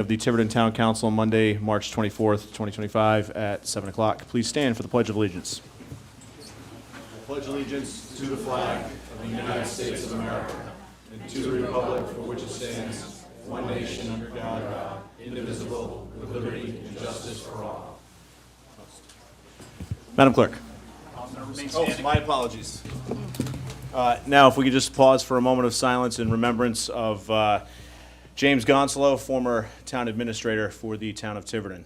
of the Tiverton Town Council, Monday, March 24th, 2025 at 7 o'clock. Please stand for the Pledge of Allegiance. I pledge allegiance to the flag of the United States of America and to the republic for which it stands, one nation under God, indivisible, with liberty and justice for all. Madam Clerk. Oh, my apologies. Now, if we could just pause for a moment of silence in remembrance of James Goncalo, former town administrator for the town of Tiverton.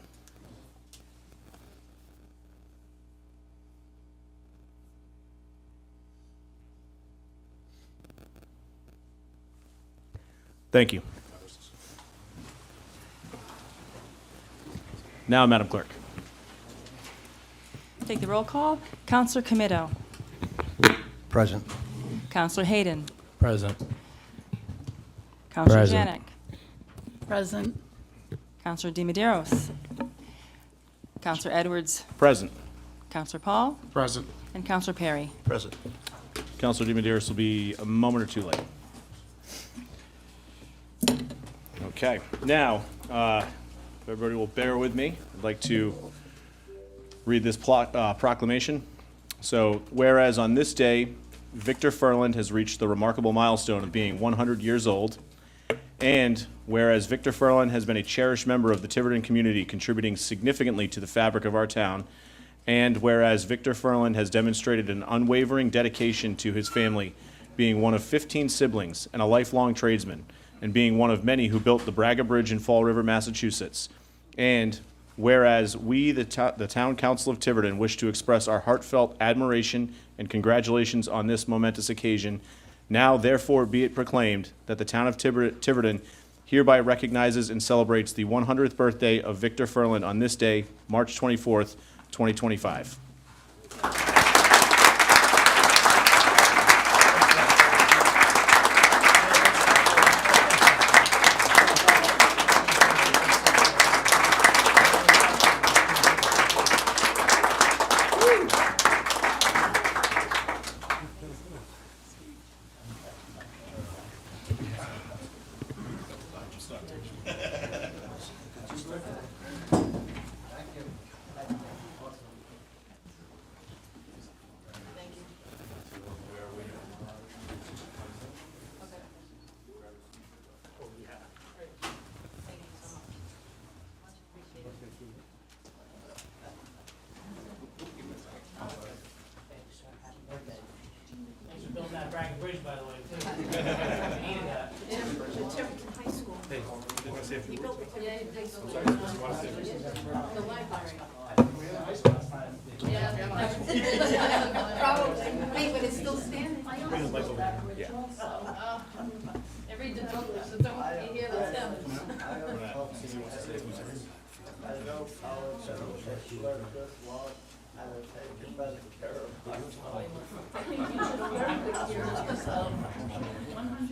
Thank you. Now, Madam Clerk. Take the roll call. Councilor Comito. Present. Councilor Hayden. Present. Councilor Present. Janick. Present. Councilor DiMedeiros. Councilor Edwards. Present. Councilor Paul. Present. And Councilor Perry. Present. Councilor DiMedeiros will be a moment or two late. Okay. Now, if everybody will bear with me, I'd like to read this proclamation. So, whereas on this day, Victor Ferland has reached the remarkable milestone of being 100 years old, and whereas Victor Ferland has been a cherished member of the Tiverton community, contributing significantly to the fabric of our town, and whereas Victor Ferland has demonstrated an unwavering dedication to his family, being one of 15 siblings and a lifelong tradesman, and being one of many who built the Braga Bridge in Fall River, Massachusetts, and whereas we, the Town Council of Tiverton, wish to express our heartfelt admiration and congratulations on this momentous occasion, now therefore be it proclaimed that the Town of Tiverton hereby recognizes and celebrates the 100th birthday of Victor Ferland on this day, March 24th, 2025. That Braga Bridge, by the way, too. Hated that. The Tiverton High School. He built the Tiverton High School. The library. Yeah. Probably. Hey, but it's still standing. Every development, so don't you hear the sound. I think you should learn with yourself. 100 years.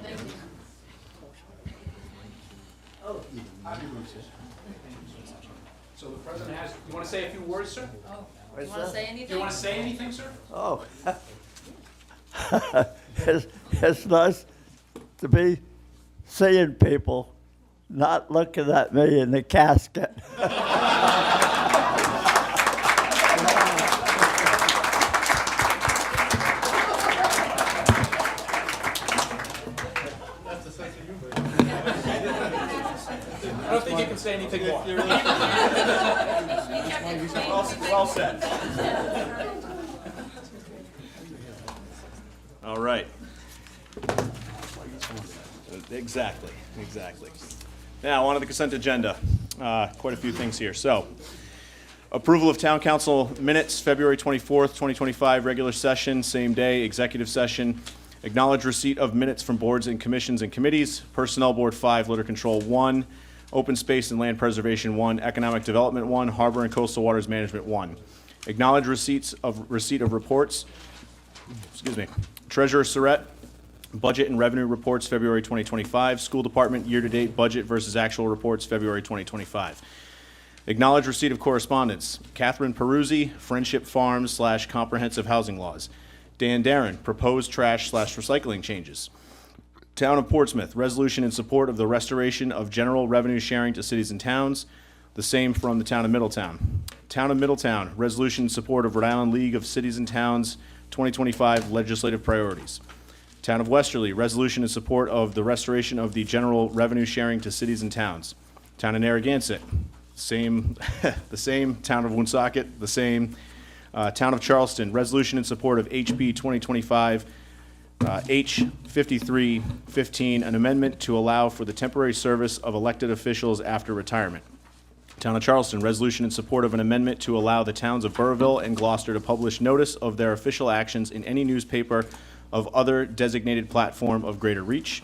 Thank you. So the president has, you want to say a few words, sir? Oh, you want to say anything? Do you want to say anything, sir? Oh, it's nice to be seeing people not looking at me in the casket. I don't think you can say anything more. Well said. All right. Exactly. Now, on to the consent agenda. Quite a few things here. So, approval of Town Council minutes, February 24th, 2025, regular session, same day, executive session. Acknowledge receipt of minutes from boards and commissions and committees. Personnel Board 5, Litter Control 1, Open Space and Land Preservation 1, Economic Development 1, Harbor and Coastal Waters Management 1. Acknowledge receipt of reports. Treasurer Surratt, Budget and Revenue Reports, February 2025. School Department Year-to-Date Budget versus Actual Reports, February 2025. Acknowledge receipt of correspondence. Catherine Peruzzi, Friendship Farms / Comprehensive Housing Laws. Dan Darren, Proposed Trash / Recycling Changes. Town of Portsmouth, resolution in support of the restoration of general revenue sharing to cities and towns. The same from the Town of Middletown. Town of Middletown, resolution in support of Rhode Island League of Cities and Towns 2025 legislative priorities. Town of Westerly, resolution in support of the restoration of the general revenue sharing to cities and towns. Town of Narragansett, same, the same. Town of Woonsocket, the same. Town of Charleston, resolution in support of HB 2025 H5315, an amendment to allow for the temporary service of elected officials after retirement. Town of Charleston, resolution in support of an amendment to allow the towns of Burrillville and Gloucester to publish notice of their official actions in any newspaper of other designated platform of greater reach.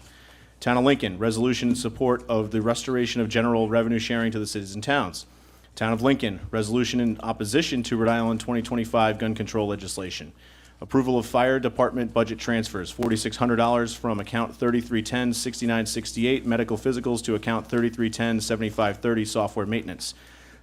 Town of Lincoln, resolution in support of the restoration of general revenue sharing to the cities and towns. Town of Lincoln, resolution in opposition to Rhode Island 2025 gun control legislation. Approval of fire department budget transfers, $4,600 from account 3310-6968 medical physicals to account 3310-7530 software maintenance.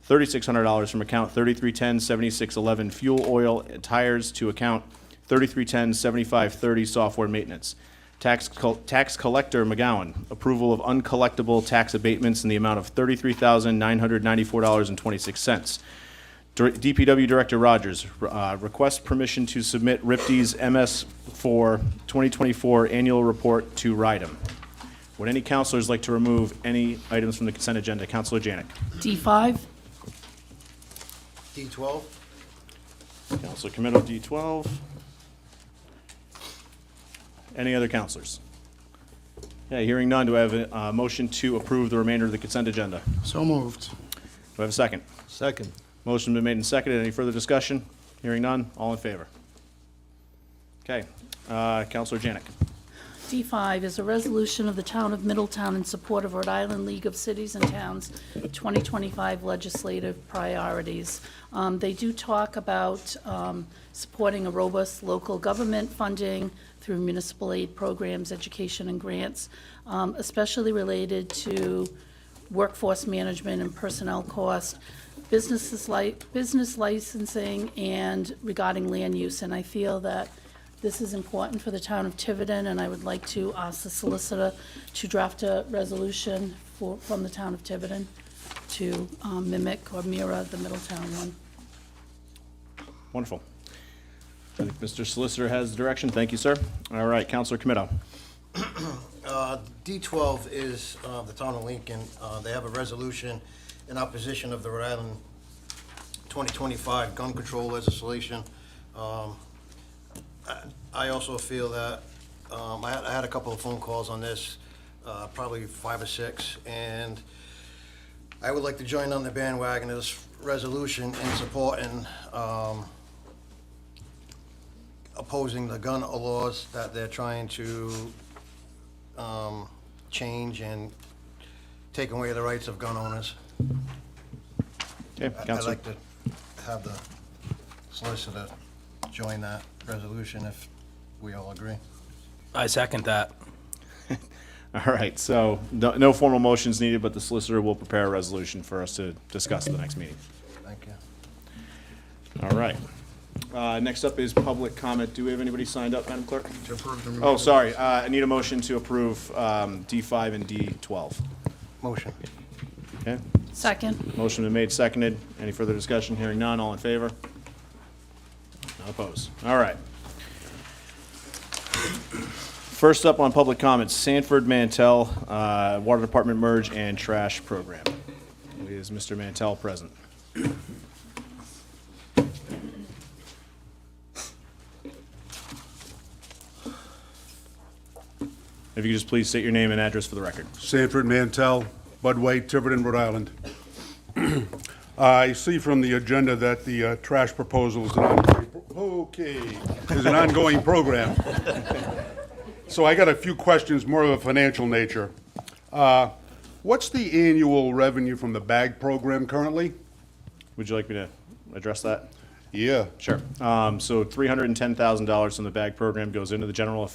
$3,600 from account 3310-7611 fuel, oil, and tires to account 3310-7530 software maintenance. Tax collector McGowan, approval of uncollectible tax abatements in the amount of $33,994.26. DPW Director Rogers, requests permission to submit RIPD's MS4 2024 annual report to RIDEM. Would any councilors like to remove any items from the consent agenda? Councilor Janick. D5, D12? Councilor Comito, D12. Any other councilors? Okay, hearing none, do I have a motion to approve the remainder of the consent agenda? So moved. Do I have a second? Second. Motion been made and seconded. Any further discussion? Hearing none, all in favor? Okay, Councilor Janick. D5 is a resolution of the Town of Middletown in support of Rhode Island League of Cities and Towns 2025 legislative priorities. They do talk about supporting a robust local government funding through municipal aid programs, education, and grants, especially related to workforce management and personnel costs, business licensing, and regarding land use. And I feel that this is important for the town of Tiverton, and I would like to ask the solicitor to draft a resolution from the town of Tiverton to mimic or mirror the Middletown one. Wonderful. I think Mr. Solicitor has the direction. Thank you, sir. All right, Councilor Comito. D12 is the town of Lincoln. They have a resolution in opposition of the Rhode Island 2025 gun control legislation. I also feel that, I had a couple of phone calls on this, probably 5 or 6, and I would like to join on the bandwagon of this resolution in supporting opposing the gun laws that they're trying to change and take away the rights of gun owners. Okay, I'd Councilor. like to have the solicitor join that resolution if we all agree. I second that. All right, so no formal motions needed, but the solicitor will prepare a resolution for us to discuss at the next meeting. Thank you. All right. Next up is public comment. Do we have anybody signed up, Madam Clerk? To approve the Oh, sorry. I need a motion to approve D5 and D12. motion. Okay. Second. Motion been made, seconded. Any further discussion? Hearing none. All in favor? None opposed. All right. First up on public comments, Sanford Mantell, Water Department merge and trash program. Is Mr. Mantell present? If you could just please state your name and address for the record. Sanford Mantell, Budway, Tiverton, Rhode Island. I see from the agenda that the trash proposal is an ongoing program. So I got a few questions, more of a financial nature. What's the annual revenue from the bag program currently? Would you like me to address that? Yeah. Sure. So $310,000 from the bag program goes into the general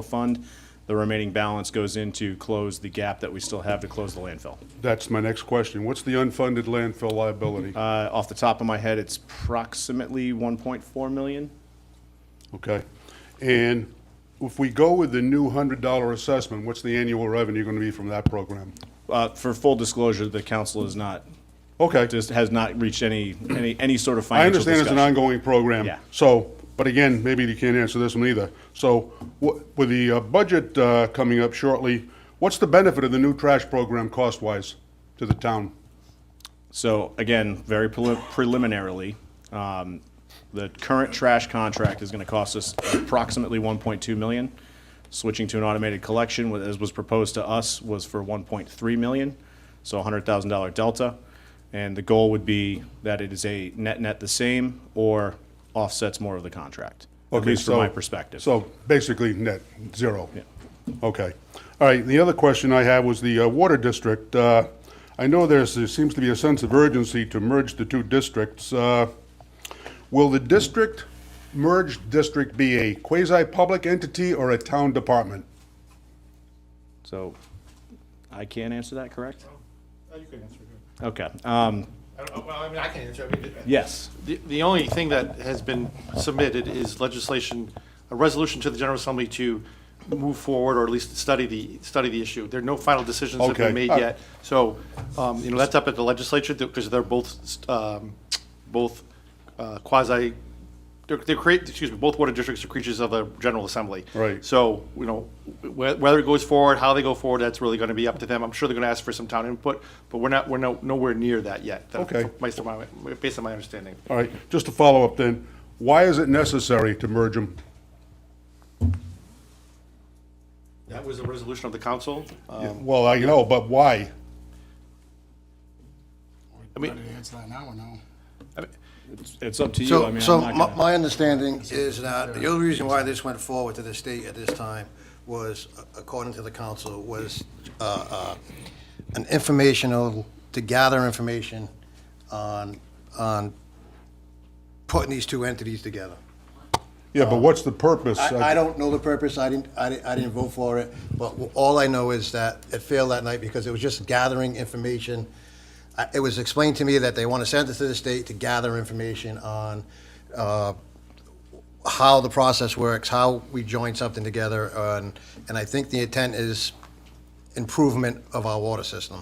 fund. The remaining balance goes in to close the gap that we still have to close the landfill. That's my next question. What's the unfunded landfill liability? Off the top of my head, it's approximately 1.4 million. Okay. And if we go with the new $100 assessment, what's the annual revenue going to be from that program? For full disclosure, the council is not, Okay. just has not reached any sort of I financial understand it's an discussion. ongoing program. Yeah. So, but again, maybe you can't answer this one either. So, with the budget coming up shortly, what's the benefit of the new trash program cost-wise to the town? So again, very preliminarily, the current trash contract is going to cost us approximately 1.2 million. Switching to an automated collection, as was proposed to us, was for 1.3 million, so a $100,000 delta. And the goal would be that it is a net the same or offsets more of the contract, at Okay, least from so- my perspective. So basically net, zero? Yeah. Okay. All right, the other question I had was the water district. I know there seems to be a sense of urgency to merge the two districts. Will the merged district be a quasi-public entity or a town department? So I can't answer that, correct? You can answer it. Okay. I can answer. Yes. The only thing that has been submitted is legislation, a resolution to the General Assembly to move forward or at least study the issue. There are no final decisions that have Okay. been made yet. So, that's up at the legislature because they're both quasi, both water districts are creatures of the General Assembly. Right. So, whether it goes forward, how they go forward, that's really going to be up to them. I'm sure they're going to ask for some town input, but we're nowhere near that yet. Okay. Based on my understanding. All right, just to follow up then, why is it necessary to merge them? That was a resolution of the council. Well, I know, but why? I mean, Ready to answer that now or no? It's up to you. I mean, I'm not gonna. My understanding is that the only reason why this went forward to the state at this time was, according to the council, was an informational, to gather information on putting these two entities together. Yeah, but what's the purpose? I don't know the purpose, I didn't vote for it, but all I know is that it failed that night because it was just gathering information. It was explained to me that they want to send it to the state to gather information on how the process works, how we join something together, and I think the intent is improvement of our water system.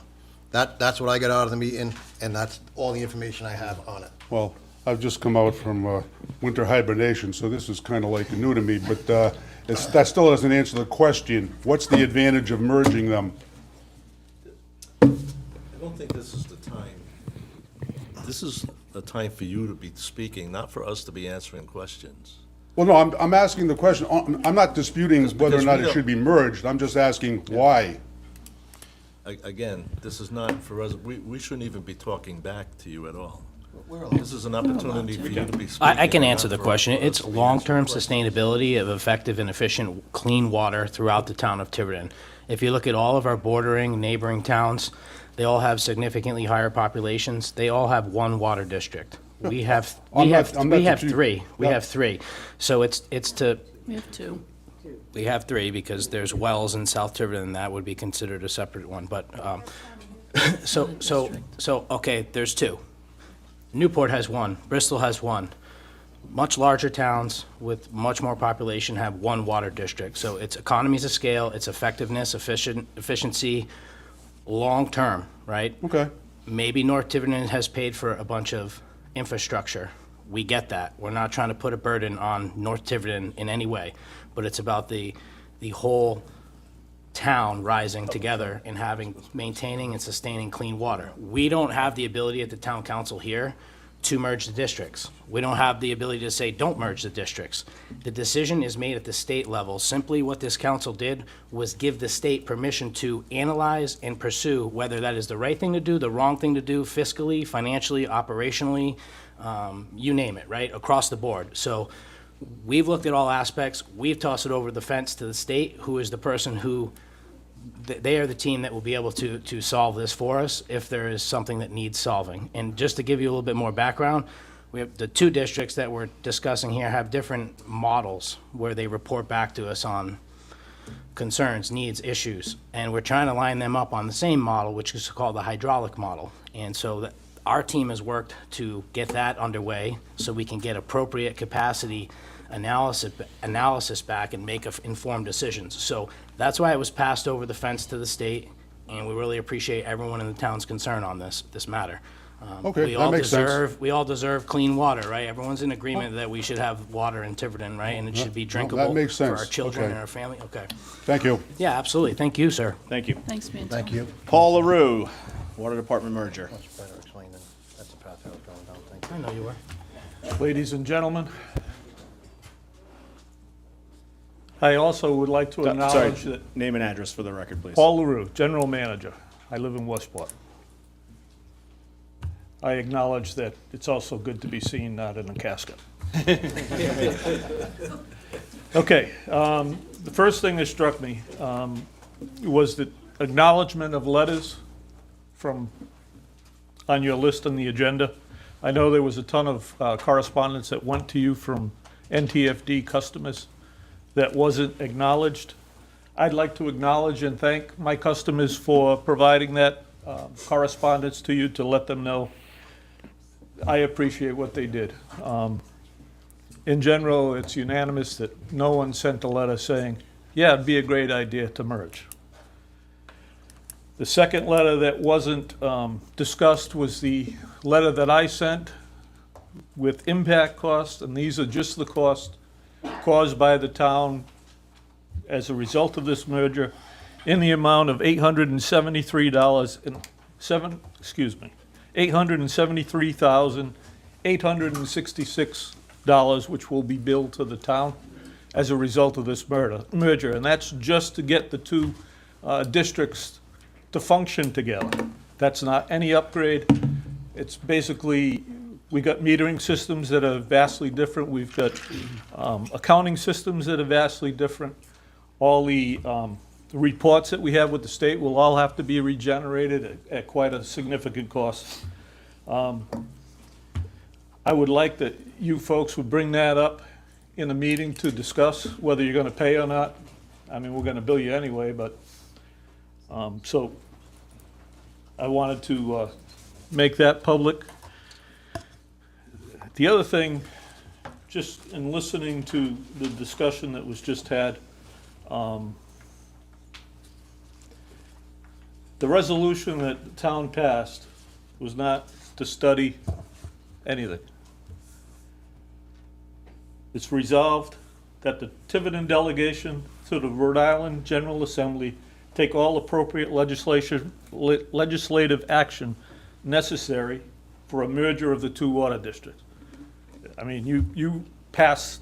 That's what I got out of the meeting, and that's all the information I have on it. Well, I've just come out from winter hibernation, so this is kind of like new to me, but that still doesn't answer the question. What's the advantage of merging them? I don't think this is the time. This is a time for you to be speaking, not for us to be answering questions. Well, no, I'm asking the question, I'm not disputing whether or because not we it don't- should be merged, I'm just asking why. Again, this is not for us, we shouldn't even be talking back to you at all. This is an opportunity for you to be speaking. I can not answer the for question. us It's to be long-term answering questions. sustainability of effective and efficient clean water throughout the town of Tiverton. If you look at all of our bordering neighboring towns, they all have significantly higher populations. They all have one water district. We have I'm not three. We Yeah. have three. So it's to, We have two. we have three because there's wells in South Tiverton, and that would be considered a separate one. But, okay, there's two. Newport has one, Bristol has one. Much larger towns with much more population have one water district. So it's economies of scale, it's effectiveness, efficiency, long-term, right? Okay. Maybe North Tiverton has paid for a bunch of infrastructure. We get that. We're not trying to put a burden on North Tiverton in any way, but it's about the whole town rising together and maintaining and sustaining clean water. We don't have the ability at the town council here to merge the districts. We don't have the ability to say, don't merge the districts. The decision is made at the state level. Simply what this council did was give the state permission to analyze and pursue whether that is the right thing to do, the wrong thing to do, fiscally, financially, operationally, you name it, right, across the board. So we've looked at all aspects. We've tossed it over the fence to the state, who is the person who, they are the team that will be able to solve this for us if there is something that needs solving. And just to give you a little bit more background, we have the two districts that we're discussing here have different models where they report back to us on concerns, needs, issues. And we're trying to line them up on the same model, which is called the hydraulic model. And so our team has worked to get that underway so we can get appropriate capacity analysis back and make informed decisions. So that's why it was passed over the fence to the state, and we really appreciate everyone in the town's concern on this matter. Okay, We that all makes sense. we all deserve clean water, right? Everyone's in agreement that we should have water in Tiverton, right? And it should be drinkable makes for our sense. children Okay. and our family. Okay. Thank you. Yeah, absolutely. Thank you, sir. Thank you. Thanks, man. Thank you. Paul LaRue, Water Department merger. Much better explaining. That's the path I was going down. Thank you. I know you were. Ladies and gentlemen, I also would like to Sorry, acknowledge that name and address for the record, please. Paul LaRue, General Manager. I live in Westport. I acknowledge that it's also good to be seen not in a casket. Okay, the first thing that struck me was the acknowledgement of letters from, on your list on the agenda. I know there was a ton of correspondence that went to you from NTFD customers that wasn't acknowledged. I'd like to acknowledge and thank my customers for providing that correspondence to you to let them know I appreciate what they did. In general, it's unanimous that no one sent a letter saying, yeah, it'd be a great idea to merge. The second letter that wasn't discussed was the letter that I sent with impact costs, and these are just the costs caused by the town as a result of this merger in the amount of $873,866, which will be billed to the town as a result of this merger. And that's just to get the two districts to function together. That's not any upgrade. It's basically, we got metering systems that are vastly different. We've got accounting systems that are vastly different. All the reports that we have with the state will all have to be regenerated at quite a significant cost. I would like that you folks would bring that up in a meeting to discuss whether you're gonna pay or not. I mean, we're gonna bill you anyway, but, so I wanted to make that public. The other thing, just in listening to the discussion that was just had, the resolution that the town passed was not to study anything. It's resolved that the Tiverton delegation to the Rhode Island General Assembly take all appropriate legislative action necessary for a merger of the two water districts. I mean, you pass,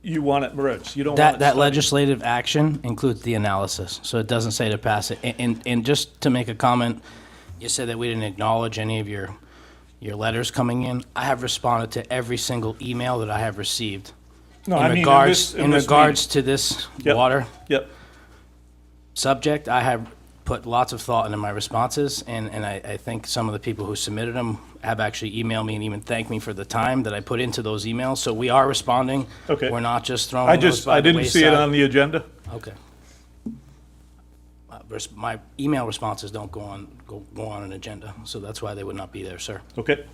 you want it merged. You don't want it That studied. legislative action includes the analysis, so it doesn't say to pass it. And just to make a comment, you said that we didn't acknowledge any of your letters coming in. I have responded to every single email that I have received. No, In I mean, regards in this regards to this Yep. water Yep. subject, I have put lots of thought into my responses, and I think some of the people who submitted them have actually emailed me and even thanked me for the time that I put into those emails. So we are responding. Okay. We're not just throwing I those by the didn't see it wayside. on the agenda. Okay. My email responses don't go on an agenda, so that's why they would not be there, sir. Okay.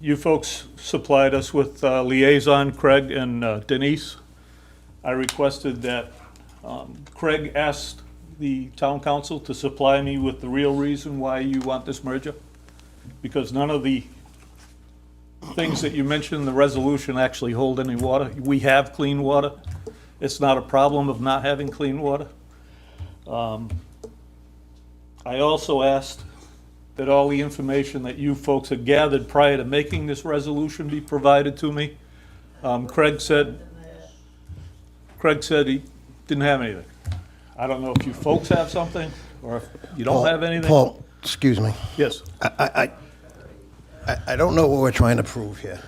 You folks supplied us with liaison Craig and Denise. I requested that Craig asked the town council to supply me with the real reason why you want this merger, because none of the things that you mentioned in the resolution actually hold any water. We have clean water. It's not a problem of not having clean water. I also asked that all the information that you folks had gathered prior to making this resolution be provided to me. Craig said he didn't have anything. I don't know if you folks have something, or if you don't have anything. Paul, excuse me. Yes, I don't know what we're trying to prove here,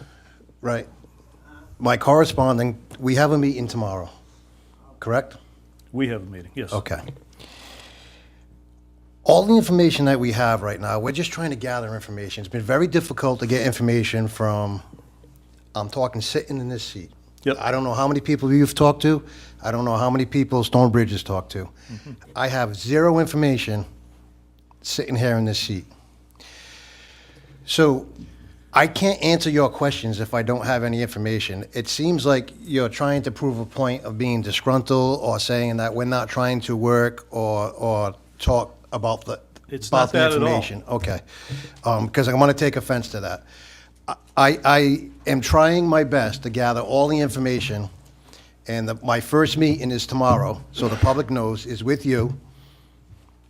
right? My corresponding, we have a meeting tomorrow, correct? we have a meeting, yes. Okay. All the information that we have right now, we're just trying to gather information. It's been very difficult to get information from, I'm talking sitting in this seat. Yep. I don't know how many people you've talked to. I don't know how many people Stonebridge has talked to. I have zero information sitting here in this seat. So I can't answer your questions if I don't have any information. It seems like you're trying to prove a point of being disgruntled or saying that we're not trying to work or talk about the, It's about not the that at all. information. Okay. Because I'm going to take offense to that. I am trying my best to gather all the information, and my first meeting is tomorrow, so the public knows, is with you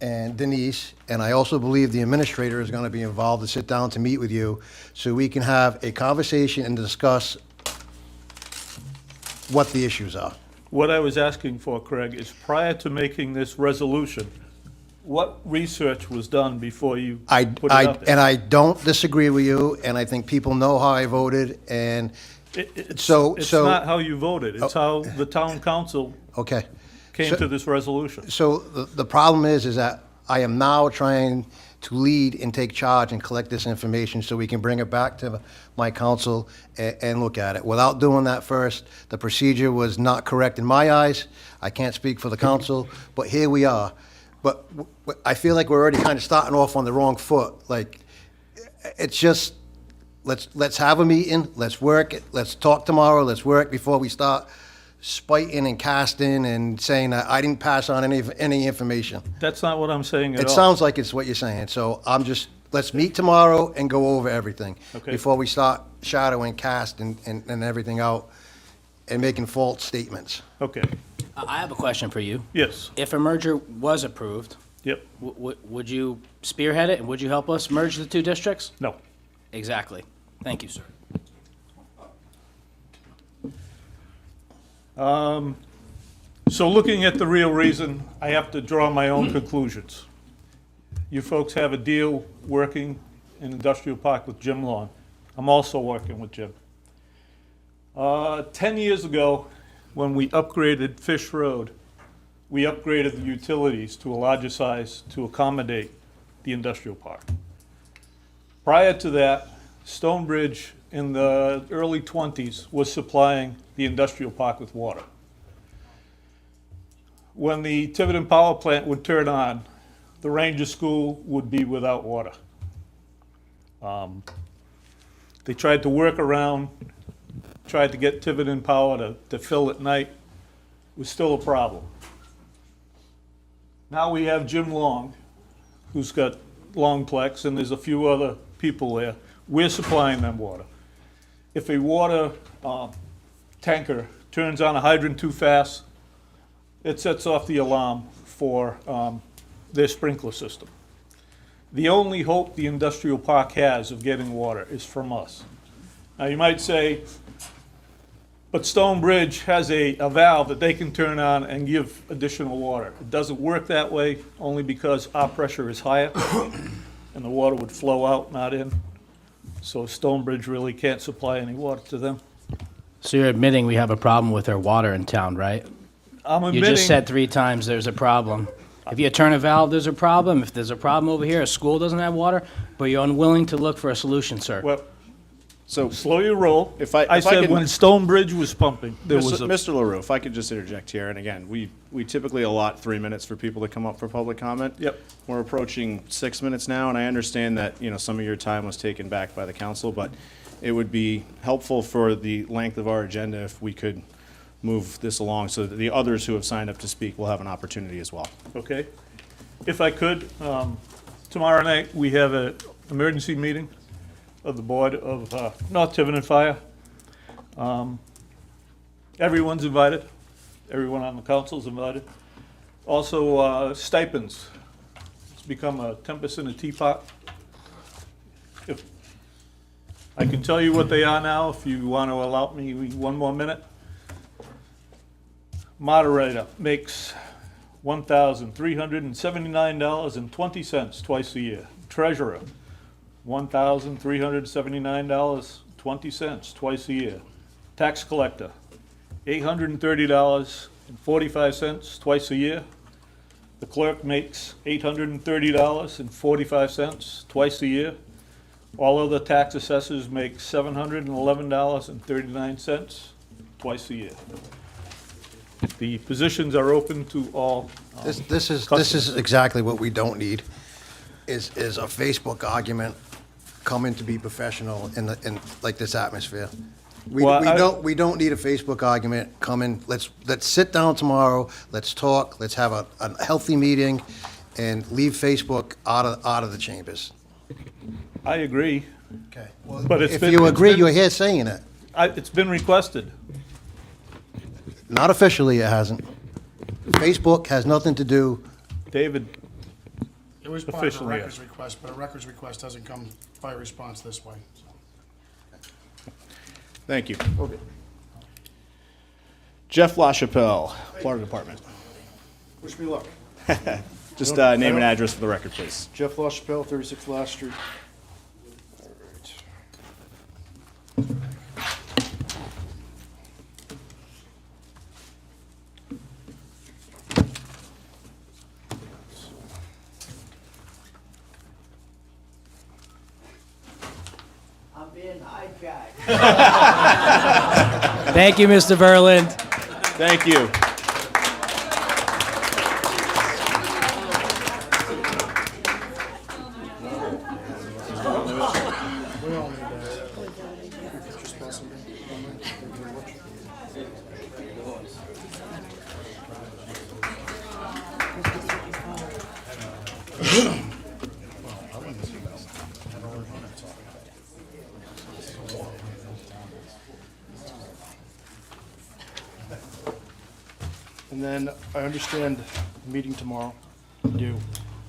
and Denise, and I also believe the administrator is going to be involved to sit down to meet with you, so we can have a conversation and discuss what the issues are. What I was asking for, Craig, is prior to making this resolution, what research was done before you put it out there? And I don't disagree with you, and I think people know how I voted, and It's so- not how you voted, it's how the town council okay. came So- to this resolution. So the problem is that I am now trying to lead and take charge and collect this information so we can bring it back to my council and look at it. Without doing that first, the procedure was not correct in my eyes. I can't speak for the council, but here we are. But I feel like we're already kind of starting off on the wrong foot. Like, it's just, let's have a meeting, let's work, let's talk tomorrow, let's work before we start spiting and casting and saying that I didn't pass on any information. That's not what I'm saying at all. It sounds like it's what you're saying, so let's meet tomorrow and go over everything. Okay. Before we start shadowing, cast, and everything out, and making false statements. Okay, I have a question for you. yes, If a merger was approved, yep, would you spearhead it, and would you help us merge the two districts? no. Exactly. Thank you, sir. So looking at the real reason, I have to draw my own conclusions. You folks have a deal working in Industrial Park with Jim Long. I'm also working with Jim. 10 years ago, when we upgraded Fish Road, we upgraded the utilities to a larger size to accommodate the industrial park. Prior to that, Stonebridge in the early 20s was supplying the industrial park with water. When the Tiverton power plant would turn on, the Ranger School would be without water. They tried to work around, tried to get Tiverton Power to fill at night. It was still a problem. Now we have Jim Long, who's got Longplex, and there's a few other people there. We're supplying them water. If a water tanker turns on a hydrant too fast, it sets off the alarm for their sprinkler system. The only hope the industrial park has of getting water is from us. Now, you might say, but Stonebridge has a valve that they can turn on and give additional water. It doesn't work that way, only because our pressure is higher, and the water would flow out, not in. So Stonebridge really can't supply any water to them. So you're admitting we have a problem with our water in town, right? I'm You admitting, just said 3 times there's a problem. If you turn a valve, there's a problem. If there's a problem over here, a school doesn't have water, but you're unwilling to look for a solution, sir. well, So, slow your roll. If I said could- when Stonebridge was pumping, there was a, Mr. LaRue, if I could just interject here, and again, we typically allot 3 minutes for people to come up for public comment. Yep. We're approaching 6 minutes now, and I understand that, some of your time was taken back by the council, but it would be helpful for the length of our agenda if we could move this along so that the others who have signed up to speak will have an opportunity as well. okay. If I could, tomorrow night, we have an emergency meeting of the Board of North Tiverton Fire. Everyone's invited. Everyone on the council's invited. Also, stipends. It's become a 10% a teapot. If I can tell you what they are now, if you want to allow me one more minute. Moderator makes $1,379.20 twice a year. Treasurer, $1,379.20 twice a year. Tax collector, $830.45 twice a year. The clerk makes $830.45 twice a year. All other tax assessors make $711.39 twice a year. The positions are open to all. This is exactly what we don't need, is a Facebook argument come in to be professional in like this atmosphere. We Well, we don't need a Facebook argument. Come in, let's sit down tomorrow, let's talk, let's have a healthy meeting, and leave Facebook out of the chambers. I agree, Okay. but it's If been. you it's agree, been- you're here saying it. It's been requested. Not officially, it hasn't. Facebook has nothing to do. David, It was part of a Officially, records yes. request, but a records request doesn't come by response this way. so. Thank you. Jeff LaChapelle, Water Department. Wish me luck. Just name and address for the record, please. Jeff LaChapelle, 36 Last Street. All right. I'm being hijacked. Thank you, Mr. Verland. Thank you. And then I understand the meeting tomorrow. I do.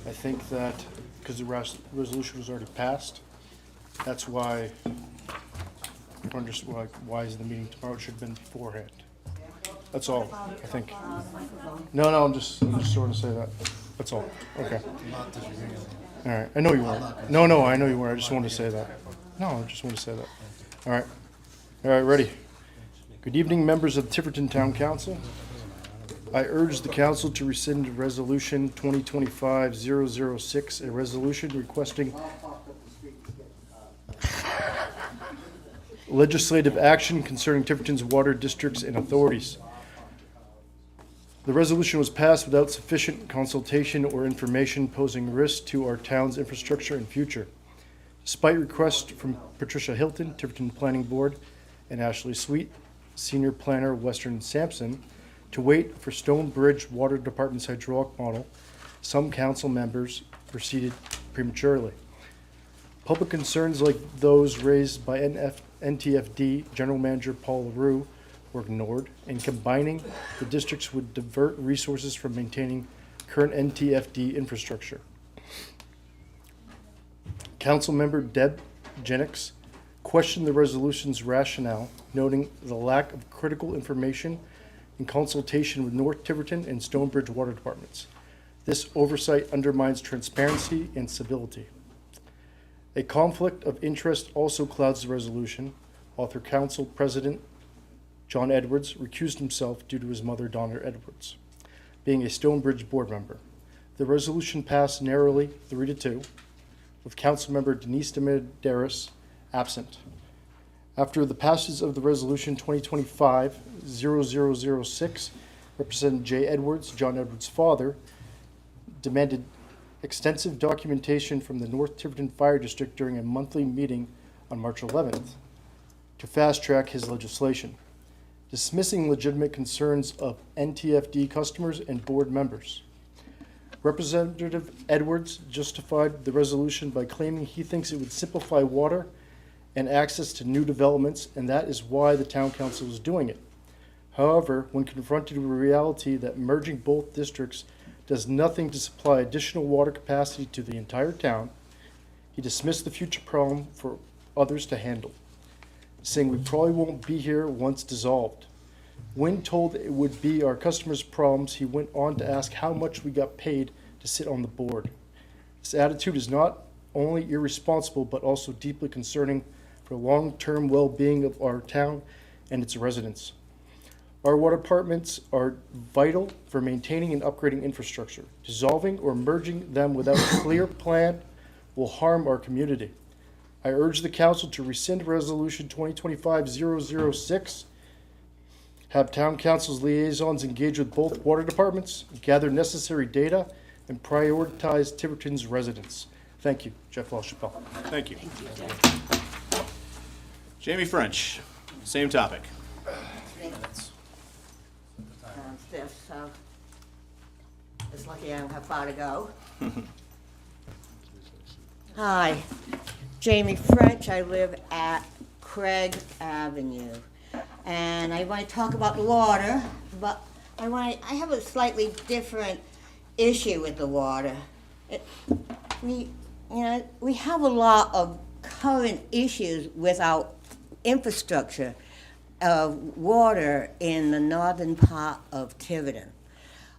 I think that because the resolution was already passed, that's why, I understand why is the meeting tomorrow? It should have been beforehand. That's all, I think. No, I'm just sort of say that. That's all. Okay. All right. I know you weren't. No, I know you weren't. I just wanted to say that. No, I just wanted to say that. All right. All right, ready. Good evening, members of the Tiverton Town Council. I urge the council to rescind Resolution 2025-006, a resolution requesting legislative action concerning Tiverton's water districts and authorities. The resolution was passed without sufficient consultation or information, posing risk to our town's infrastructure and future. Despite requests from Patricia Hilton, Tiverton Planning Board, and Ashley Sweet, Senior Planner, Western Sampson, to wait for Stonebridge Water Department's hydraulic model, some council members proceeded prematurely. Public concerns like those raised by NTFD General Manager Paul LaRue were ignored, and combining the districts would divert resources from maintaining current NTFD infrastructure. Councilmember Deb Janick questioned the resolution's rationale, noting the lack of critical information in consultation with North Tiverton and Stonebridge Water Departments. This oversight undermines transparency and stability. A conflict of interest also clouds the resolution. Author Council President John Edwards recused himself due to his mother, Donna Edwards, being a Stonebridge board member. The resolution passed narrowly 3-2, with Councilmember Denise Damaris absent. After the passage of the resolution 2025-0006, Representative Jay Edwards, John Edwards' father, demanded extensive documentation from the North Tiverton Fire District during a monthly meeting on March 11th to fast-track his legislation, dismissing legitimate concerns of NTFD customers and board members. Representative Edwards justified the resolution by claiming he thinks it would simplify water and access to new developments, and that is why the town council is doing it. However, when confronted with the reality that merging both districts does nothing to supply additional water capacity to the entire town, he dismissed the future problem for others to handle, saying we probably won't be here once dissolved. When told it would be our customers' problems, he went on to ask how much we got paid to sit on the board. This attitude is not only irresponsible, but also deeply concerning for long-term well-being of our town and its residents. Our water departments are vital for maintaining and upgrading infrastructure. Dissolving or merging them without a clear plan will harm our community. I urge the council to rescind Resolution 2025-006, have town council's liaisons engage with both water departments, gather necessary data, and prioritize Tiverton's residents. Thank you, Jeff LaChapelle. Thank you. Jamie French, same topic. Stiff, so it's lucky I don't have far to go. Hi, Jamie French. I live at Craig Avenue, and I want to talk about the water, but I have a slightly different issue with the water. We have a lot of current issues with our infrastructure of water in the northern part of Tiverton.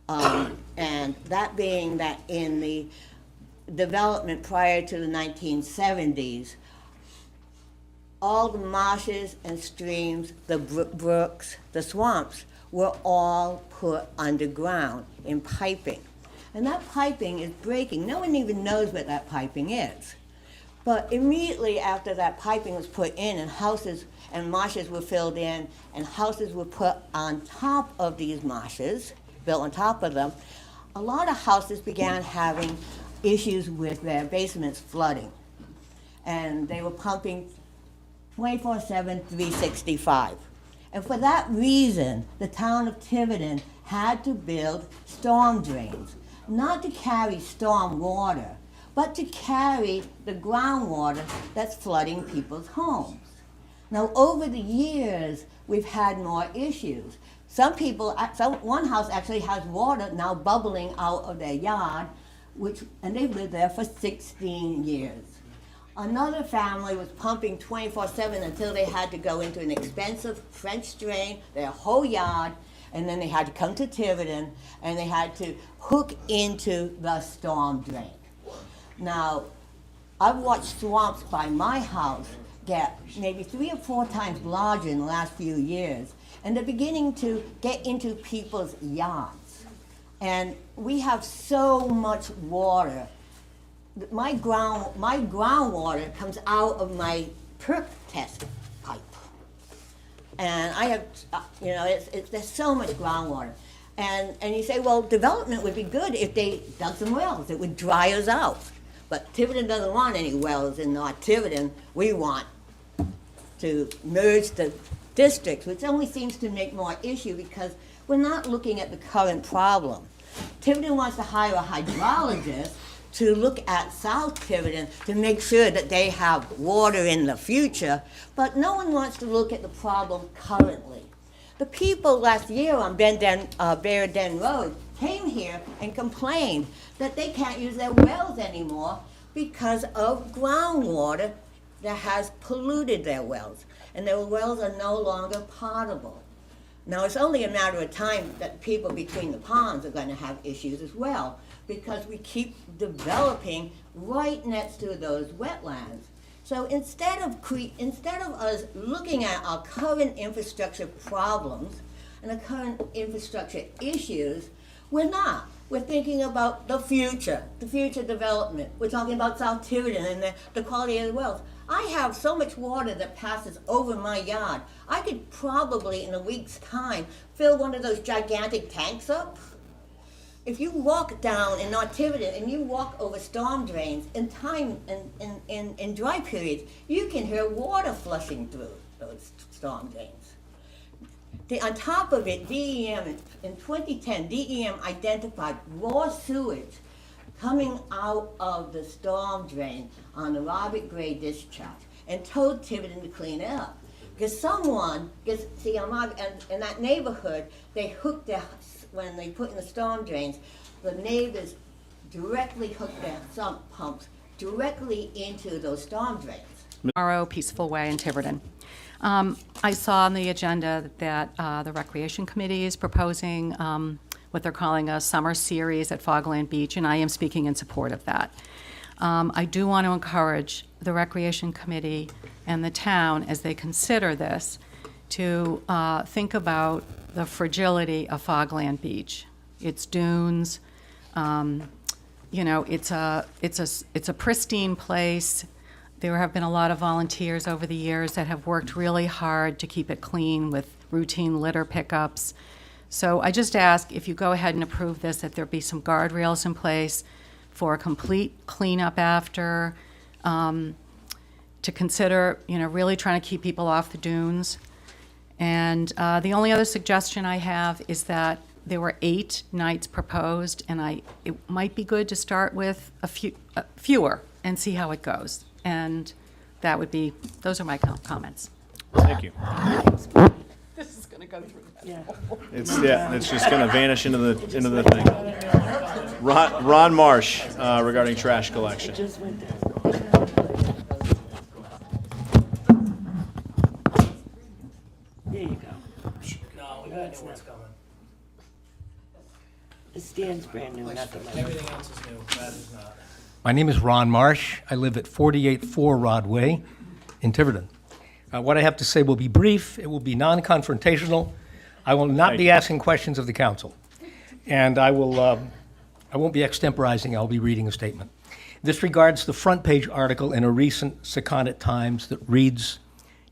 And that being that in the development prior to the 1970s, all the marshes and streams, the brooks, the swamps were all put underground in piping. And that piping is breaking. No one even knows what that piping is. But immediately after that piping was put in and houses and marshes were filled in and houses were put on top of these marshes, built on top of them, a lot of houses began having issues with their basements flooding. And they were pumping 24/7, 365. And for that reason, the town of Tiverton had to build storm drains, not to carry storm water, but to carry the groundwater that's flooding people's homes. Now, over the years, we've had more issues. One house actually has water now bubbling out of their yard, and they've lived there for 16 years. Another family was pumping 24/7 until they had to go into an expensive French drain, their whole yard, and then they had to come to Tiverton, and they had to hook into the storm drain. Now, I've watched swamps by my house get maybe 3 or 4 times larger in the last few years, and they're beginning to get into people's yards. And we have so much water. My groundwater comes out of my perk test pipe. And I have, there's so much groundwater. And you say, well, development would be good if they dug some wells. It would dry us out. But Tiverton doesn't want any wells in North Tiverton. We want to merge the districts, which only seems to make more issue because we're not looking at the current problem. Tiverton wants to hire a hydrologist to look at South Tiverton to make sure that they have water in the future, but no one wants to look at the problem currently. The people last year on Bear Den Road came here and complained that they can't use their wells anymore because of groundwater that has polluted their wells, and their wells are no longer potable. Now, it's only a matter of time that people between the ponds are going to have issues as well, because we keep developing right next to those wetlands. So instead of us looking at our current infrastructure problems and the current infrastructure issues, we're not. We're thinking about the future development. We're talking about South Tiverton and the quality of the wells. I have so much water that passes over my yard. I could probably, in a week's time, fill one of those gigantic tanks up. If you walk down in North Tiverton and you walk over storm drains in dry periods, you can hear water flushing through those storm drains. On top of it, DEM, in 2010, DEM identified raw sewage coming out of the storm drain on the Robert Gray discharge and told Tiverton to clean it up. Because someone in that neighborhood, they hooked when they put in the storm drains, the neighbors directly hooked their sump pumps directly into those storm drains. Tomorrow, Peaceful Way in Tiverton. I saw on the agenda that the Recreation Committee is proposing what they're calling a summer series at Fogland Beach, and I am speaking in support of that. I do want to encourage the Recreation Committee and the town, as they consider this, to think about the fragility of Fogland Beach. It's dunes, it's a pristine place. There have been a lot of volunteers over the years that have worked really hard to keep it clean with routine litter pickups. So I just ask if you go ahead and approve this, that there be some guardrails in place for a complete cleanup after, to consider, really trying to keep people off the dunes. And the only other suggestion I have is that there were 8 nights proposed, and it might be good to start with fewer and see how it goes. And those are my comments. Thank you. This is going to go through. It's just going to vanish into the thing. Ron Marsh, regarding trash collection. There you go. No, we got new ones coming. The stand's brand new, not the light. Everything else is new, that is not. My name is Ron Marsh. I live at 484 Rhode Way in Tiverton. What I have to say will be brief. It will be non-confrontational. I will not be asking questions of the council. And I won't be extemporizing. I'll be reading a statement. This regards the front page article in a recent Secundit Times that reads,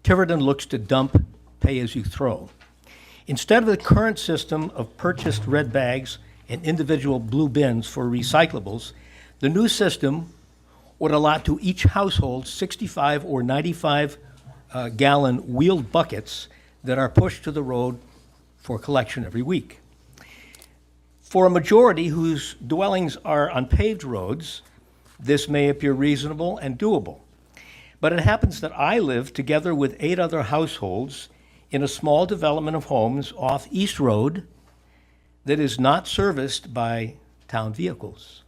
Tiverton looks to dump pay as you throw. Instead of the current system of purchased red bags and individual blue bins for recyclables, the new system would allot to each household 65 or 95 gallon wheeled buckets that are pushed to the road for collection every week. For a majority whose dwellings are on paved roads, this may appear reasonable and doable. But it happens that I live together with 8 other households in a small development of homes off East Road that is not serviced by town vehicles.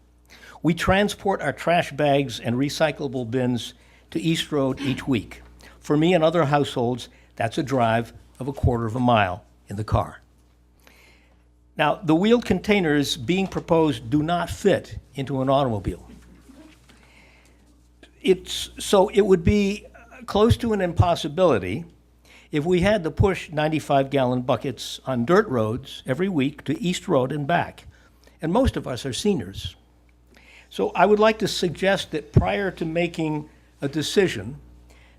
We transport our trash bags and recyclable bins to East Road each week. For me and other households, that's a drive of a quarter of a mile in the car. Now, the wheeled containers being proposed do not fit into an automobile. So it would be close to an impossibility if we had to push 95-gallon buckets on dirt roads every week to East Road and back. And most of us are seniors. So I would like to suggest that prior to making a decision,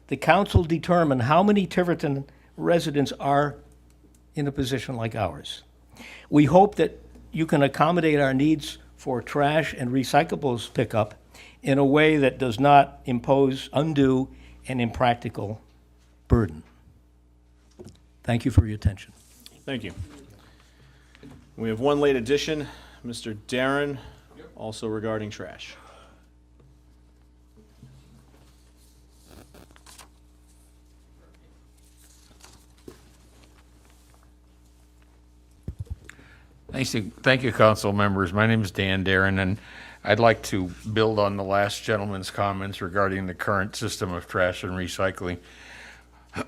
the council determine how many Tiverton residents are in a position like ours. We hope that you can accommodate our needs for trash and recyclables pickup in a way that does not impose undue and impractical burden. Thank you for your attention. Thank you. We have one late addition, Mr. Darren, also regarding trash. Thank you, council members. My name is Dan Darren, and I'd like to build on the last gentleman's comments regarding the current system of trash and recycling.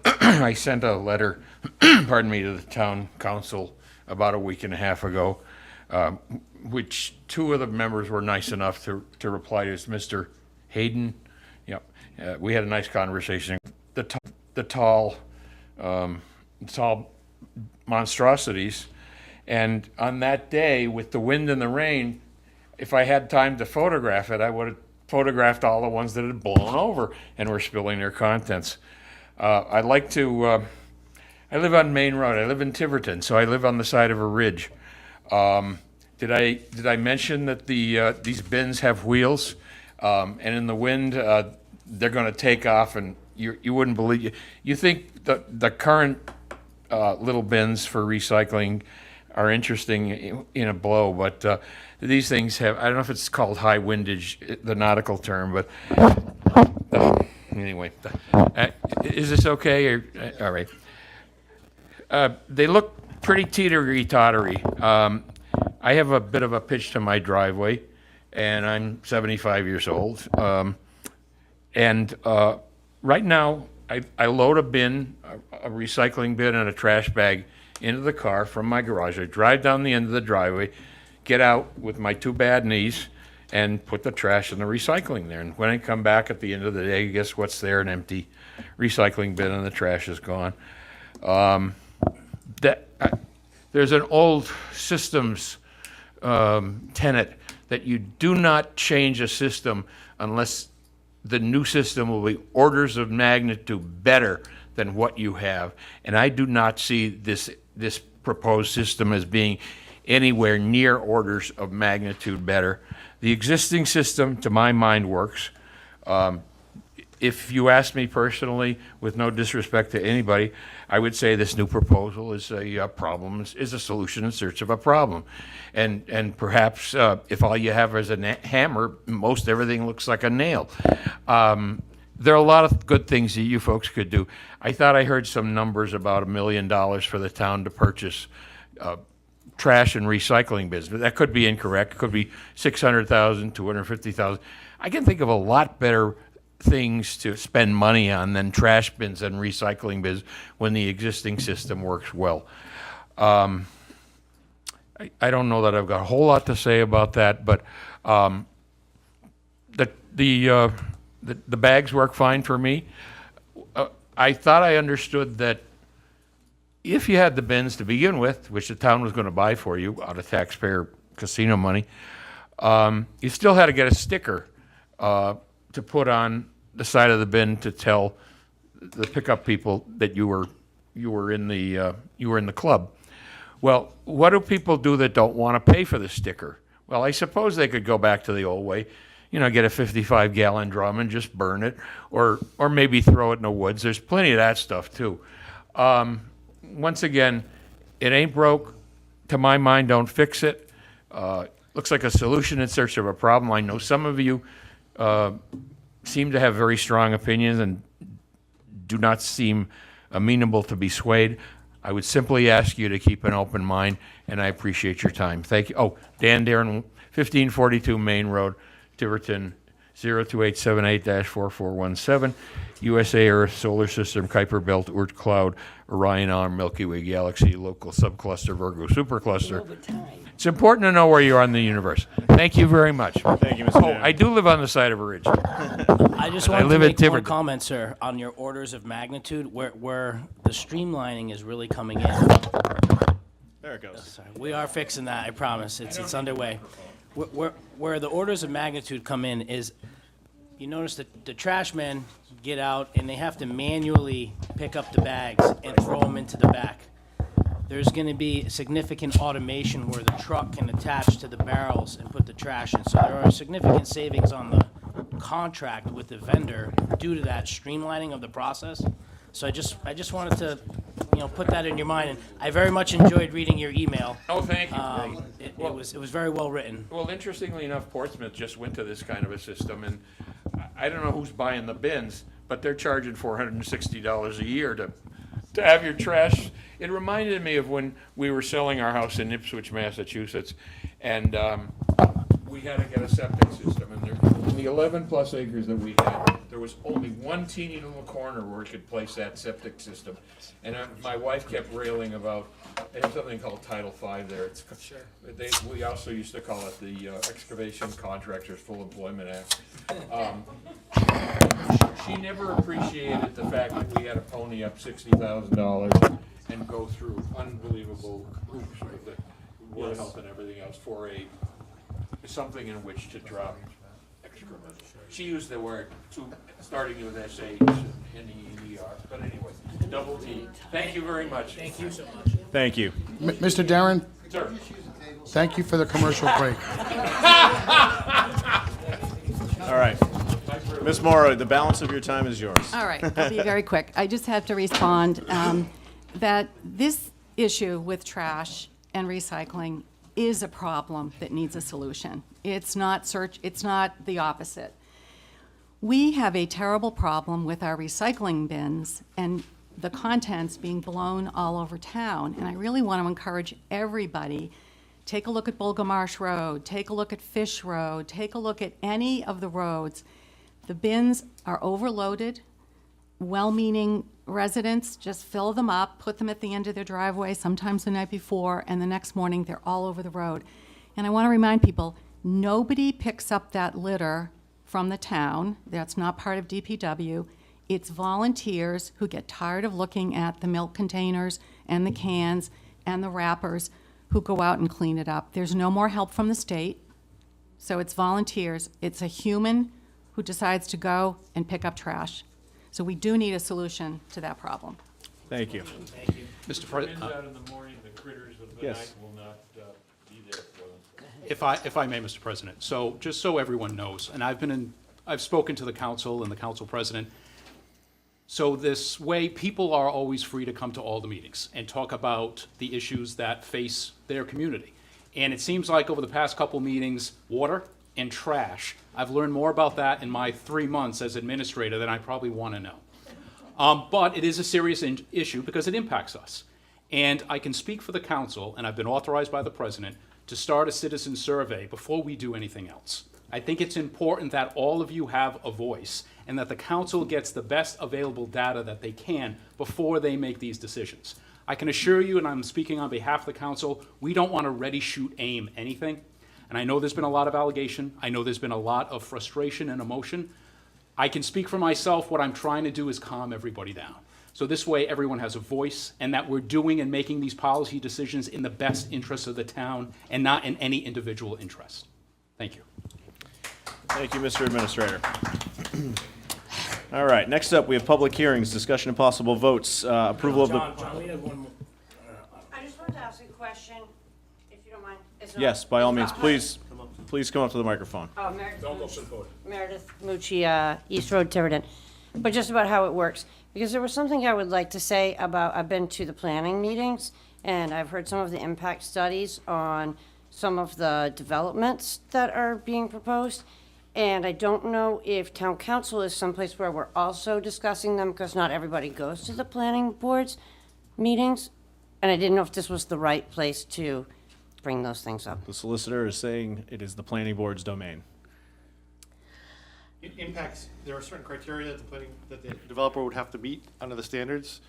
I sent a letter, pardon me, to the town council about a week and a half ago, which 2 of the members were nice enough to reply to. Is Mr. Hayden. Yep. We had a nice conversation. The tall monstrosities. And on that day, with the wind and the rain, if I had time to photograph it, I would have photographed all the ones that had blown over and were spilling their contents. I live on Main Road. I live in Tiverton, so I live on the side of a ridge. Did I mention that these bins have wheels? And in the wind, they're going to take off, and you wouldn't believe. You think the current little bins for recycling are interesting in a blow, but these things have, I don't know if it's called high windage, the nautical term, but anyway, is this okay? All right. They look pretty teetery-tottery. I have a bit of a pitch to my driveway, and I'm 75 years old. Right now, I load a bin, a recycling bin and a trash bag into the car from my garage. I drive down the end of the driveway, get out with my 2 bad knees, and put the trash and the recycling there. And when I come back at the end of the day, guess what's there? An empty recycling bin, and the trash is gone. There's an old systems tenet that you do not change a system unless the new system will be orders of magnitude better than what you have. And I do not see this proposed system as being anywhere near orders of magnitude better. The existing system, to my mind, works. If you ask me personally, with no disrespect to anybody, I would say this new proposal is a problem, is a solution in search of a problem. And perhaps if all you have is a hammer, most everything looks like a nail. There are a lot of good things that you folks could do. I thought I heard some numbers about $1 million for the town to purchase trash and recycling business. That could be incorrect. It could be 600,000, 250,000. I can think of a lot better things to spend money on than trash bins and recycling bins when the existing system works well. I don't know that I've got a whole lot to say about that, but the bags work fine for me. I thought I understood that if you had the bins to begin with, which the town was going to buy for you out of taxpayer casino money, you still had to get a sticker to put on the side of the bin to tell the pickup people that you were in the club. Well, what do people do that don't want to pay for the sticker? Well, I suppose they could go back to the old way, get a 55-gallon drum and just burn it, or maybe throw it in the woods. There's plenty of that stuff too. Once again, it ain't broke. To my mind, don't fix it. Looks like a solution in search of a problem. I know some of you seem to have very strong opinions and do not seem amenable to be swayed. I would simply ask you to keep an open mind, and I appreciate your time. Thank you. Oh, Dan Darren, 1542 Main Road, Tiverton, 02878-4417, USA Earth, Solar System, Kuiper Belt, Oort Cloud, Orion Arm, Milky Way Galaxy, Local Subcluster, Virgo Supercluster. It's important to know where you are in the universe. Thank you very much. Thank you, Mr. Chairman. I do live on the side of a ridge. I just I wanted to live in make one Tiverton. comment, sir, on your orders of magnitude, where the streamlining is really coming in. There it goes. Sorry, we are fixing that, I promise. It's underway. Where the orders of magnitude come in is, you notice that the trash men get out and they have to manually pick up the bags and throw them into the back. There's going to be significant automation where the truck can attach to the barrels and put the trash in. So there are significant savings on the contract with the vendor due to that streamlining of the process. So I just wanted to, put that in your mind. And I very much enjoyed reading your email. Oh, thank you. It was very well written. Well, interestingly enough, Portsmouth just went to this kind of a system, and I don't know who's buying the bins, but they're charging $460 a year to have your trash. It reminded me of when we were selling our house in Ipswich, Massachusetts, and we had to get a septic system. And in the 11-plus acres that we had, there was only one teeny little corner where we could place that septic system. And my wife kept railing about, they have something called Title V there. We also used to call it the Excavation Contractors Full Employment Act. She never appreciated the fact that we had to pony up $60,000 and go through unbelievable hoops with the Board of Health and everything else for something in which to drop excrement. She used the word starting with SH and NEER, but anyway, double T. Thank you very much. Thank you so much. Thank you. Mr. Darren, Sir. thank you for the commercial break. All right. Ms. Morrow, the balance of your time is yours. All right, I'll be very quick. I just have to respond that this issue with trash and recycling is a problem that needs a solution. It's not the opposite. We have a terrible problem with our recycling bins and the contents being blown all over town. And I really want to encourage everybody, take a look at Bulga Marsh Road, take a look at Fish Road, take a look at any of the roads. The bins are overloaded. Well-meaning residents just fill them up, put them at the end of their driveway, sometimes the night before, and the next morning they're all over the road. And I want to remind people, nobody picks up that litter from the town. That's not part of DPW. It's volunteers who get tired of looking at the milk containers and the cans and the wrappers who go out and clean it up. There's no more help from the state, so it's volunteers. It's a human who decides to go and pick up trash. So we do need a solution to that problem. Thank you. Thank you. Mr. President. Out in the morning, the critters of the Yes. night will not If I may, Mr. President, so just so everyone knows, and I've spoken to the council and the council president, so this way, people are always free to come to all the meetings and talk about the issues that face their community. And it seems like over the past couple meetings, water and trash, I've learned more about that in my 3 months as administrator than I probably want to know. But it is a serious issue because it impacts us. And I can speak for the council, and I've been authorized by the president to start a citizen survey before we do anything else. I think it's important that all of you have a voice and that the council gets the best available data that they can before they make these decisions. I can assure you, and I'm speaking on behalf of the council, we don't want to ready, shoot, aim anything. And I know there's been a lot of allegation. I know there's been a lot of frustration and emotion. I can speak for myself. What I'm trying to do is calm everybody down. So this way, everyone has a voice, and that we're doing and making these policy decisions in the best interest of the town and not in any individual interest. Thank you. Thank you, Mr. Administrator. All right, next up, we have public hearings, discussion and possible votes, approval of the... John, we have one more. I just wanted to ask a question, if you don't mind. Yes, by all means, please come up to the microphone. Oh, Meredith Mucci, East Road, Tiverton. But just about how it works, because there was something I would like to say about, I've been to the planning meetings, and I've heard some of the impact studies on some of the developments that are being proposed. And I don't know if town council is someplace where we're also discussing them, because not everybody goes to the planning board's meetings. And I didn't know if this was the right place to bring those things up. The solicitor is saying it is the planning board's domain. It impacts, there are certain criteria that the developer would have to meet under the standards,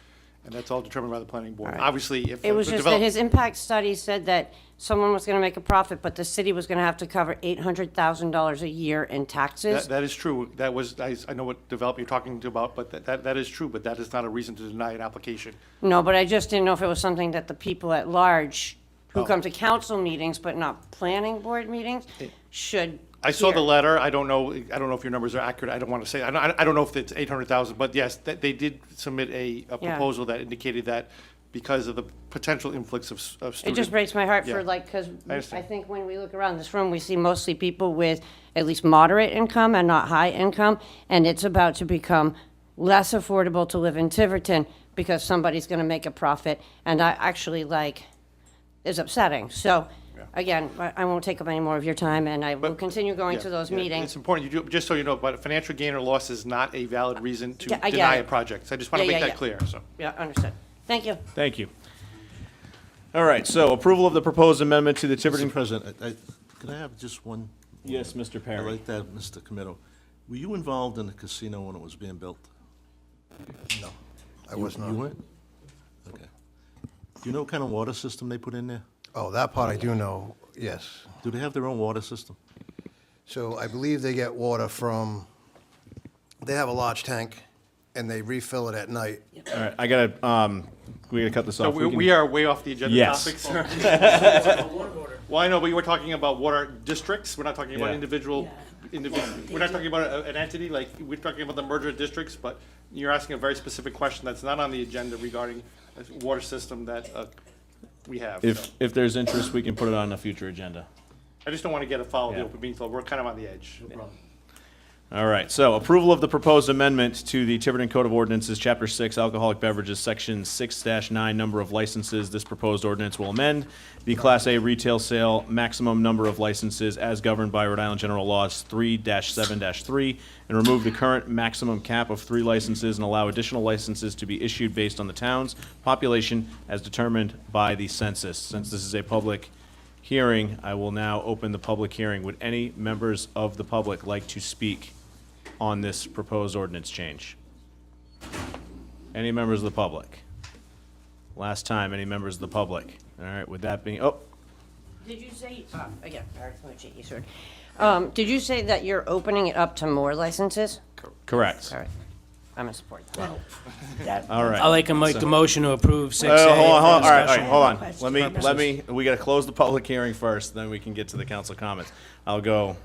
and that's all determined by the planning board. All right. Obviously, if It was just that his impact study said that someone was gonna make a profit, but the city was gonna have to cover $800,000 a year in taxes. That is true. That was, I know what developer you're talking about, but that is true, but that is not a reason to deny an application. No, but I just didn't know if it was something that the people at large who Oh. come to council meetings but not planning board meetings should I saw the hear. letter. I don't know if your numbers are accurate. I don't want to say, I don't know if it's 800,000, but yes, they did submit a proposal that indicated that because of the potential influx of students. It just breaks my heart Yeah. for because I understand. I think when we look around this room, we see mostly people with at least moderate income and not high income, and it's about to become less affordable to live in Tiverton because somebody's gonna make a profit, and I actually is upsetting. So, again, I won't take up any more of your time, and I will continue going to those meetings. It's important, you do, just so you know, but financial gain or loss is not a valid reason to Yeah, I get deny it. a project. So I just want to Yeah, make yeah, that yeah. clear, so. Yeah, understood. Thank you. Thank you. All right, so approval of the proposed amendment to the Tiverton... Mr. President, could I have just one? Yes, Mr. I Perry. like that, Mr. Comito. Were you involved in the casino when it was being built? No, I was not. You weren't? Okay. Do you know what kind of water system they put in there? Oh, that part I do know, yes. Do they have their own water system? So I believe they get water from, they have a large tank, and they refill it at night. All right, we gotta cut this So off. we are way off the agenda Yes. topics. Well, I know, but you were talking about water districts. We're not talking about Yeah. individual, we're not talking about an entity, like, we're talking about the merger of districts, but you're asking a very specific question that's not on the agenda regarding a water system that we have. so. If there's interest, we can put it on a future agenda. I just don't want to get a foul of the Yeah. open meeting law. We're kind of on the edge. All right, so approval of the proposed amendment to the Tiverton Code of Ordinances, Chapter 6, Alcoholic Beverages, Section 6-9, number of licenses. This proposed ordinance will amend the Class A retail sale maximum number of licenses as governed by Rhode Island General Laws 3-7-3 and remove the current maximum cap of 3 licenses and allow additional licenses to be issued based on the town's population as determined by the census. Since this is a public hearing, I will now open the public hearing. Would any members of the public like to speak on this proposed ordinance change? Any members of the public? Last time, any members of the public? All right, with that being, Did you say, again, Meredith Mucci, East Road. Did you say that you're opening it up to more licenses? correct. All right. I'm in support of that. All right. I'd like to make a motion to approve 6A. Hold on, for all right, discussion. hold on. Let me, we gotta close the public hearing first, then we can get to the council comments. I'll go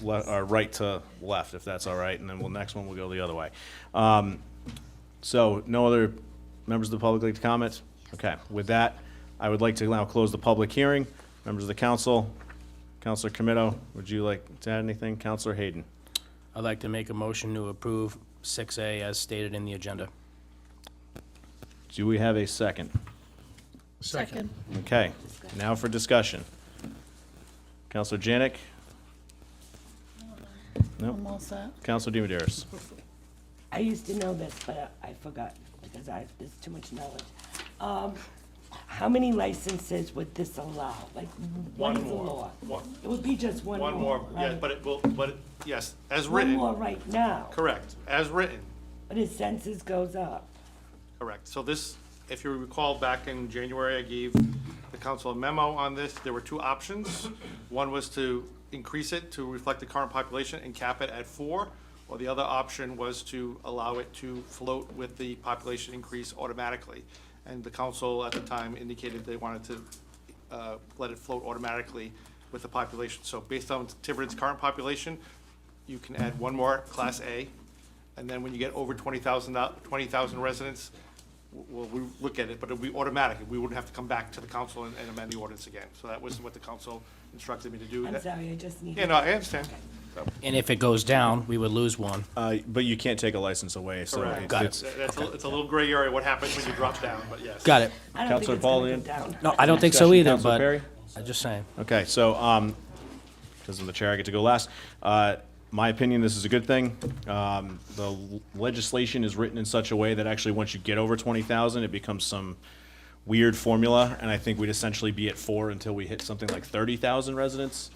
right to left, if that's all right, and then next one, we'll go the other way. So, no other members of the public like to comment? Okay, with that, I would like to now close the public hearing. Members of the council, Counselor Comito, would you like to add anything? Counselor Hayden? I'd like to make a motion to approve 6A as stated in the agenda. Do we have a second? Second. Okay, now for discussion. Counselor Janick? Nope. I'm all set. Counselor DiMederos? I used to know this, but I forgot because there's too much knowledge. How many licenses would this allow? Like, what is the law? It would be just one more. One more, yeah, right? but it will, yes, as One written. more right now, Correct, as written, but his census goes up. correct. So this, if you recall, back in January, I gave the council a memo on this. There were two options. One was to increase it to reflect the current population and cap it at 4, or the other option was to allow it to float with the population increase automatically. And the council at the time indicated they wanted to let it float automatically with the population. So based on Tiverton's current population, you can add one more Class A, and then when you get over 20,000 residents, we'll look at it, but it'll be automatic. We wouldn't have to come back to the council and amend the ordinance again. So that was what the council instructed me to do. I'm sorry, I just need. Yeah, no, I understand. And if it goes down, we would lose one. But you can't take a license away, so Correct. Got it. It's a little gray area what happens when you drop down, but yes. Got it. I don't Counselor think it's gonna Paul, go down. No, I don't think so Discussion, either, Counselor but Perry? I'm just saying. Okay, so, because I'm the chair, I get to go last. My opinion, this is a good thing. The legislation is written in such a way that actually once you get over 20,000, it becomes some weird formula, and I think we'd essentially be at 4 until we hit something like 30,000 residents,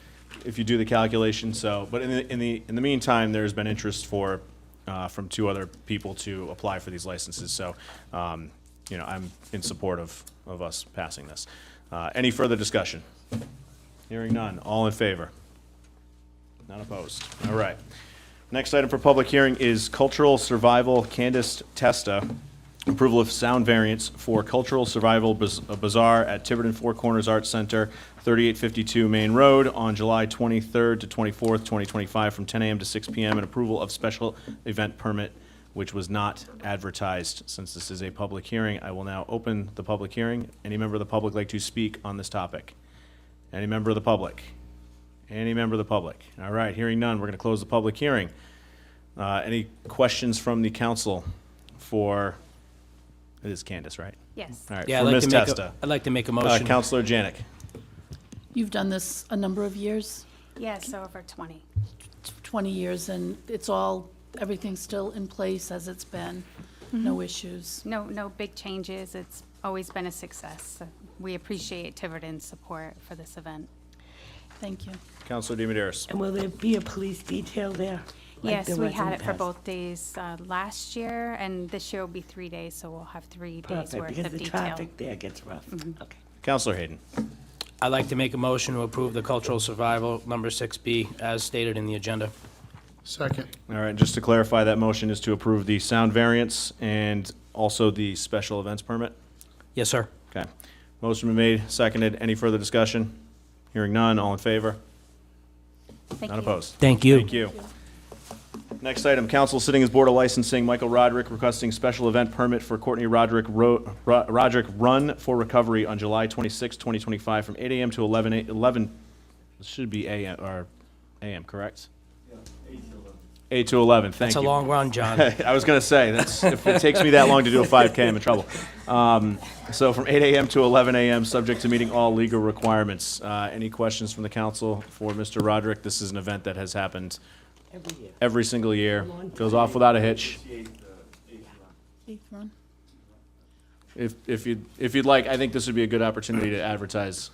if you do the calculation. So, but in the meantime, there's been interest from 2 other people to apply for these licenses. So, I'm in support of us passing this. Any further discussion? Hearing none. All in favor? None opposed. All right. Next item for public hearing is Cultural Survival Candyce Testa. Approval of sound variance for Cultural Survival Bazaar at Tiverton Four Corners Arts Center, 3852 Main Road, on July 23rd to 24th, 2025, from 10 a.m. to 6 p.m., and approval of special event permit, which was not advertised. Since this is a public hearing, I will now open the public hearing. Any member of the public like to speak on this topic? Any member of the public? Any member of the public? All right, hearing none, we're going to close the public hearing. Any questions from the council for, it is Candyce, right? Yes. All right, Yeah, for Ms. I'd Testa. like to make a motion. Councilor Janick. You've done this a number of years, Yes, over 20. 20 years, and everything's still in place as it's been, no issues. No big changes. It's always been a success. So we appreciate Tiverton's support for this event. Thank you. Councilor DiMederos. And will there be a police detail there? like Yes, there we was in had the it for past? both days last year, and this year will be 3 days, so we'll have 3 days Perfect, worth because of the detail. traffic there gets rough. Okay. Councilor Hayden. I'd like to make a motion to approve the cultural survival number 6B as stated in the agenda. Second. All right, just to clarify, that motion is to approve the sound variance and also the special events permit? Yes, sir. Okay. Motion been made, seconded. Any further discussion? Hearing none, all in favor? Thank None you. opposed? Thank you. Thank you. Next item, council sitting as Board of Licensing, Michael Roderick requesting special event permit for Courtney Roderick Roderick Run for Recovery on July 26, 2025, from 8 a.m. to 11, this should be a.m., or a.m., correct? 8 to 11, thank you. That's a long run, John. I was going to say, if it takes me that long to do a 5K, I'm in trouble. So from 8 a.m. to 11 a.m., subject to meeting all legal requirements. Any questions from the council for Mr. Roderick? This is an event that has happened every single year. Goes off without a hitch. Eighth run. If you'd like, I think this would be a good opportunity to advertise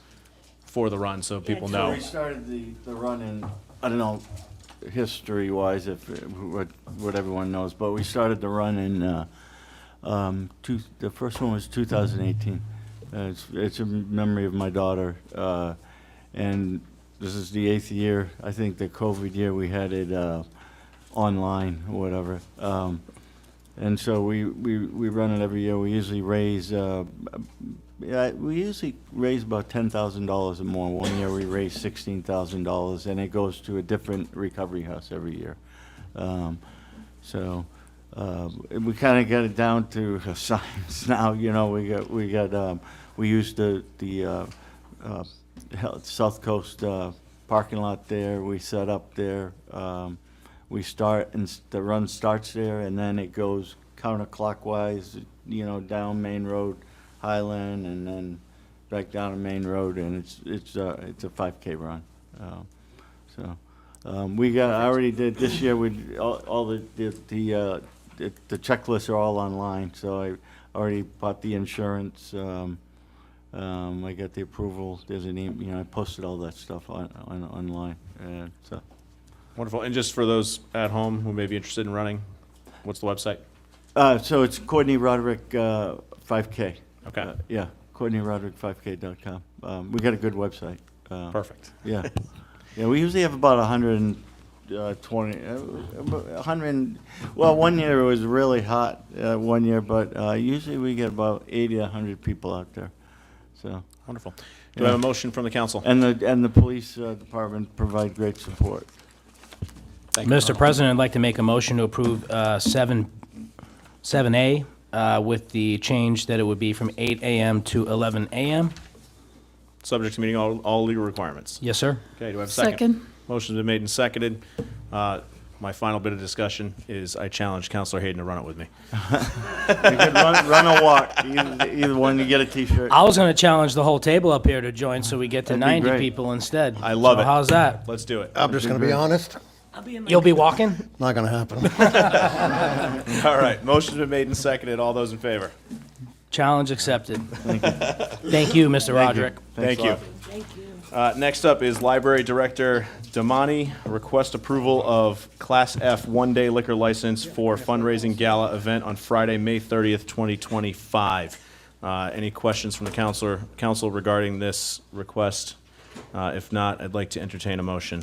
for the run so people know. We started the run in, I don't know, history-wise, what everyone knows, but we started the run in, the first one was 2018. It's a memory of my daughter, and this is the 8th year. I think the COVID year we had it online or whatever. And so we run it every year. We usually raise about $10,000 or more. One year we raised $16,000, and it goes to a different recovery house every year. We kind of got it down to a science now. You know, we use the South Coast parking lot there, we set up there. We start, and the run starts there, and then it goes counterclockwise, down Main Road, Highland, and then back down to Main Road, and it's a 5K run. I already did this year. All the checklists are all online, so I already bought the insurance. I got the approval. There's I posted all that stuff online, and so. Wonderful. And just for those at home who may be interested in running, what's the website? So it's Courtney Roderick 5K. Okay. Yeah, CourtneyRoderick5K.com. We got a good website. Perfect. Yeah. Yeah, we usually have about 120, well, one year it was really hot, one year, but usually we get about 80 to 100 people out there. So wonderful. Do I have a motion from the council? And the police department provide great support. Thank you. Mr. President, I'd like to make a motion to approve 7A with the change that it would be from 8 a.m. to 11 a.m. Subject to meeting all legal requirements. Yes, sir. Okay, do I have a second? Motion's been made and seconded. My final bit of discussion is I challenge Councilor Hayden to run it with me. You could run or walk, either one, you get a T-shirt. I was going to challenge the whole table up here to join so we get to That'd be 90 great. people instead. I love So it. How's that? Let's do it. I'm just going to be honest. You'll be walking? Not going to happen. All right, motion's been made and seconded. All those in favor? Challenge accepted. Thank you, Mr. Roderick. Thank you. Thank you. Next up is Library Director Damaini. Request approval of Class F one-day liquor license for fundraising gala event on Friday, May 30th, 2025. Any questions from the council regarding this request? If not, I'd like to entertain a motion.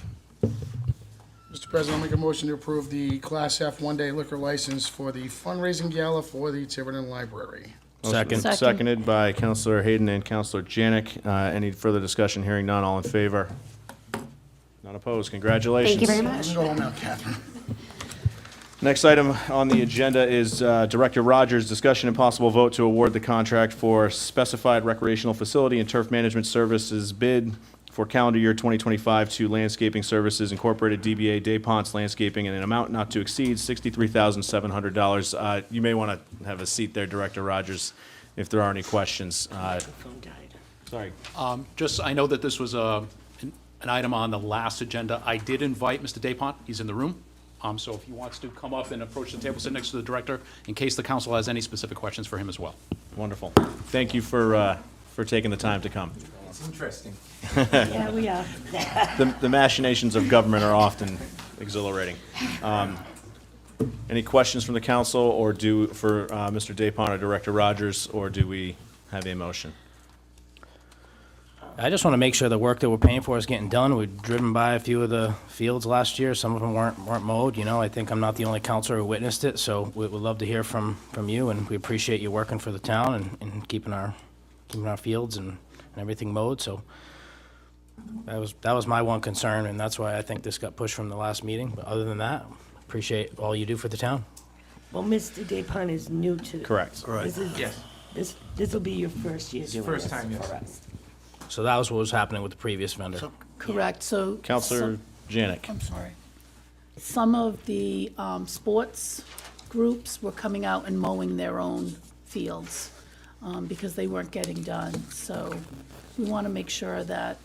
Mr. President, I'll make a motion to approve the Class F one-day liquor license for the fundraising gala for the Tiverton Library. Second. Seconded by Councilor Hayden and Councilor Janick. Any further discussion? Hearing none. All in favor? None opposed. Congratulations. Thank you very much. You can go home now, Catherine. Next item on the agenda is Director Rogers' discussion and possible vote to award the contract for specified recreational facility and turf management services bid for calendar year 2025 to Landscaping Services Incorporated, DBA DaPonte Landscaping, in an amount not to exceed $63,700. You may want to have a seat there, Director Rogers, if there are any questions. Sorry. I know that this was an item on the last agenda. I did invite Mr. DaPonte. He's in the room. So if he wants to come up and approach the table, sit next to the director, in case the council has any specific questions for him as well. Wonderful. Thank you for taking the time to come. It's interesting. Yeah, we are. The machinations of government are often exhilarating. Any questions from the council or for Mr. DaPonte or Director Rogers, or do we have a motion? I just want to make sure the work that we're paying for is getting done. We've driven by a few of the fields last year. Some of them weren't mowed. I think I'm not the only counselor who witnessed it, so we would love to hear from you, and we appreciate you working for the town and keeping our fields and everything mowed. So that was my one concern, and that's why I think this got pushed from the last meeting. But other than that, appreciate all you do for the town. Well, Mr. DaPonte is new to. Correct. This will be your first year doing this for us. So that was what was happening with the previous vendor. Correct, so. Councilor Janick. I'm sorry. Some of the sports groups were coming out and mowing their own fields because they weren't getting done. So we want to make sure that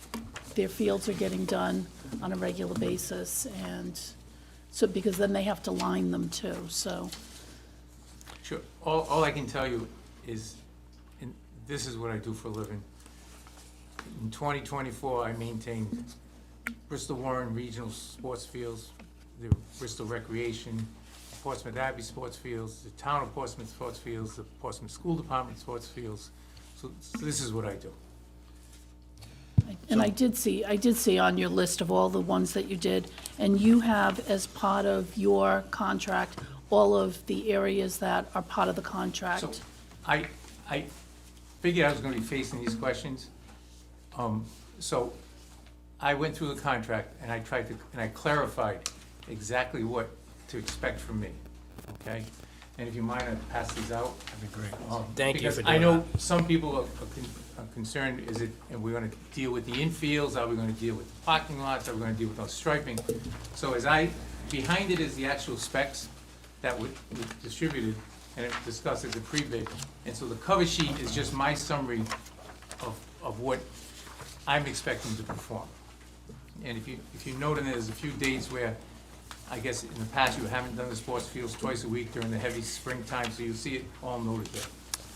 their fields are getting done on a regular basis, and so, because then they have to line them too, so. Sure. All I can tell you is, and this is what I do for a living. In 2024, I maintained Bristol Warren Regional Sports Fields, the Bristol Recreation, Portsmouth Abbey Sports Fields, the Town of Portsmouth Sports Fields, the Portsmouth School Department Sports Fields. So this is what I do. And I did see on your list of all the ones that you did, and you have, as part of your contract, all of the areas that are part of the contract. So I figured I was going to be facing these questions. So I went through the contract and I clarified exactly what to expect from me, okay? and if you mind, I'd pass these out. That'd be great. Thank you Because for I doing know some people are concerned, is it, are we gonna deal with the infields, are we gonna deal with the parking lots, are we gonna deal with no striping? So behind it is the actual specs that were distributed, and it discusses the pre-bid. And so the cover sheet is just my summary of what I'm expecting to perform. And if you note in there, there's a few days where, I guess in the past, you haven't done the sports fields twice a week during the heavy springtime, so you'll see it all noted there.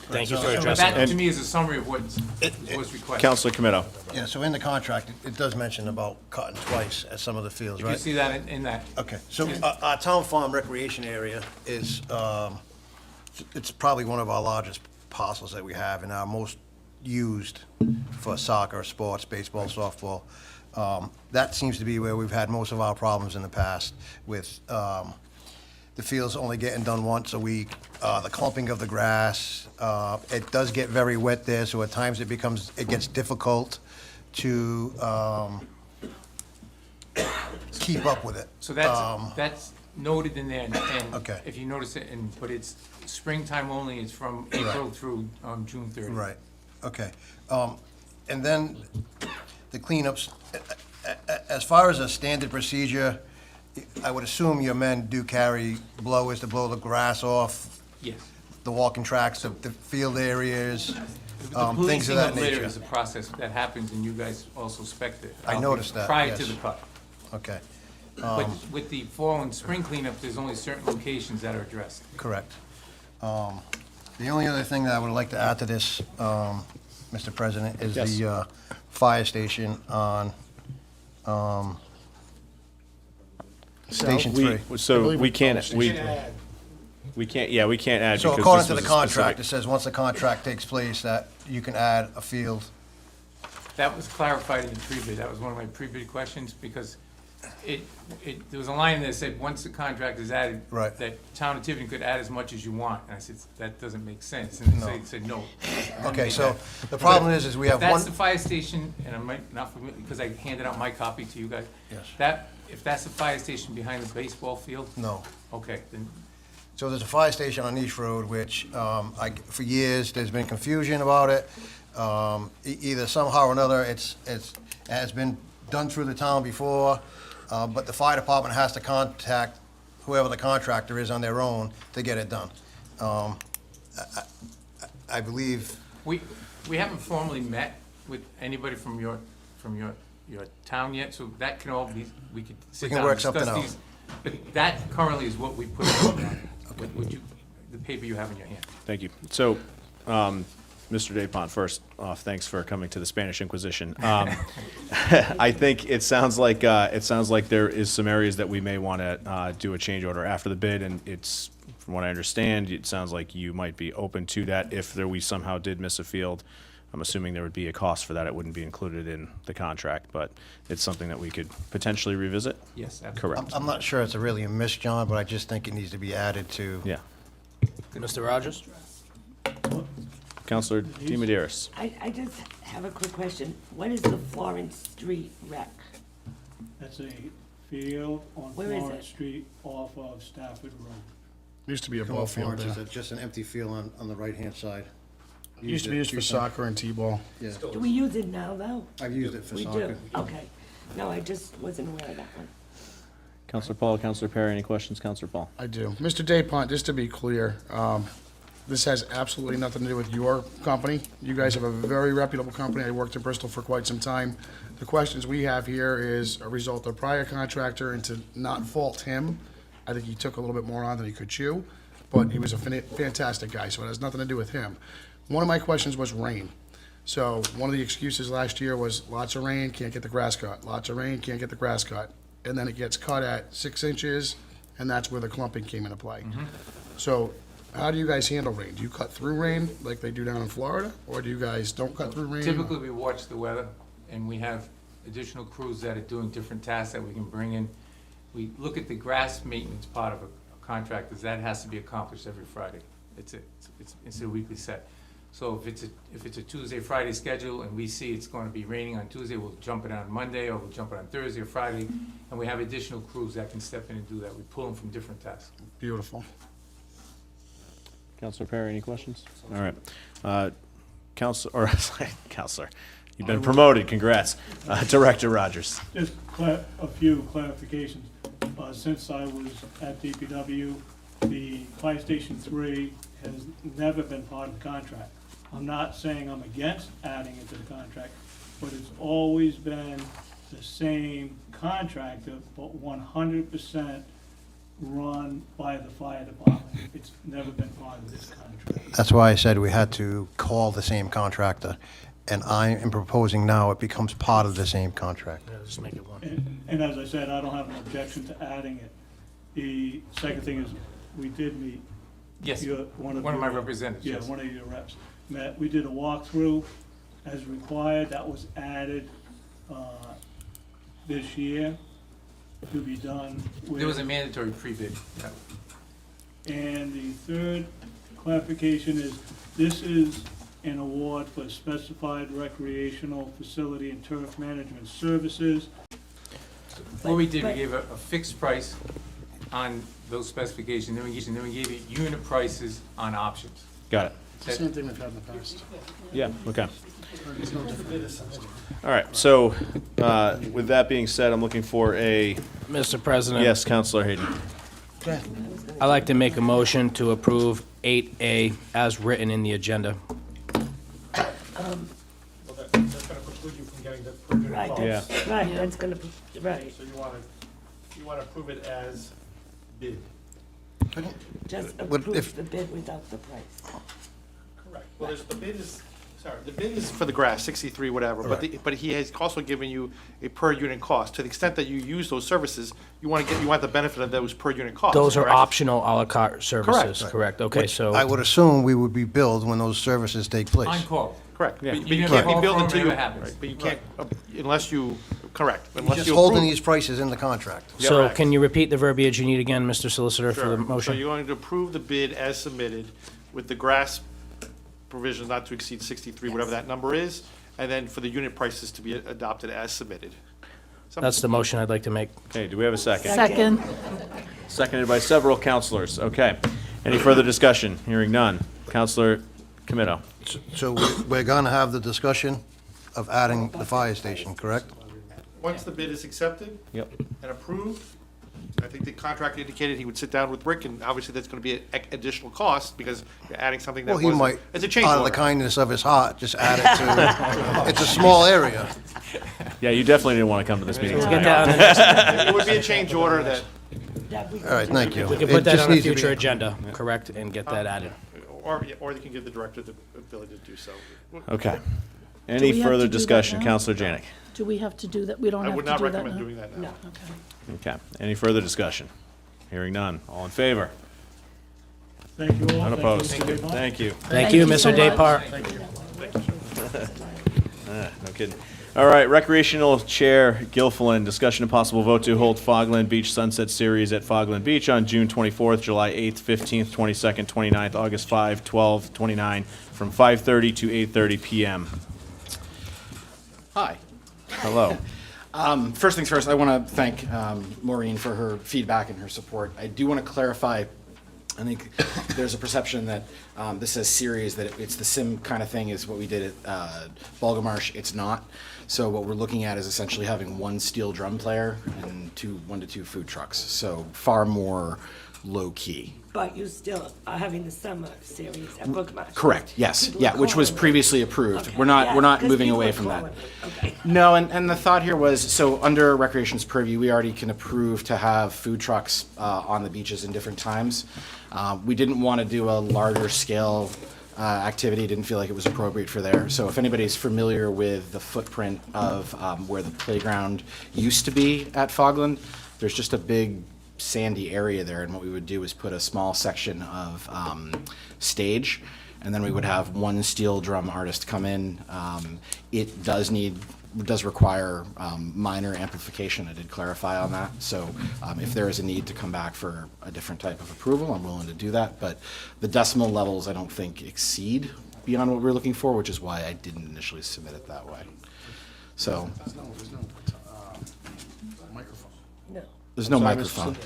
Thank you for So addressing that, that. to me, is a summary of what's requested. Councilor Comito. Yeah, so in the contract, it does mention about cutting twice at some of the fields, You right? can see that in that. Okay, so our town farm recreation area is, it's probably one of our largest parcels that we have and our most used for soccer, sports, baseball, softball. That seems to be where we've had most of our problems in the past with the fields only getting done once a week, the clumping of the grass. It does get very wet there, so at times it gets difficult to keep up with it. So that's noted in there, and Okay. if you notice it, but it's springtime only, it's from April through June 30th. Right, okay. And then the cleanups, as far as a standard procedure, I would assume your men do carry blowers to blow the grass off, Yes. the walking tracks, the field areas, The things policing of that of litter nature. is a process that happens, and you guys also inspect it. I noticed that, Prior to yes. the cut. Okay, But with the fall and spring cleanup, there's only certain locations that are addressed. correct. The only other thing that I would like to add to this, Mr. President, is Yes. the fire station on Station 3. So we can't add. We can't add. So because according this to the was a contract, it specific- saes once the contract takes place, that you can add a field. That was clarified in the pre-bid. That was one of my pre-bid questions, because there was a line that said, once the contract is added, Right. that town of Tiverton could add as much as you want. And I said, that doesn't make sense. And No. they said, no. Okay, so the problem is we have If that's one. the fire station, and I might not, because I handed out my copy to you guys. Yes. If that's the fire station behind the baseball field? No. Okay, then, So there's a fire station on East Road, which, for years, there's been confusion about it. Either somehow or another, it has been done through the town before, but the fire department has to contact whoever the contractor is on their own to get it done. I believe, we haven't formally met with anybody from your town yet, so that can all be, we could sit can down work and something discuss out. these. But that currently is what we put in, the paper you have in your hand. Thank you. So, Mr. DaPonte, first off, thanks for coming to the Spanish Inquisition. I think it sounds like there is some areas that we may want to do a change order after the bid, and it's, from what I understand, it sounds like you might be open to that if we somehow did miss a field. I'm assuming there would be a cost for that. It wouldn't be included in the contract, but it's something that we could potentially revisit. Yes, absolutely. Correct. I'm not sure it's really a miss, John, but I just think it needs to be added to. Yeah. Mr. Rogers? Councilor DiMederos. I just have a quick question. What is the Florence Street rec? That's a field on Where is Florence it? Street off of Stafford Road. Used to be a Come ball up field Florence, there. it's just an empty field on the right-hand side. Used to be used for soccer and T-ball. Yeah. Do we use it now, though? I've used it for We soccer. do, okay. No, I just wasn't aware of that one. Councilor Paul, Councilor Perry, any questions? Councilor Paul. I do. Mr. DaPonte, just to be clear, this has absolutely nothing to do with your company. You guys have a very reputable company. I worked in Bristol for quite some time. The questions we have here is a result of prior contractor, and to not fault him, I think he took a little bit more on than he could chew, but he was a fantastic guy, so it has nothing to do with him. One of my questions was rain. So one of the excuses last year was lots of rain, can't get the grass cut. Lots of rain, can't get the grass cut. And then it gets cut at 6 inches, and that's where the clumping came into play. So how do you guys handle rain? Do you cut through rain like they do down in Florida, or do you guys don't cut through rain? Typically, we watch the weather, and we have additional crews that are doing different tasks that we can bring in. We look at the grass maintenance part of a contract, as that has to be accomplished every Friday. It's a weekly set. So if it's a Tuesday, Friday schedule, and we see it's going to be raining on Tuesday, we'll jump it on Monday, or we'll jump it on Thursday or Friday, and we have additional crews that can step in and do that. We pull them from different tasks. Beautiful. Councilor Perry, any questions? All right. Counselor, you've been promoted, congrats. Director Rogers. Just a few clarifications. Since I was at DPW, the Fire Station 3 has never been part of the contract. I'm not saying I'm against adding it to the contract, but it's always been the same contractor, but 100% run by the fire department. It's never been part of this contract. That's why I said we had to call the same contractor, and I am proposing now it becomes part of the same contract. Just make it one. And as I said, I don't have an objection to adding it. The second thing is, we did meet. Yes, one of your- my representatives, Yeah, yes. one of your reps. Met, we did a walkthrough as required, that was added, this year to be done with. There was a mandatory pre-bid. And the third clarification is, this is an award for specified recreational facility and turf management services. What we did, we gave a fixed price on those specifications, then we gave you unit prices on options. Got it. Same thing we've had in the past. Yeah, okay. It's no different. All right, so with that being said, I'm looking for a, Mr. President? yes, Councilor Hayden. I'd like to make a motion to approve 8A as written in the agenda. Well, that's gonna preclude you from getting the per unit Right, cost. that's, right, that's gonna, right. So you wanna approve it as bid. Just But approve if- the bid without the price. Correct. Well, the bid is, the bid is for the grass, 63, whatever, but he has also given you a per unit cost. To the extent that you use those services, you want the benefit of those per unit costs. Those are correct? optional à la carte services, Correct. correct? Okay, Which so. I would assume we would be billed when those services take place. On call. Correct. Yeah. But You you never can't be call billed for 'em, until it you, never happens. right, but you can't, unless you, correct. He's Unless just you holding approve- these prices in the contract. So Correct. can you repeat the verbiage you need again, Mr. Solicitor, for the Sure. So motion? you're going to approve the bid as submitted with the grass provision not to exceed 63, whatever that number is, and then for the unit prices to be adopted as submitted. That's the motion I'd like to make. Okay, do we have a second? Second. Seconded by several councilors, okay. Any further discussion? Hearing none. Councilor Comito. So we're gonna have the discussion of adding the fire station, correct? Once the bid is accepted Yep. and approved, I think the contract indicated he would sit down with Rick, and obviously that's going to be an additional cost because you're adding something that Well, he wasn't. might, It's a change out of the order. kindness of his heart, just add it to, it's a small area. Yeah, you definitely didn't want to come to this meeting Let's get tonight. that on the next, It would be a change order that, All right, thank you. we can It put that just on a needs to be- future agenda, correct, and get that added. or you can give the director the ability to do so. Okay. Do Any we have further to do that discussion? now? Councilor Janick. Do we have to do that? We don't I have to would do not that now? recommend doing that now. Okay. Okay. Any further discussion? Hearing none. All in favor? Thank you all. Unopposed? Thank you. Thank you. Thank you, so Mr. much. Depart. No kidding. All right, Recreational Chair Gilfillen, discussion and possible vote to hold Fogland Beach Sunset Series at Fogland Beach on June 24th, July 8th, 15th, 22nd, 29th, August 5, 12, 29, from 5:30 to 8:30 p.m. Hi. Hello. First things first, I want to thank Maureen for her feedback and her support. I do want to clarify, I think there's a perception that this says series, that it's the sim kind of thing is what we did at Balgamarsh. It's not. So what we're looking at is essentially having one steel drum player and 1 to 2 food trucks. So far more low key. But you still are having the summer series at Brookmarsh. Correct, yes, People yeah, are which was calling. previously approved. Okay, We're not yeah, 'cause moving people away are from that. calling. Okay. No, and the thought here was, so under Recreation's purview, we already can approve to have food trucks on the beaches in different times. We didn't want to do a larger scale activity, didn't feel like it was appropriate for there. So if anybody's familiar with the footprint of where the playground used to be at Fogland, there's just a big sandy area there, and what we would do is put a small section of stage, and then we would have one steel drum artist come in. It does require minor amplification. I did clarify on that. So if there is a need to come back for a different type of approval, I'm willing to do that. But the decimal levels, I don't think exceed beyond what we're looking for, which is why I didn't initially submit it that way. So There's no microphone. No. there's no Sorry, Mr. microphone.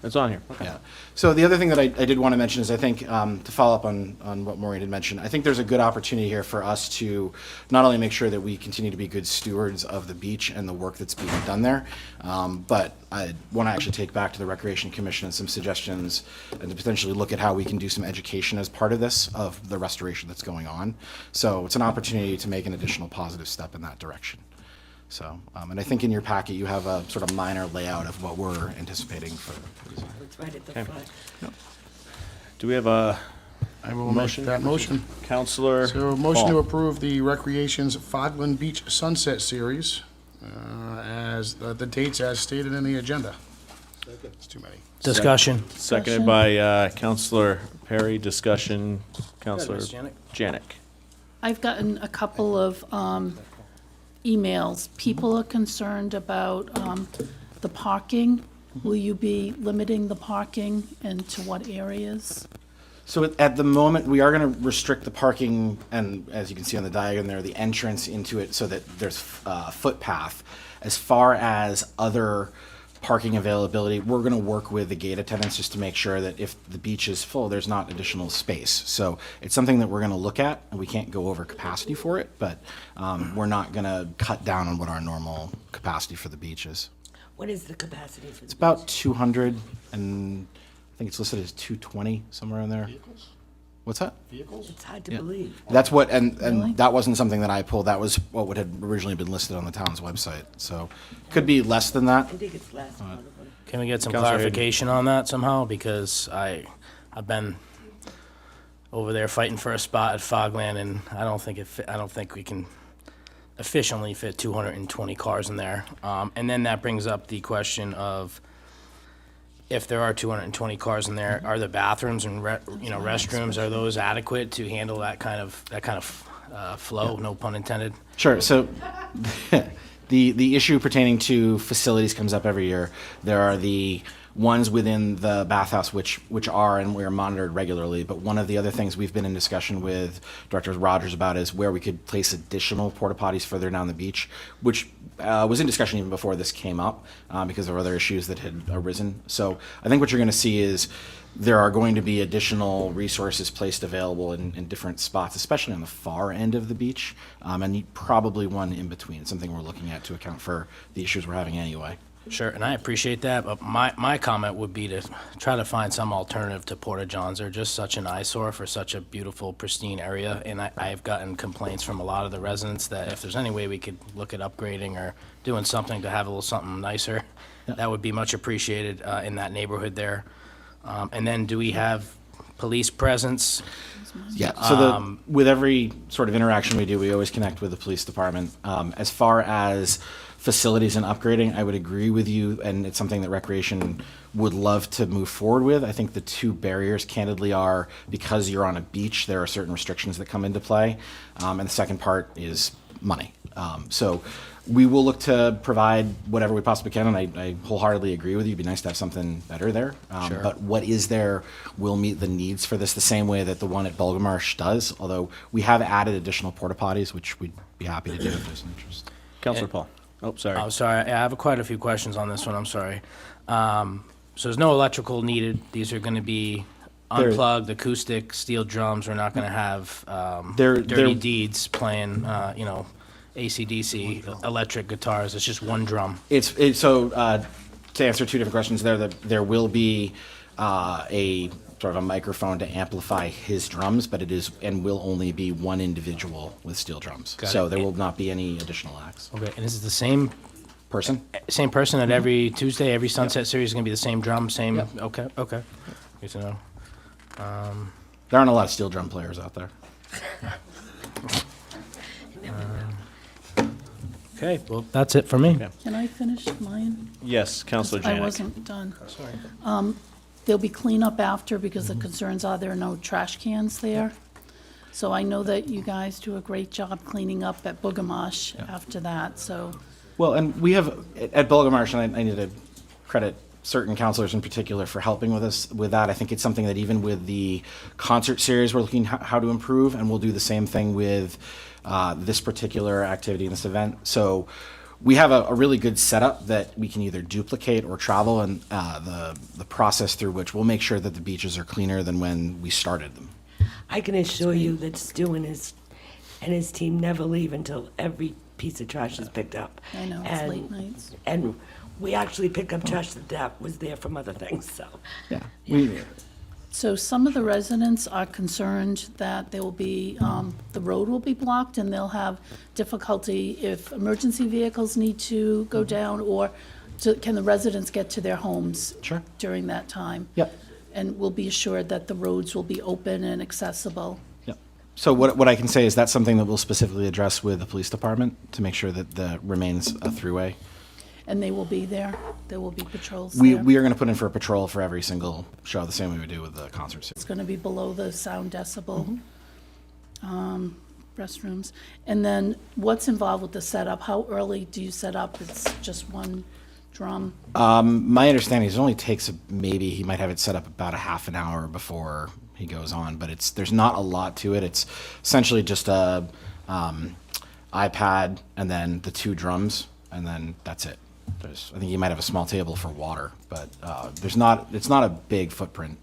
It's on here. Okay. Yeah. So the other thing that I did want to mention is I think, to follow up on what Maureen had mentioned, I think there's a good opportunity here for us to not only make sure that we continue to be good stewards of the beach and the work that's being done there, but I want to actually take back to the Recreation Commission and some suggestions and to potentially look at how we can do some education as part of this, of the restoration that's going on. So it's an opportunity to make an additional positive step in that direction. So, and I think in your packet, you have a sort of minor layout of what we're anticipating for. It's right at the Okay. front. Do we have a I will motion? make that motion. Counselor So, motion to Paul. approve the Recreation's Fogland Beach Sunset Series as the dates as stated in the agenda. It's too many. Discussion. Seconded by Counselor Perry. Discussion, Counselor Ms. Janick. Janick. I've gotten a couple of emails. People are concerned about the parking. Will you be limiting the parking and to what areas? So at the moment, we are going to restrict the parking, and as you can see on the diagram there, the entrance into it so that there's a footpath. As far as other parking availability, we're going to work with the gate attendants just to make sure that if the beach is full, there's not additional space. So it's something that we're going to look at, and we can't go over capacity for it, but we're not going to cut down on what our normal capacity for the beach is. What is the capacity for the It's about 200, and I think it's listed as 220, somewhere in there. Vehicles? What's that? Vehicles? It's hard to Yeah. believe. That's what, and Really? that wasn't something that I pulled, that was what had originally been listed on the town's website, so could be less than that. I think it's less, probably. Can we get some Counselor Hayden. clarification on that somehow? Because I've been over there fighting for a spot at Fogland, and I don't think we can efficiently fit 220 cars in there. And then that brings up the question of, if there are 220 cars in there, are the bathrooms and restrooms, are those adequate to handle that kind of flow? No pun intended. Sure, so the issue pertaining to facilities comes up every year. There are the ones within the bathhouse which are and we're monitored regularly, but one of the other things we've been in discussion with Director Rogers about is where we could place additional porta potties further down the beach, which was in discussion even before this came up because of other issues that had arisen. So I think what you're going to see is there are going to be additional resources placed available in different spots, especially on the far end of the beach, and probably one in between, something we're looking at to account for the issues we're having anyway. Sure, and I appreciate that, but my comment would be to try to find some alternative to Porta Johns. They're just such an eyesore for such a beautiful, pristine area, and I've gotten complaints from a lot of the residents that if there's any way we could look at upgrading or doing something to have a little something nicer, that would be much appreciated in that neighborhood there. And then do we have police presence? Yeah, so with every sort of interaction we do, we always connect with the police department. As far as facilities and upgrading, I would agree with you, and it's something that Recreation would love to move forward with. I think the two barriers, candidly, are because you're on a beach, there are certain restrictions that come into play, and the second part is money. So we will look to provide whatever we possibly can, and I wholeheartedly agree with you. It'd be nice to have something better there. Sure. But what is there will meet the needs for this the same way that the one at Bulgamarsh does, although we have added additional porta potties, which we'd be happy to do if there's an interest. Counselor Paul. Oh, sorry. I'm sorry, I have quite a few questions on this one, I'm sorry. So there's no electrical needed. These are going to be unplugged, acoustic, steel drums. We're not going to have dirty deeds playing, AC/DC electric guitars. It's just one drum. So to answer two different questions there will be a sort of a microphone to amplify his drums, but it is and will only be one individual with steel drums. Got So it. there will not be any additional acts. Okay, and this is the same person? Same person at every Tuesday, every Sunset Series is going to be the same drum, same, okay. Good to know. There aren't a lot of steel drum players out there. Okay, well, that's it for me. Can I finish mine? Yes, Counselor Janick. I wasn't done. There'll be cleanup after because the concerns are there are no trash cans there. So I know that you guys do a great job cleaning up at Bulgamarsh after that, so. Well, and we have, at Bulgamarsh, and I need to credit certain counselors in particular for helping with us with that. I think it's something that even with the concert series, we're looking how to improve, and we'll do the same thing with this particular activity and this event. So we have a really good setup that we can either duplicate or travel, and the process through which we'll make sure that the beaches are cleaner than when we started them. I can assure you that Stu and his team never leave until every piece of trash is picked up. I know, it's And- late nights. And we actually pick up trash that was there from other things, so. Yeah. So some of the residents are concerned that there will be, the road will be blocked and they'll have difficulty if emergency vehicles need to go down, or can the residents get to their homes Sure. during that time? Yep. And we'll be assured that the roads will be open and accessible. So what I can say is that's something that we'll specifically address with the police department to make sure that the remains a throughway. And they will be there? There will be patrols We there? are going to put in for a patrol for every single show, the same way we do with the concerts. It's going to be below the sound decibel Mm-hmm. restrooms. And then what's involved with the setup? How early do you set up? It's just one drum? My understanding is it only takes maybe he might have it set up about a half an hour before he goes on, but there's not a lot to it. It's essentially just a iPad and then the 2 drums, and then that's it. I think you might have a small table for water, but it's not a big footprint.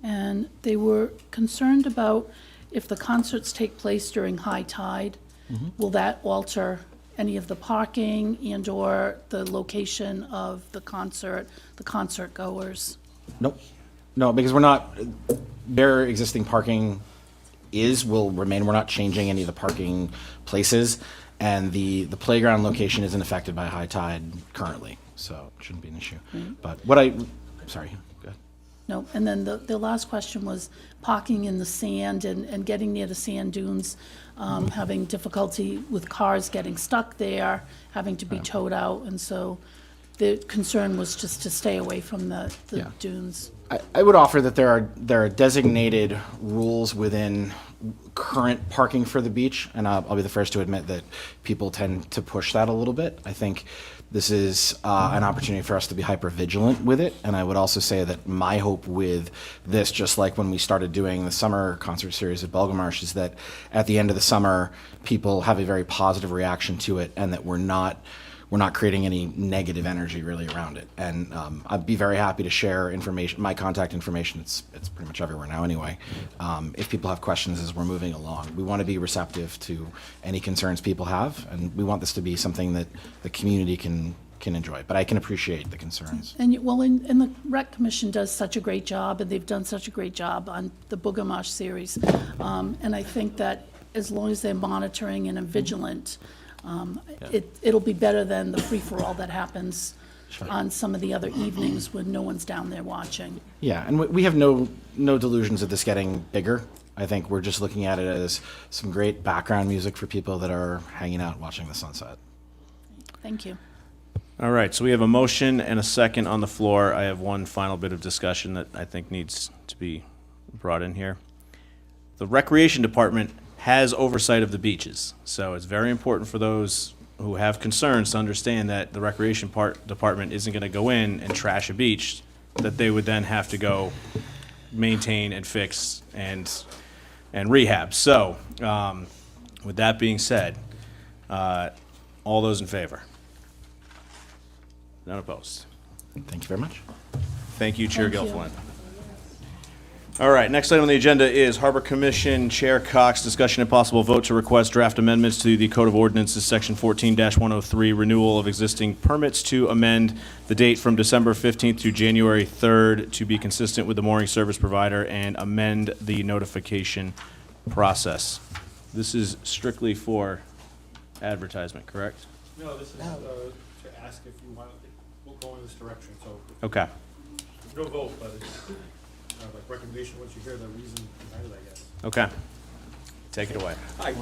And they were concerned about if the concerts take place during high tide, will that alter any of the parking and/or the location of the concert goers? Nope. No, because their existing parking will remain. We're not changing any of the parking places, and the playground location isn't affected by high tide currently, so it shouldn't be an issue. But sorry, go ahead. No, and then the last question was parking in the sand and getting near the sand dunes, having difficulty with cars getting stuck there, having to be towed out, and so the concern was just to stay away from the dunes. I would offer that there are designated rules within current parking for the beach, and I'll be the first to admit that people tend to push that a little bit. I think this is an opportunity for us to be hyper vigilant with it, and I would also say that my hope with this, just like when we started doing the summer concert series at Belgamarsh, is that at the end of the summer, people have a very positive reaction to it, and that we're not creating any negative energy really around it. And I'd be very happy to share information, my contact information. It's pretty much everywhere now anyway. If people have questions as we're moving along, we want to be receptive to any concerns people have, and we want this to be something that the community can enjoy. But I can appreciate the concerns. And the Rec Commission does such a great job, and they've done such a great job on the Boogamosh series. And I think that as long as they're monitoring and are vigilant, it'll be better than the free-for-all that happens on some of the other evenings when no one's down there watching. Yeah, and we have no delusions of this getting bigger. I think we're just looking at it as some great background music for people that are hanging out watching the sunset. Thank you. All right, so we have a motion and a second on the floor. I have one final bit of discussion that I think needs to be brought in here. The Recreation Department has oversight of the beaches, so it's very important for those who have concerns to understand that the Recreation Department isn't going to go in and trash a beach that they would then have to go maintain and fix and rehab. So, with that being said, all those in favor? None opposed. Thank you very much. Thank you, Chair Thank you. Gilfillen. All right, next item on the agenda is Harbor Commission Chair Cox, discussion and possible vote to request draft amendments to the Code of Ordinances, Section 14-103, renewal of existing permits to amend the date from December 15th to January 3rd to be consistent with the mooring service provider and amend the notification process. This is strictly for advertisement, correct? No, this is to ask if you want, we'll go in this direction, so. Okay. No vote, but it's like recommendation once you hear the reason behind it, I guess. Okay. Take it away. Hi,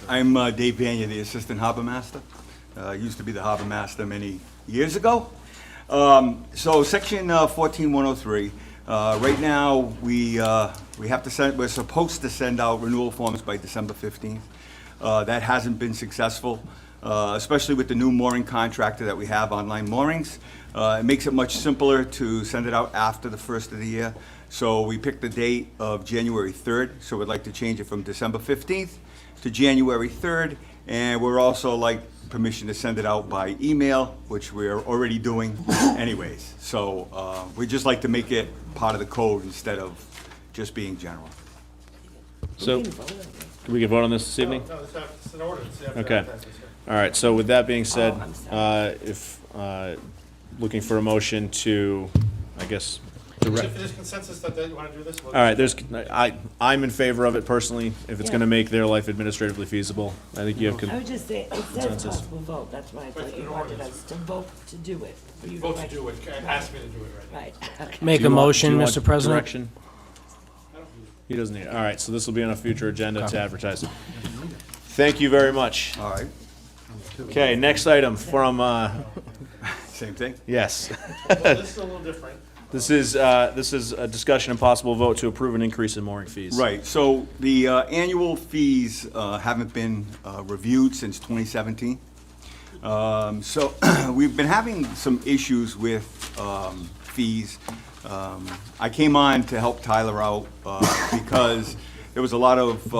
I'm Dave Banya, the Assistant Harbor Master. Used to be the Harbor Master many years ago. So Section 14-103, right now we're supposed to send out renewal forms by December 15th. That hasn't been successful, especially with the new mooring contractor that we have, Online Moorings. It makes it much simpler to send it out after the first of the year. So we picked the date of January 3rd, so we'd like to change it from December 15th to January 3rd. And we're also permission to send it out by email, which we're already doing anyways. So we'd just like to make it part of the code instead of just being general. So, we can vote on this evening? No, it's an ordinance. You have to Okay. advertise this, yeah. All right, so with that being said, if, looking for a motion to, I guess, If there's consensus that you want to do this, all right, I'm in favor of it personally, if it's gonna make their life administratively feasible. I think you have I would just say, it says consensus. possible vote, that's why I thought you wanted us to vote to do it. for you Vote to write- do it, ask me to do it right now. Right, okay. Make Do a you want- motion, do you want Mr. President. direction? He doesn't need it. All right, so this will be on a future agenda to advertise. Thank you very much. All right. Okay, next item from, Same thing? yes. Well, this is a little different. This is a discussion and possible vote to approve an increase in mooring fees. Right, so the annual fees haven't been reviewed since 2017. So we've been having some issues with fees. I came on to help Tyler out because there was a lot of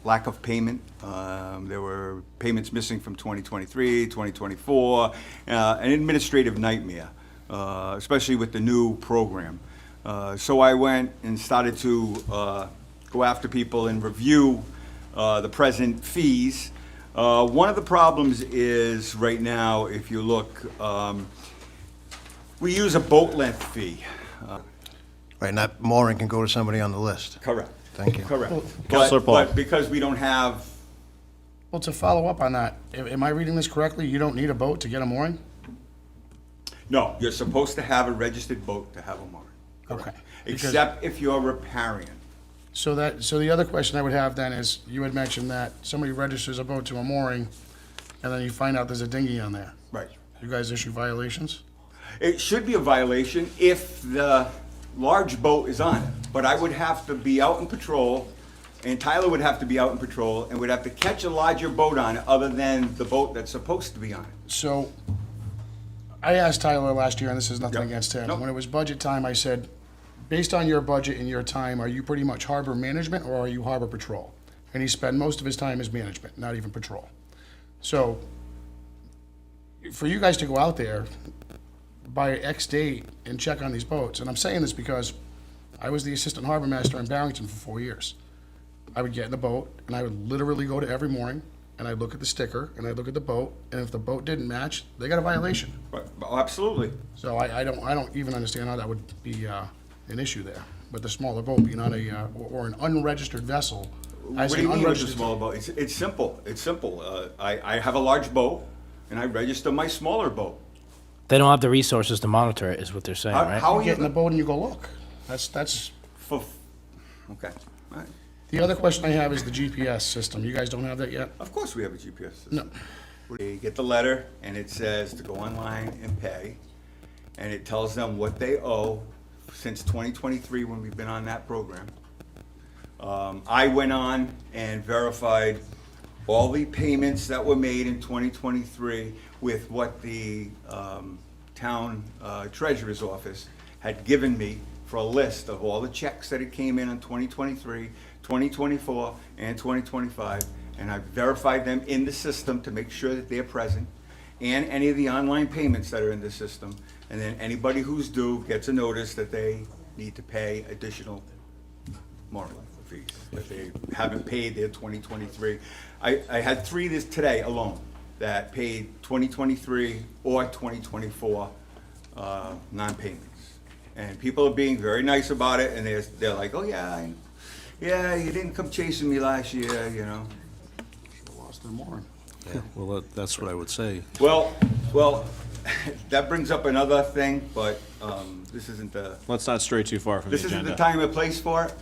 lack of payment. There were payments missing from 2023, 2024, an administrative nightmare, especially with the new program. So I went and started to go after people and review the present fees. One of the problems is right now, if you look, we use a boat length fee. Right, and that mooring can go to somebody on the list. Correct. Thank you. Correct. Councilor Paul. But because we don't have, Well, to follow up on that, am I reading this correctly? You don't need a boat to get a mooring? no, you're supposed to have a registered boat to have a mooring. Okay. Except if you're riparian. So the other question I would have then is, you had mentioned that somebody registers a boat to a mooring, and then you find out there's a dinghy on there. Right. You guys issue violations? It should be a violation if the large boat is on it, but I would have to be out in patrol, and Tyler would have to be out in patrol, and would have to catch a larger boat on it other than the boat that's supposed to be on it. So, I asked Tyler last year, and this is nothing Yep. against him, Nope. when it was budget time, I said, based on your budget and your time, are you pretty much harbor management or are you harbor patrol? And he spent most of his time as management, not even patrol. So, for you guys to go out there by X date and check on these boats, and I'm saying this because I was the assistant harbor master in Barrington for 4 years. I would get in the boat, and I would literally go to every mooring, and I'd look at the sticker, and I'd look at the boat, and if the boat didn't match, they got a violation. Right. Oh, absolutely. So I don't even understand how that would be an issue there. But the smaller boat being on a, or an unregistered vessel. What do you mean with a small boat? It's simple, it's simple. I have a large boat, and I register my smaller boat. They don't have the resources to monitor it, is what they're saying, How- right? how You are get in the you, boat and you go look. That's, for, okay, all right. the other question I have is the GPS system. You guys don't have that yet? Of course we have a GPS system. No. They get the letter, and it says to go online and pay, and it tells them what they owe since 2023 when we've been on that program. I went on and verified all the payments that were made in 2023 with what the town treasurer's office had given me for a list of all the checks that had came in 2023, 2024, and 2025. And I verified them in the system to make sure that they're present, and any of the online payments that are in the system. And then anybody who's due gets a notice that they need to pay additional mooring fees, that they haven't paid their 2023. I had three today alone that paid 2023 or 2024 non-payments. And people are being very nice about it, and they're like, oh yeah, you didn't come chasing me last year, you know. Lost their mooring. Yeah, well, that's what I would say. Well, that brings up another thing, but this isn't the, Let's not stray too far from the this agenda. isn't the time or place for it.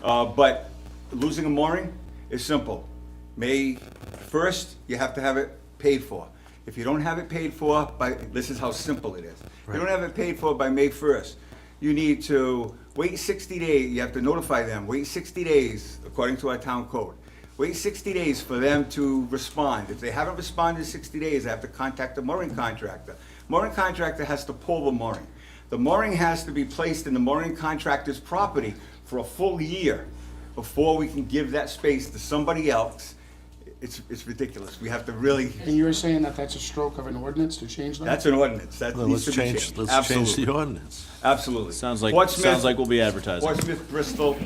But losing a mooring is simple. May 1st, you have to have it paid for. If you don't have it paid for this is how simple it is. If you don't have it paid for by May 1st, you need to wait 60 days, you have to notify them, wait 60 days, according to our town code. Wait 60 days for them to respond. If they haven't responded in 60 days, I have to contact the mooring contractor. Mooring contractor has to pull the mooring. The mooring has to be placed in the mooring contractor's property for a full year before we can give that space to somebody else it's ridiculous. We have to really, And you're saying that that's a stroke of an ordinance to change that? that's an ordinance, that Well, needs to be let's changed. change Absolutely. the ordinance. Absolutely. Sounds like Portsmouth- we'll be advertising. Portsmouth, Bristol.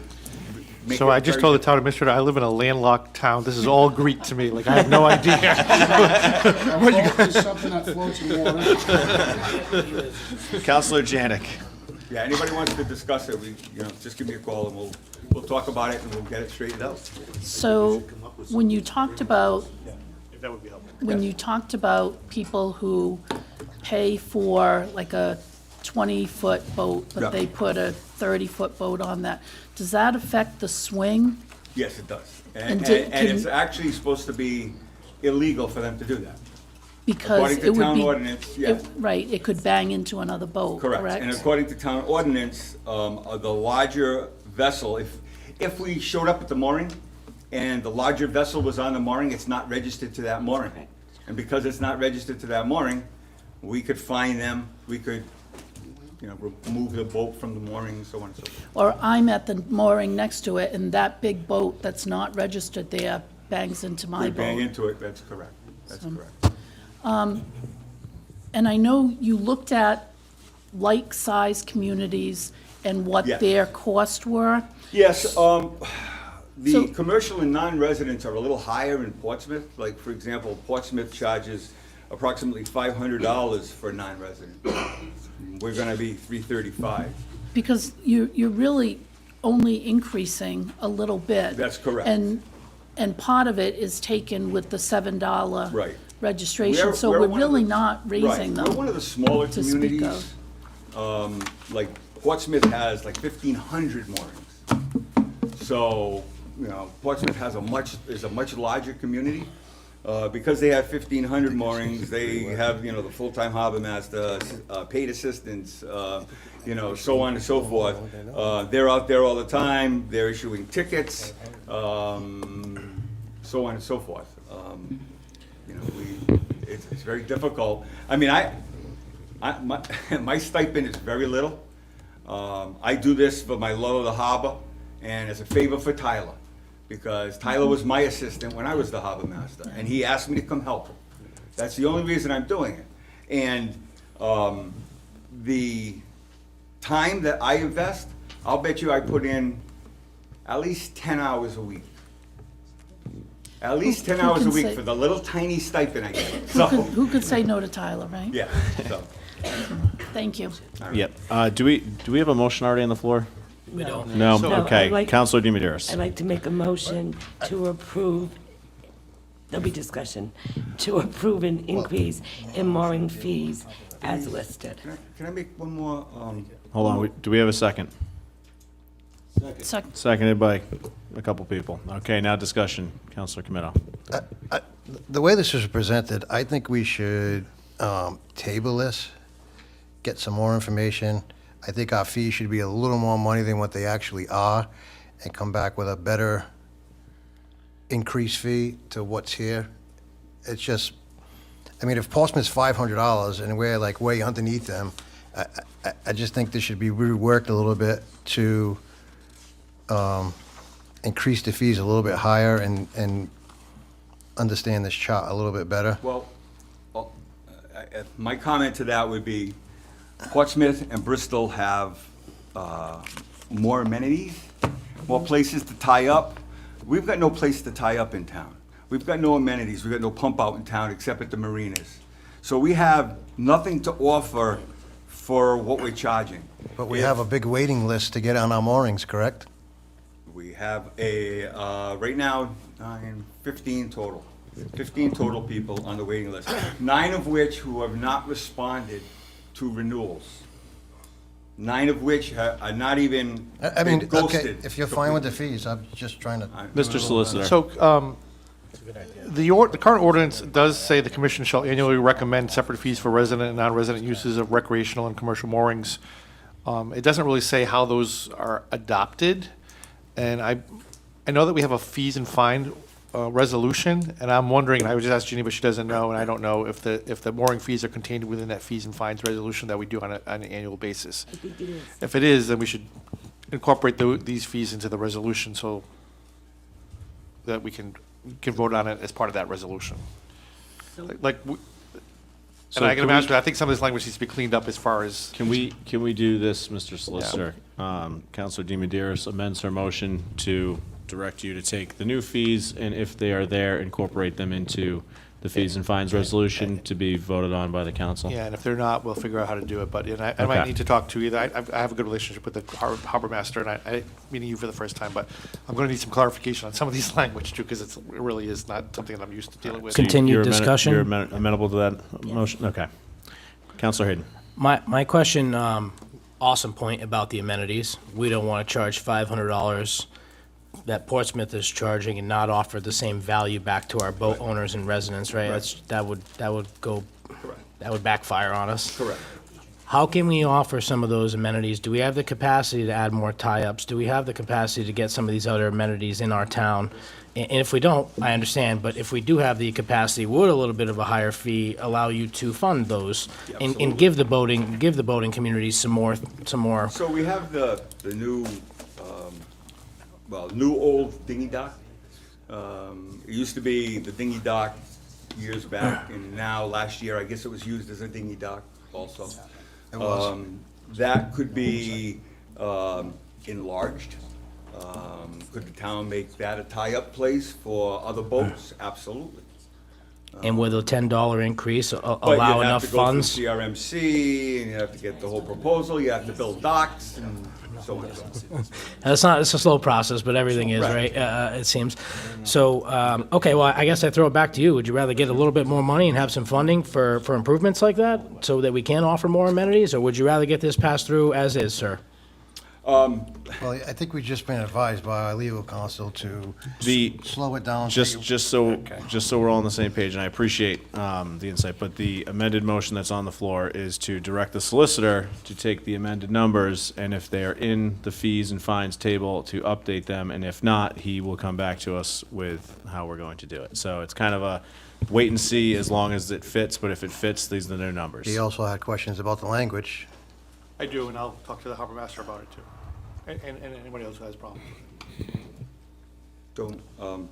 make So it I just very told the town administrator, I live in a landlocked town. This is all Greek to me. Like, I have no idea. Hope is something that floats in water. Councilor Janick. Yeah, anybody wants to discuss it, just give me a call and we'll talk about it and we'll get it straightened out. So when you talked about, If that would be helpful. when you talked about people who pay for like a 20-foot boat, Yeah. but they put a 30-foot boat on that, does that affect the swing? Yes, it does. And And did- and it's can- actually supposed to be illegal for them to do that. Because According to it would town be. ordinance, yeah. Right, it could bang into another boat, correct? Correct. And according to town ordinance, the larger vessel, if we showed up at the mooring and the larger vessel was on the mooring, it's not registered to that mooring. And because it's not registered to that mooring, we could fine them, we could, remove the boat from the mooring and so on and so forth. Or I'm at the mooring next to it, and that big boat that's not registered there bangs into my We boat. bang into it, that's correct. That's So- correct. And I know you looked at like-sized communities and what Yes. their costs were. Yes, So- the commercial and non-residents are a little higher in Portsmouth. Like, for example, Portsmouth charges approximately $500 for a non-resident. We're gonna be $335. Because you're really only increasing a little bit. That's correct. And part of it is taken with the $7 Right. registration, so We're we're one of really the- not raising them. Right, we're one of the smaller to speak communities. Like Portsmouth has like 1,500 moorings. So, Portsmouth is a much larger community. Because they have 1,500 moorings, they have, the full-time harbor master, paid assistants, so on and so forth. They're out there all the time, they're issuing tickets, so on and so forth. It's very difficult. I mean, my stipend is very little. I do this for my love of the harbor and as a favor for Tyler, because Tyler was my assistant when I was the harbor master, and he asked me to come help him. That's the only reason I'm doing it. And the time that I invest, I'll bet you I put in at least 10 hours a week. At least 10 Who hours a can week say- for the little tiny stipend I get. So, Who could say no to Tyler, right? yeah, so. Thank you. Yep. Do we have a motion already on the floor? We don't. No? No, I'd Okay. like- Councilor Demidaris. I'd like to make a motion to approve, there'll be discussion, to approve an increase in mooring fees as listed. Can I make one more? Hold on, do we have a second? Second. Seconded by a couple people. Okay, now discussion. Councilor Camino. The way this is presented, I think we should table this, get some more information. I think our fees should be a little more money than what they actually are, and come back with a better increased fee to what's here. It's just, I mean, if Portsmouth's $500 and we're like way underneath them, I just think this should be reworked a little bit to increase the fees a little bit higher and understand this chart a little bit better. Well, my comment to that would be Portsmouth and Bristol have more amenities, more places to tie up. We've got no place to tie up in town. We've got no amenities, we've got no pump out in town except at the marinas. So we have nothing to offer for what we're charging. But we have a big waiting list to get on our moorings, correct? We have right now, 15 total. 15 total people on the waiting list, 9 of which who have not responded to renewals. 9 of which are not even I mean, been okay, ghosted. if you're fine with the fees, I'm just trying to. Mr. Solicitor. So, the current ordinance does say the commission shall annually recommend separate fees for resident and non-resident uses of recreational and commercial moorings. It doesn't really say how those are adopted, and I know that we have a fees and fine resolution, and I'm wondering, and I would just ask Jeannie, but she doesn't know, and I don't know if the mooring fees are contained within that fees and fines resolution that we do on an annual basis. I think it is. If it is, then we should incorporate these fees into the resolution so that we can can vote on it as part of that resolution. Like, So and I can can we- imagine, I think some of this language needs to be cleaned up as far as. Can we do this, Mr. Solicitor? Councilor DiMederos amends her motion to direct you to take the new fees, and if they are there, incorporate them into the fees and fines resolution to be voted on by the council. Yeah, and if they're not, we'll figure out how to do it, but, and I Okay. might need to talk to either, I have a good relationship with the harbor master, and I, meeting you for the first time, but I'm gonna need some clarification on some of these language too, because it really is not something that I'm used to dealing with. Continued You're discussion? You're amenable to that motion? Okay. Councilor Hayden. My question, awesome point about the amenities. We don't want to charge $500 that Portsmouth is charging and not offer the same value back to our boat owners and residents, right? That would backfire on us. Correct. How can we offer some of those amenities? Do we have the capacity to add more tie-ups? Do we have the capacity to get some of these other amenities in our town? And if we don't, I understand, but if we do have the capacity, would a little bit of a higher fee allow you to fund those and give the boating community some more? So we have the new, new old dinghy dock. It used to be the dinghy dock years back, and now last year, I guess it was used as a dinghy dock also. It was. That could be enlarged. Could the town make that a tie-up place for other boats? Absolutely. And with a $10 increase, But allow you'd have enough to go funds? through CRMC, and you have to get the whole proposal, you have to build docks, and so on. It's a slow process, but everything is, right? It seems. So, okay, well, I guess I throw it back to you. Would you rather get a little bit more money and have some funding for improvements like that so that we can offer more amenities? Or would you rather get this passed through as is, sir? Well, I think we've just been advised by our legal counsel to slow it down. Just so we're all on the same page, and I appreciate the insight, but the amended motion that's on the floor is to direct the solicitor to take the amended numbers, and if they are in the fees and fines table, to update them, and if not, he will come back to us with how we're going to do it. So it's kind of a wait and see as long as it fits, but if it fits, these are the new numbers. He also had questions about the language. I do, and I'll talk to the harbor master about it too. And anybody else who has problems. Don't, never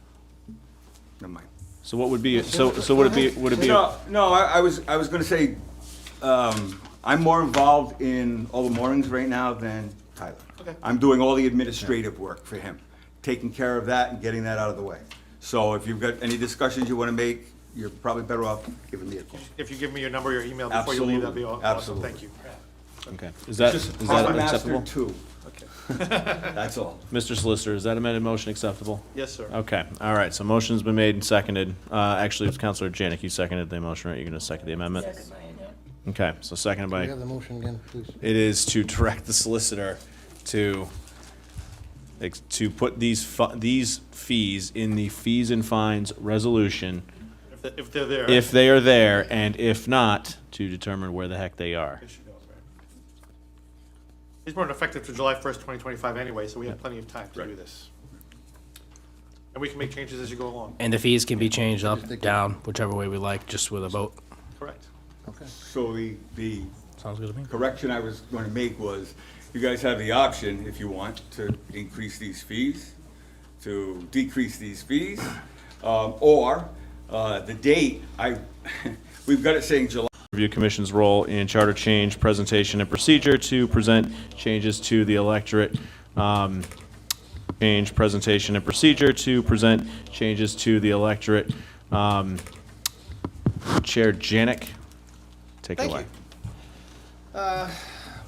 mind. So what would be, so would it be? No, I was gonna say, I'm more involved in all the moorings right now than Tyler. Okay. I'm doing all the administrative work for him, taking care of that and getting that out of the way. So if you've got any discussions you wanna make, you're probably better off giving me a call. If you give me your number, your email before you leave, that'd be awesome. Absolutely. Thank you. Okay, is that Harbor Master acceptable? 2. Okay. That's all. Mr. Solicitor, is that amended motion acceptable? Yes, sir. Okay, all right, so motion's been made and seconded. Actually, it was Councilor Janick, you seconded the motion, right? You're gonna second the amendment? Okay, so seconded Can we by, have the motion again, please? it is to direct the solicitor to put these fees in the fees and fines resolution If they're there. if they are there, and if not, to determine where the heck they are. These weren't effective to July 1st, 2025 anyway, so we have plenty of time to do this. And we can make changes as you go along. And the fees can be changed up, down, whichever way we like, just with a vote. Correct. Okay. So the Sounds good to me. correction I was going to make was, you guys have the option, if you want, to increase these fees, to decrease these fees, or the date, we've got it saying July. Review Commission's role in charter change, presentation, and procedure to present changes to the electorate. Change, presentation, and procedure to present changes to the electorate. Chair Janick, take it away.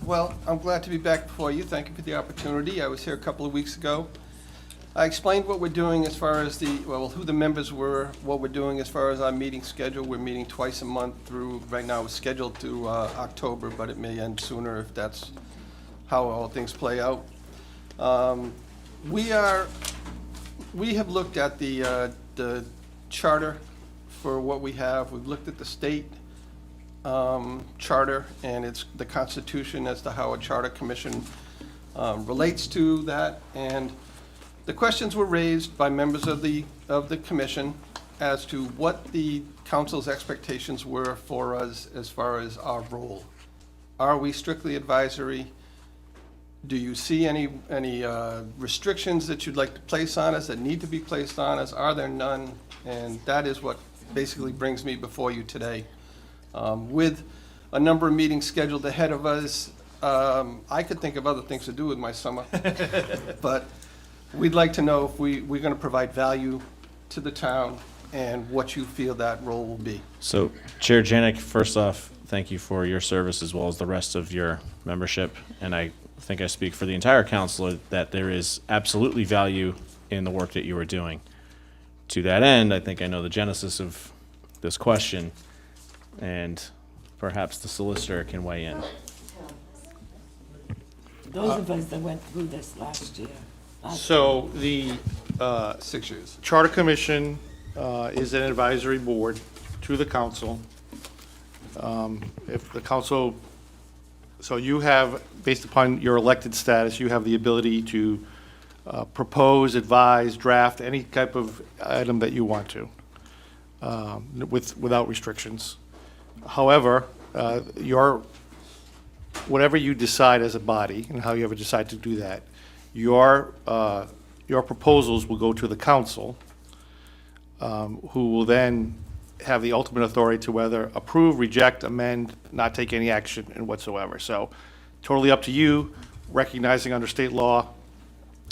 Well, I'm glad to be back before you. Thank you for the opportunity. I was here a couple of weeks ago. I explained what we're doing as far as who the members were, what we're doing as far as our meeting schedule. We're meeting twice a month through, right now it's scheduled to October, but it may end sooner if that's how all things play out. We have looked at the charter for what we have. We've looked at the state charter and it's the Constitution as to how a charter commission relates to that. And the questions were raised by members of the commission as to what the council's expectations were for us as far as our role. Are we strictly advisory? Do you see any restrictions that you'd like to place on us, that need to be placed on us? Are there none? And that is what basically brings me before you today. With a number of meetings scheduled ahead of us, I could think of other things to do with my summer. But we'd like to know if we're going to provide value to the town and what you feel that role will be. So, Chair Janick, first off, thank you for your service as well as the rest of your membership. And I think I speak for the entire council that there is absolutely value in the work that you are doing. To that end, I think I know the genesis of this question, and perhaps the solicitor can weigh in. Those of us that went through this last year. So the 6 years. Charter Commission is an advisory board to the council. If the council, so you have, based upon your elected status, you have the ability to propose, advise, draft any type of item that you want to, without restrictions. However, whatever you decide as a body, and how you ever decide to do that, your proposals will go to the council, who will then have the ultimate authority to whether approve, reject, amend, not take any action and whatsoever. So totally up to you, recognizing under state law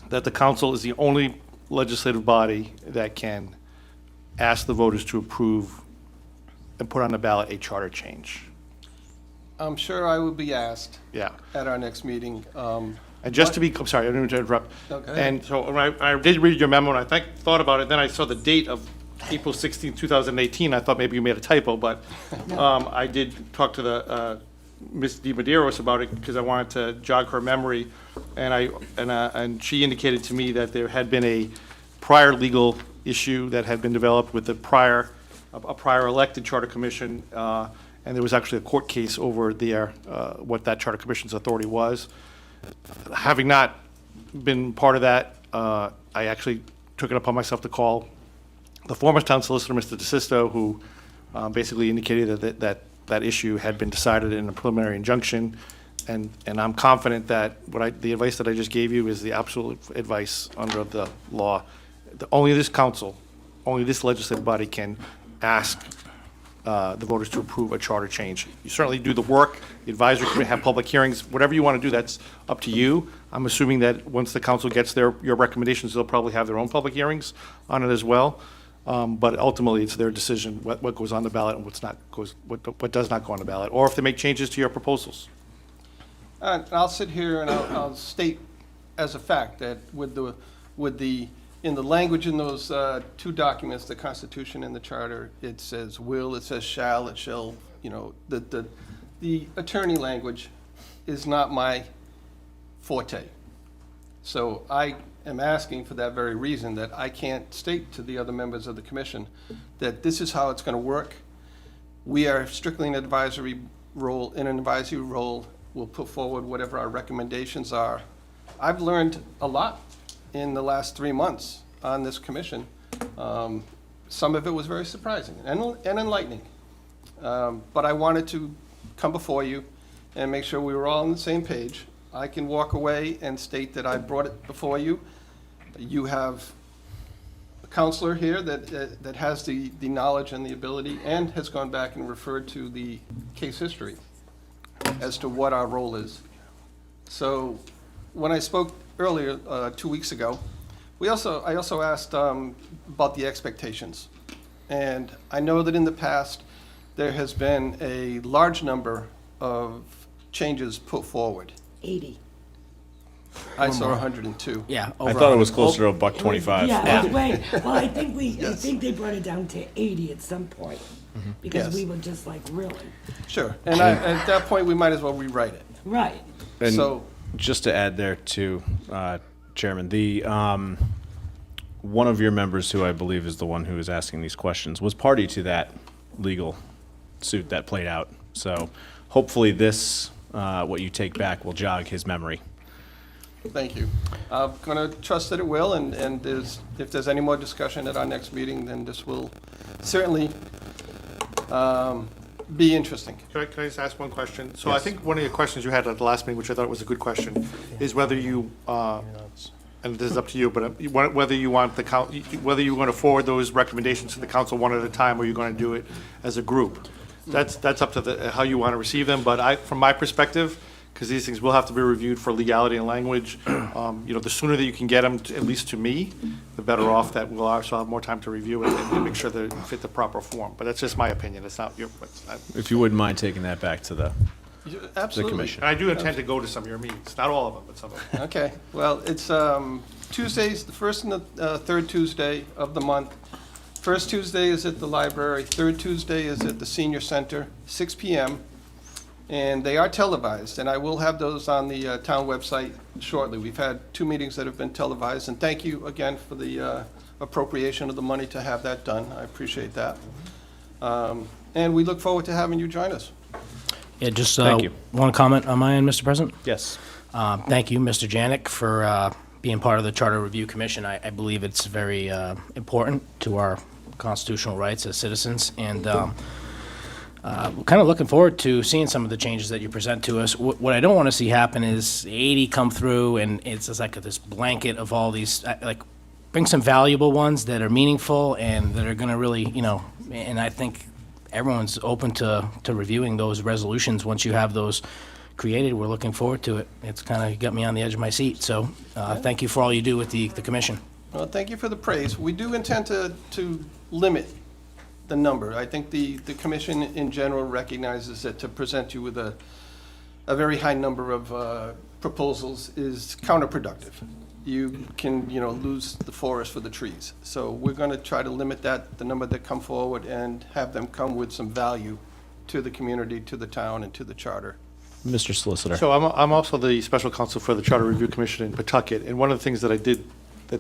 that the council is the only legislative body that can ask the voters to approve and put on the ballot a charter change. I'm sure I will be asked. Yeah. At our next meeting. And just to be, I'm sorry, I didn't mean to interrupt. Okay. And so when I did read your memo, and I thought about it, then I saw the date of April 16, 2018. I thought maybe you made a typo, but I did talk to the Ms. DiMedeiros about it because I wanted to jog her memory, and she indicated to me that there had been a prior legal issue that had been developed with a prior elected charter commission, and there was actually a court case over there, what that charter commission's authority was. Having not been part of that, I actually took it upon myself to call the former town solicitor, Mr. DeSisto, who basically indicated that issue had been decided in a preliminary injunction, and I'm confident that the advice that I just gave you is the absolute advice under the law. Only this council, only this legislative body can ask the voters to approve a charter change. You certainly do the work, the advisory committee, have public hearings, whatever you want to do, that's up to you. I'm assuming that once the council gets your recommendations, they'll probably have their own public hearings on it as well. But ultimately, it's their decision what goes on the ballot and what does not go on the ballot, or if they make changes to your proposals. I'll sit here and I'll state as a fact that in the language in those two documents, the Constitution and the Charter, it says will, it says shall, it shall, the attorney language is not my forte. So I am asking for that very reason, that I can't state to the other members of the commission that this is how it's going to work. We are strictly an advisory role. In an advisory role, we'll put forward whatever our recommendations are. I've learned a lot in the last 3 months on this commission. Some of it was very surprising and enlightening. But I wanted to come before you and make sure we were all on the same page. I can walk away and state that I brought it before you. You have a counselor here that has the knowledge and the ability and has gone back and referred to the case history as to what our role is. So when I spoke earlier, 2 weeks ago, I also asked about the expectations. And I know that in the past, there has been a large number of changes put forward. 80. I saw 102. Yeah. I thought it was closer to $125. Yeah, wait. Well, I think they brought it down to 80 at some point, because Yes. we were just like, really? Sure. And at that point, we might as well rewrite it. Right. And So- just to add there too, Chairman, the one of your members, who I believe is the one who is asking these questions, was party to that legal suit that played out. So hopefully this, what you take back, will jog his memory. Thank you. I'm going to trust that it will, and if there's any more discussion at our next meeting, then this will certainly be interesting. Can I just ask one question? So I think one of your questions you had at the last meeting, which I thought was a good question, is whether you, and this is up to you, but whether you want whether you want to forward those recommendations to the council one at a time, or you're going to do it as a group. That's up to how you want to receive them, but from my perspective, because these things will have to be reviewed for legality and language, the sooner that you can get them, at least to me, the better off that we'll also have more time to review it and make sure they fit the proper form. But that's just my opinion. It's not your. If you wouldn't mind taking that back to the Absolutely. commission. And I do intend to go to some of your meetings, not all of them, but some of them. Okay, well, it's Tuesdays, the first and the third Tuesday of the month. First Tuesday is at the library, third Tuesday is at the senior center, 6 p.m. And they are televised, and I will have those on the town website shortly. We've had 2 meetings that have been televised, and thank you again for the appropriation of the money to have that done. I appreciate that. And we look forward to having you join us. Yeah, just Thank you. one comment on my end, Mr. President. Yes. Thank you, Mr. Janick, for being part of the Charter Review Commission. I believe it's very important to our constitutional rights as citizens, and we're kind of looking forward to seeing some of the changes that you present to us. What I don't want to see happen is 80 come through, and it's just like this blanket of all these, bring some valuable ones that are meaningful and that are going to really, and I think everyone's open to reviewing those resolutions once you have those created. We're looking forward to it. It's kind of got me on the edge of my seat. So thank you for all you do with the commission. Well, thank you for the praise. We do intend to limit the number. I think the commission in general recognizes that to present you with a very high number of proposals is counterproductive. You can, lose the forest for the trees. So we're going to try to limit the number that come forward, and have them come with some value to the community, to the town, and to the charter. Mr. Solicitor. So I'm also the special counsel for the Charter Review Commission in Pawtucket, and one of the things that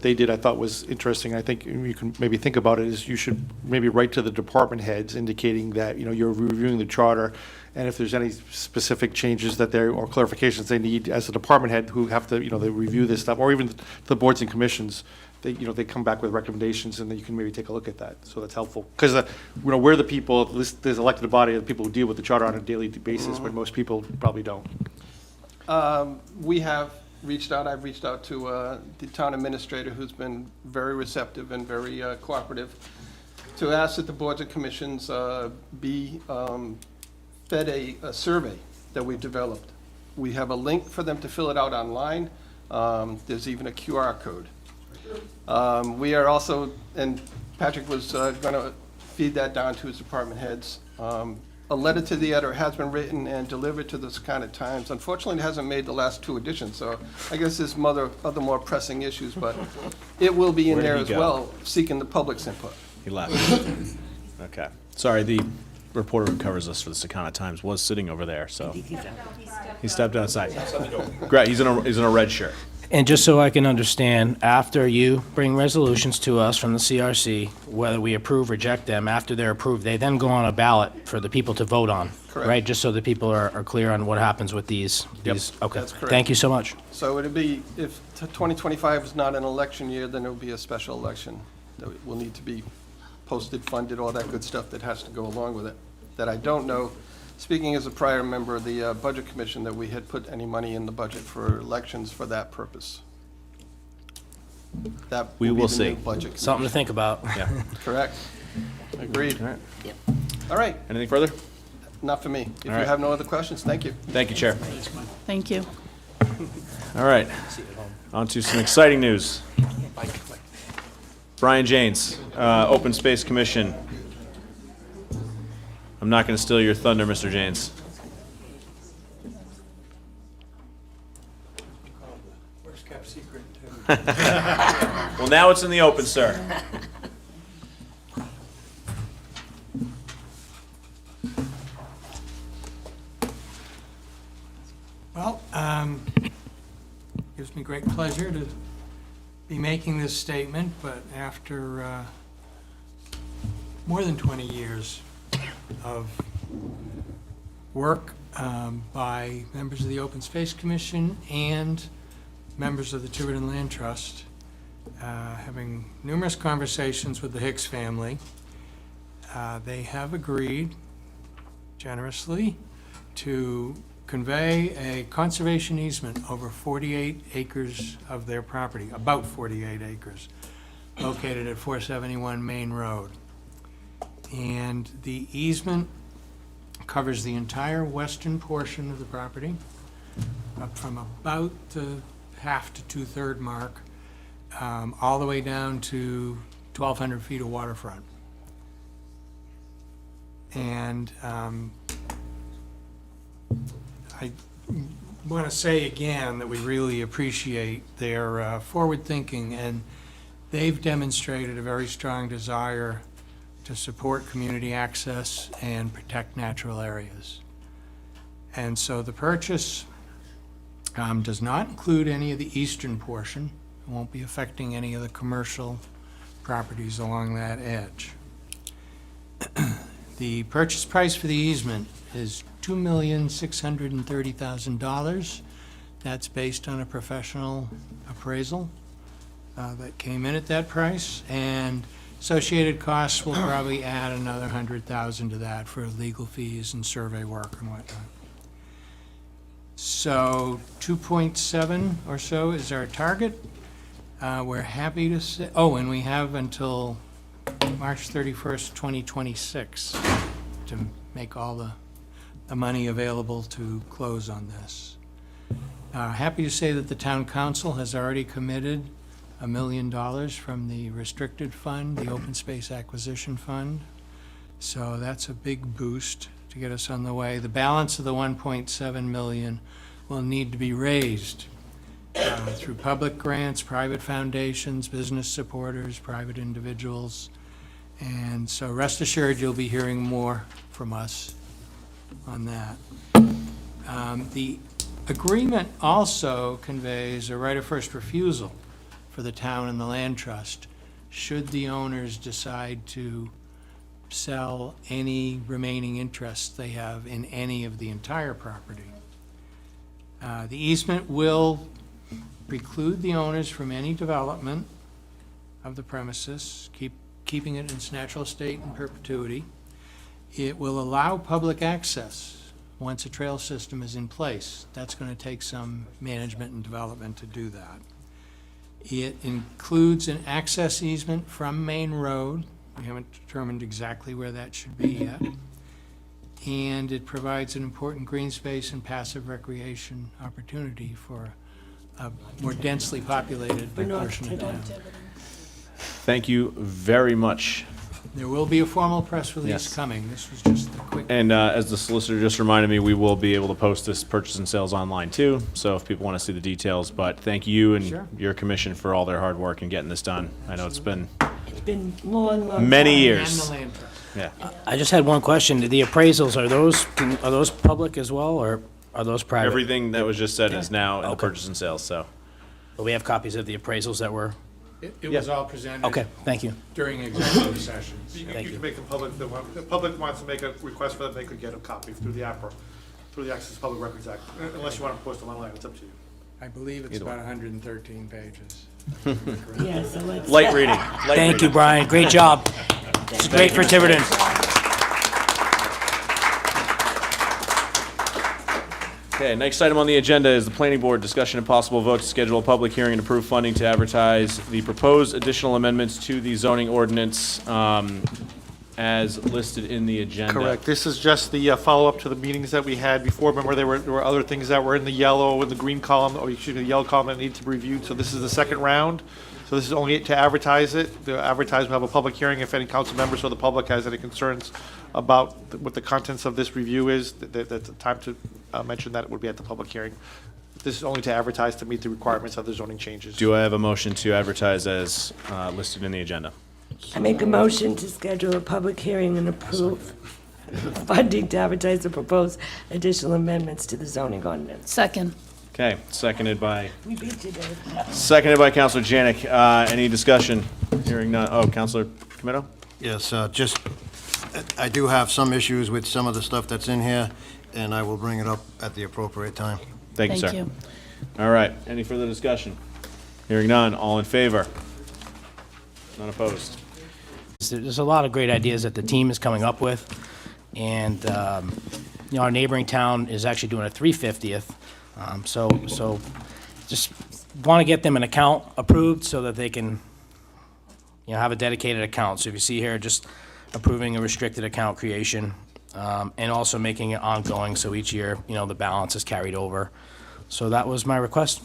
they did I thought was interesting, I think you can maybe think about it, is you should maybe write to the department heads indicating that, you're reviewing the charter, and if there's any specific changes that or clarifications they need as a department head who have to, they review this stuff, or even the boards and commissions, they come back with recommendations, and then you can maybe take a look at that. So that's helpful. Because, we're the people, at least there's elected body of the people who deal with the charter on a daily basis, but most people probably don't. We have reached out, I've reached out to the town administrator, who's been very receptive and very cooperative, to ask that the boards and commissions be fed a survey that we've developed. We have a link for them to fill it out online. There's even a QR code. We are also, and Patrick was going to feed that down to his department heads. A letter to the editor has been written and delivered to this kind of Times. Unfortunately, it hasn't made the last 2 editions, so I guess there's other more pressing issues, but it will be in Where did there he as go? well, seeking the public's input. He left. Okay. Sorry, the reporter who covers us for the Secana Times was sitting over there, so. He stepped outside. Great, he's in a red shirt. And just so I can understand, after you bring resolutions to us from the CRC, whether we approve, reject them, after they're approved, they then go on a ballot for the people to vote on. Correct. Right? Just so that people are clear on what happens with these. Yep. Okay. That's correct. Thank you so much. So it'll be, if 2025 is not an election year, then it'll be a special election that will need to be posted, funded, all that good stuff that has to go along with it. That I don't know, speaking as a prior member of the Budget Commission, that we had put any money in the budget for elections for that purpose. That We will be will the new see. budget. Something to think about. Yeah. Correct. Agreed. All right. All right, Anything further? not for me. If you All right. have no other questions, thank you. Thank you, Chair. Thank you. All right. On to some exciting news. Brian Janes, Open Space Commission. I'm not going to steal your thunder, Mr. Janes. Worst kept secret. Well, now it's in the open, sir. Well, gives me great pleasure to be making this statement, but after more than 20 years of work by members of the Open Space Commission and members of the Tiverton Land Trust, having numerous conversations with the Hicks family, they have agreed generously to convey a conservation easement over 48 acres of their property, about 48 acres, located at 471 Main Road. And the easement covers the entire western portion of the property, up from about the half to two-third mark, all the way down to 1,200 feet of waterfront. And I want to say again that we really appreciate their forward thinking, and they've demonstrated a very strong desire to support community access and protect natural areas. And so the purchase does not include any of the eastern portion. It won't be affecting any of the commercial properties along that edge. The purchase price for the easement is $2,630,000. That's based on a professional appraisal that came in at that price, and associated costs will probably add another $100,000 to that for legal fees and survey work and whatnot. So 2.7 or so is our target. We're happy to say, oh, and we have until March 31st, 2026 to make all the money available to close on this. Happy to say that the town council has already committed $1 million from the restricted fund, the open space acquisition fund. So that's a big boost to get us on the way. The balance of the 1.7 million will need to be raised through public grants, private foundations, business supporters, private individuals. And so rest assured you'll be hearing more from us on that. The agreement also conveys a right of first refusal for the town and the land trust should the owners decide to sell any remaining interests they have in any of the entire property. The easement will preclude the owners from any development of the premises, keeping it in its natural state in perpetuity. It will allow public access once a trail system is in place. That's going to take some management and development to do that. It includes an access easement from Main Road. We haven't determined exactly where that should be yet. And it provides an important green space and passive recreation opportunity for a more densely populated portion of town. Thank you very much. There will be a formal press release Yes. coming. This was just a quick. And as the solicitor just reminded me, we will be able to post this purchase and sales online too, so if people want to see the details. But thank you and Sure. your commission for all their hard work in getting this done. I know it's been It's been long many time. years. And the land trust. Yeah. I just had one question. The appraisals, are those public as well, or are those private? Everything that was just said is now in the purchase and sales, so. But we have copies of the appraisals that were, It was all presented. okay, thank you. During executive sessions. You Thank can you. make them public, if the public wants to make a request for them, they could get a copy through the APRA, through the Access to Public Records Act, unless you want to post them online, it's up to you. I believe it's Either about 113 pages. Yeah, so let's. Light reading. Thank you, Brian. Great job. It's great for Tiverton. Okay, next item on the agenda is the planning board discussion and possible vote to schedule a public hearing and approve funding to advertise the proposed additional amendments to the zoning ordinance as listed in the agenda. Correct. This is just the follow-up to the meetings that we had before. Remember, there were other things that were in the yellow and the green column, or excuse me, the yellow column that needed to be reviewed. So this is the second round. So this is only to advertise it. The advertise will have a public hearing if any council members or the public has any concerns about what the contents of this review is. That's the time to mention that it would be at the public hearing. This is only to advertise to meet the requirements of the zoning changes. Do I have a motion to advertise as listed in the agenda? I make a motion to schedule a public hearing and approve funding to advertise the proposed additional amendments to the zoning ordinance. Second. Okay, seconded by We beat you, Dave. Councilor Janick. Any discussion? Hearing none. Oh, Councilor Comito? Yes, just, I do have some issues with some of the stuff that's in here, and I will bring it up at the appropriate time. Thank you, sir. Thank you. All right, any further discussion? Hearing none, all in favor? None opposed? There's a lot of great ideas that the team is coming up with, and You know, our neighboring town is actually doing a 3/50th. So just want to get them an account approved so that they can, you know, have a dedicated account. So if you see here, just approving a restricted account creation, and also making it ongoing, so each year, you know, the balance is carried over. So that was my request.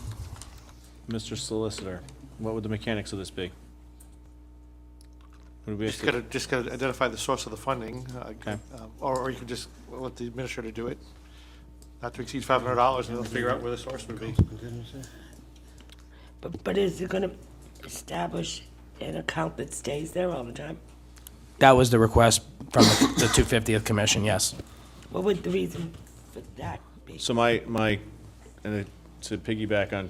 Mr. Solicitor, what would the mechanics of this be? Would we have to- Just gotta identify the source of the funding. Okay. Or you can just let the administrator do it. Not to exceed $500, and they'll figure out where the source would be. But is it gonna establish an account that stays there all the time? That was the request from the 250th Commission, yes. What would the reason for that be? So and to piggyback on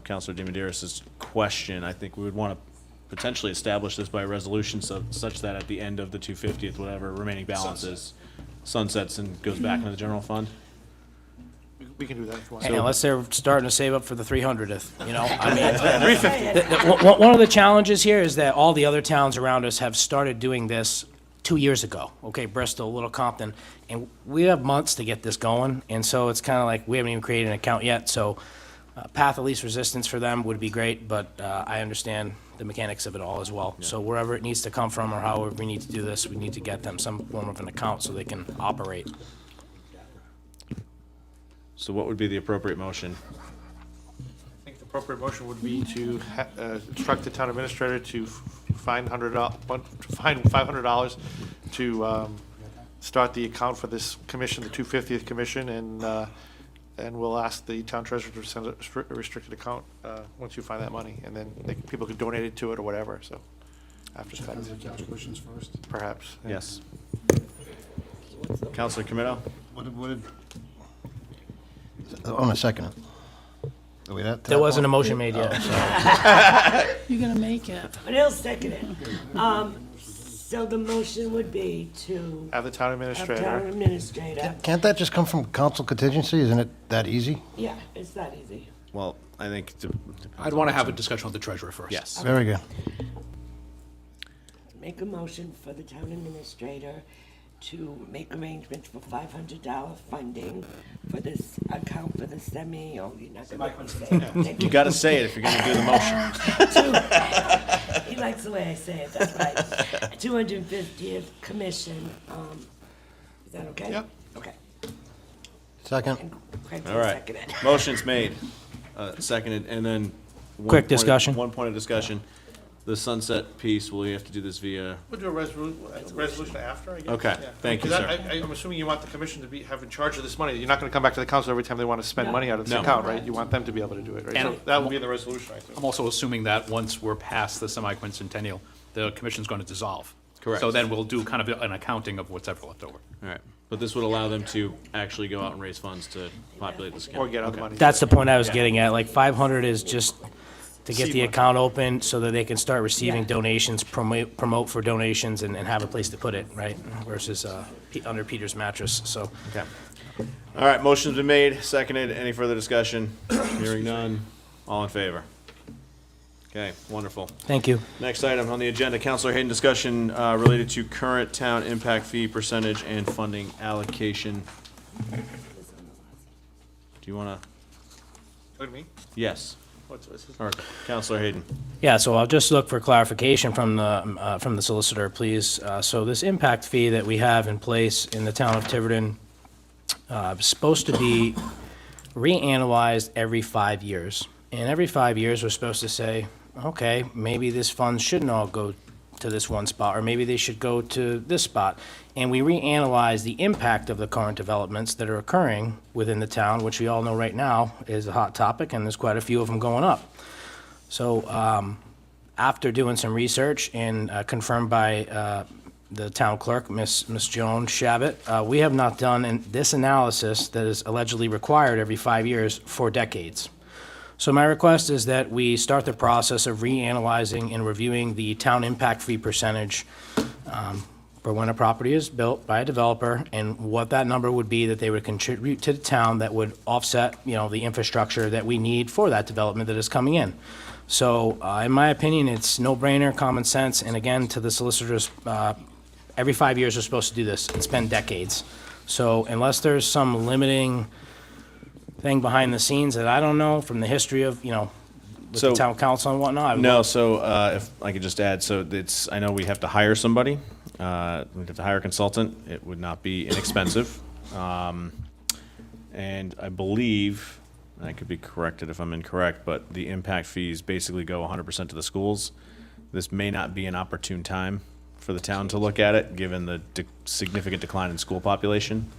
Councilor DiMederos' question, I think we would want to potentially establish this by resolution such that at the end of the 250th, whatever remaining balance is, sunsets and goes back into the general fund. We can do that if you want. And unless they're starting to save up for the 300th, you know? I mean, one of the challenges here is that all the other towns around us have started doing this 2 years ago. Okay, Bristol, Little Compton, and we have months to get this going, and so it's kind of like we haven't even created an account yet, so path of least resistance for them would be great, but I understand the mechanics of it all as well. So wherever it needs to come from or however we need to do this, we need to get them some form of an account so they can operate. So what would be the appropriate motion? I think the appropriate motion would be to instruct the town administrator to find $500 to start the account for this commission, the 250th Commission, and we'll ask the town treasurer to send a restricted account once you find that money, and then people could donate it to it or whatever, so after spending. Calculations first. Perhaps. yeah. Yes. Councilor Comito? On a second. Are we that? There wasn't a motion made yet. You're gonna make it. But he'll second it. So the motion would be to Have the town have administrator. town administrator. Can't that just come from council contingency? Isn't it that easy? Yeah, it's that easy. Well, I think. I'd want to have a discussion with the treasurer first. Yes. Very good. Make a motion for the town administrator to make arrangements for $500 funding for this account for the oh, you're not gonna say it. You gotta say it if you're gonna do the motion. He likes the way I say it, that's right. 250th Commission, is that okay? Yep. Okay. Second. And Craig All right. seconded. Motion's made, seconded, and then. Quick discussion. One point of discussion. The sunset piece, will you have to do this via? We'll do a resolution after, I guess. Okay, Yeah. thank you, Because sir. I'm assuming you want the commission to have in charge of this money. You're not gonna come back to the council every time they want to spend money out of this No. account, right? You want them to be able to do it, right? And- So that will be in the resolution, I think. I'm also assuming that once we're past the semiquincentennial, the commission's going to dissolve. Correct. So then we'll do kind of an accounting of what's ever left over. All right, but this would allow them to actually go out and raise funds to populate this account. Or get other money. That's the point I was getting at, like 500 is just to get the account open so that they can start receiving donations, promote for donations and have a place to put it, right? Versus under Peter's mattress, so. Okay. All right, motion's been made, seconded. Any further discussion? Hearing none. All in favor? Okay, wonderful. Thank you. Next item on the agenda, Councilor Hayden, discussion related to current town impact fee percentage and funding allocation. Do you want to? Look at me. Yes. What's this? Or Councilor Hayden. Yeah, so I'll just look for clarification from the solicitor, please. So this impact fee that we have in place in the town of Tiverton is supposed to be reanalyzed every 5 years. And every 5 years, we're supposed to say, okay, maybe this fund shouldn't all go to this one spot, or maybe they should go to this spot. And we reanalyze the impact of the current developments that are occurring within the town, which we all know right now is a hot topic, and there's quite a few of them going up. So after doing some research and confirmed by the town clerk, Miss Joan Shabbat, we have not done this analysis that is allegedly required every 5 years for decades. So my request is that we start the process of reanalyzing and reviewing the town impact fee percentage for when a property is built by a developer, and what that number would be that they would contribute to the town that would offset, you know, the infrastructure that we need for that development that is coming in. So in my opinion, it's no-brainer, common sense, and again, to the solicitors, every 5 years we're supposed to do this. It's been decades. So unless there's some limiting thing behind the scenes that I don't know from the history of, with So- the town council and whatnot. I would No, love- so if I could just add, so it's, I know we have to hire somebody. We have to hire a consultant. It would not be inexpensive. And I believe, and I could be corrected if I'm incorrect, but the impact fees basically go 100% to the schools. This may not be an opportune time for the town to look at it, given the significant decline in school population.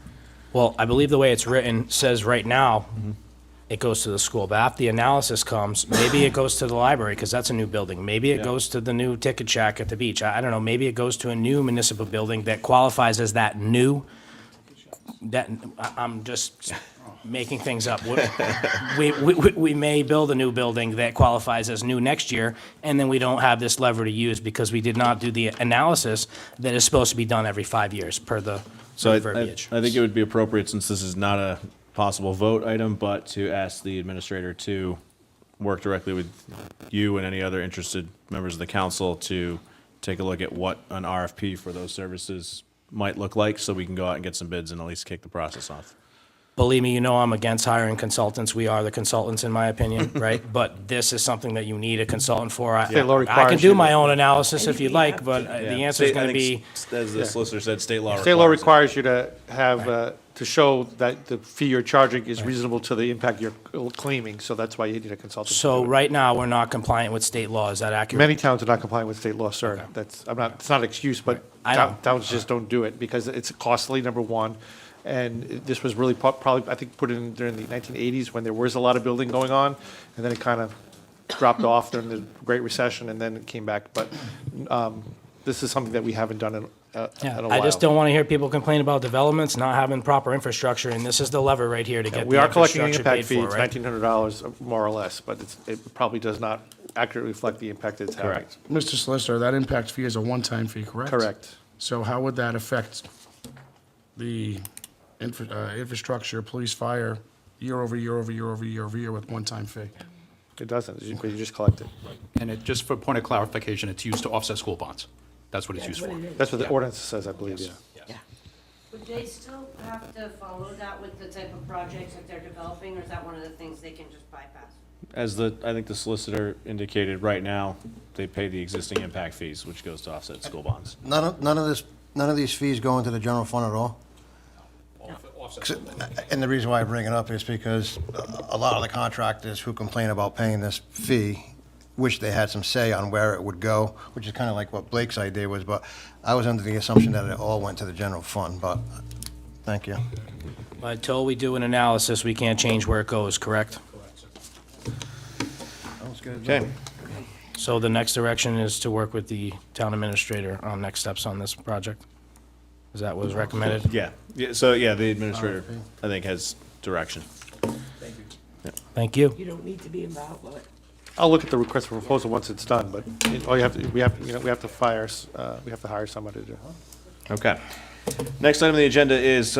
Well, I believe the way it's written says right now, it goes to the school. But after the analysis comes, maybe it goes to the library, because that's a new building. Maybe it goes to the new ticket shack at the beach. I don't know, maybe it goes to a new municipal building that qualifies as that new, I'm just making things up. We may build a new building that qualifies as new next year, and then we don't have this lever to use because we did not do the analysis that is supposed to be done every 5 years per the So I verbiage. think it would be appropriate, since this is not a possible vote item, but to ask the administrator to work directly with you and any other interested members of the council to take a look at what an RFP for those services might look like, so we can go out and get some bids and at least kick the process off. Believe me, I'm against hiring consultants. We are the consultants, in my opinion, right? But this is something that you need a consultant for. State law I can requires do you my to- own analysis if you'd like, but the answer is State- I going to think be, As the solicitor said, state law requires State law it. requires you to have, to show that the fee you're charging is reasonable to the impact you're claiming, so that's why you need a consultant. to so do it. right now, we're not compliant with state law. Is that accurate? Many towns are not compliant with state law, sir. It's not an excuse, but I know. towns just don't do it because it's costly, number one. And this was really probably, I think, put in during the 1980s when there was a lot of building going on, and then it kind of dropped off during the Great Recession, and then it came back. But this is something that we haven't done in a while. I just don't want to hear people complain about developments not having proper infrastructure, and this is the lever right here to get We the are collecting the infrastructure impact paid fee. for, It's right? $1,900 more or less, but it probably does not accurately reflect the impact it's having. Correct. Mr. Solicitor, that impact fee is a one-time fee, correct? Correct. So how would that affect the infrastructure, police, fire, year over year over year over year over year with one-time fee? It doesn't, you just collect it. And it, just for point of clarification, it's used to offset school bonds. That's what it's used for. That's what the ordinance says, I believe, yeah. Would they still have to follow that with the type of projects that they're developing, or is that one of the things they can just bypass? As I think the solicitor indicated, right now, they pay the existing impact fees, which goes to offset school bonds. None of these fees go into the general fund at all? And the reason why I bring it up is because a lot of the contractors who complain about paying this fee wish they had some say on where it would go, which is kind of like what Blake's idea was, but I was under the assumption that it all went to the general fund, but thank you. Until we do an analysis, we can't change where it goes, correct? Okay. So the next direction is to work with the town administrator on next steps on this project? Is that what was recommended? Yeah, so the administrator, I think, has direction. Thank you. You don't need to be involved with it. I'll look at the request for proposal once it's done, but all you have to, we have to hire somebody to do it. Okay. Next item on the agenda is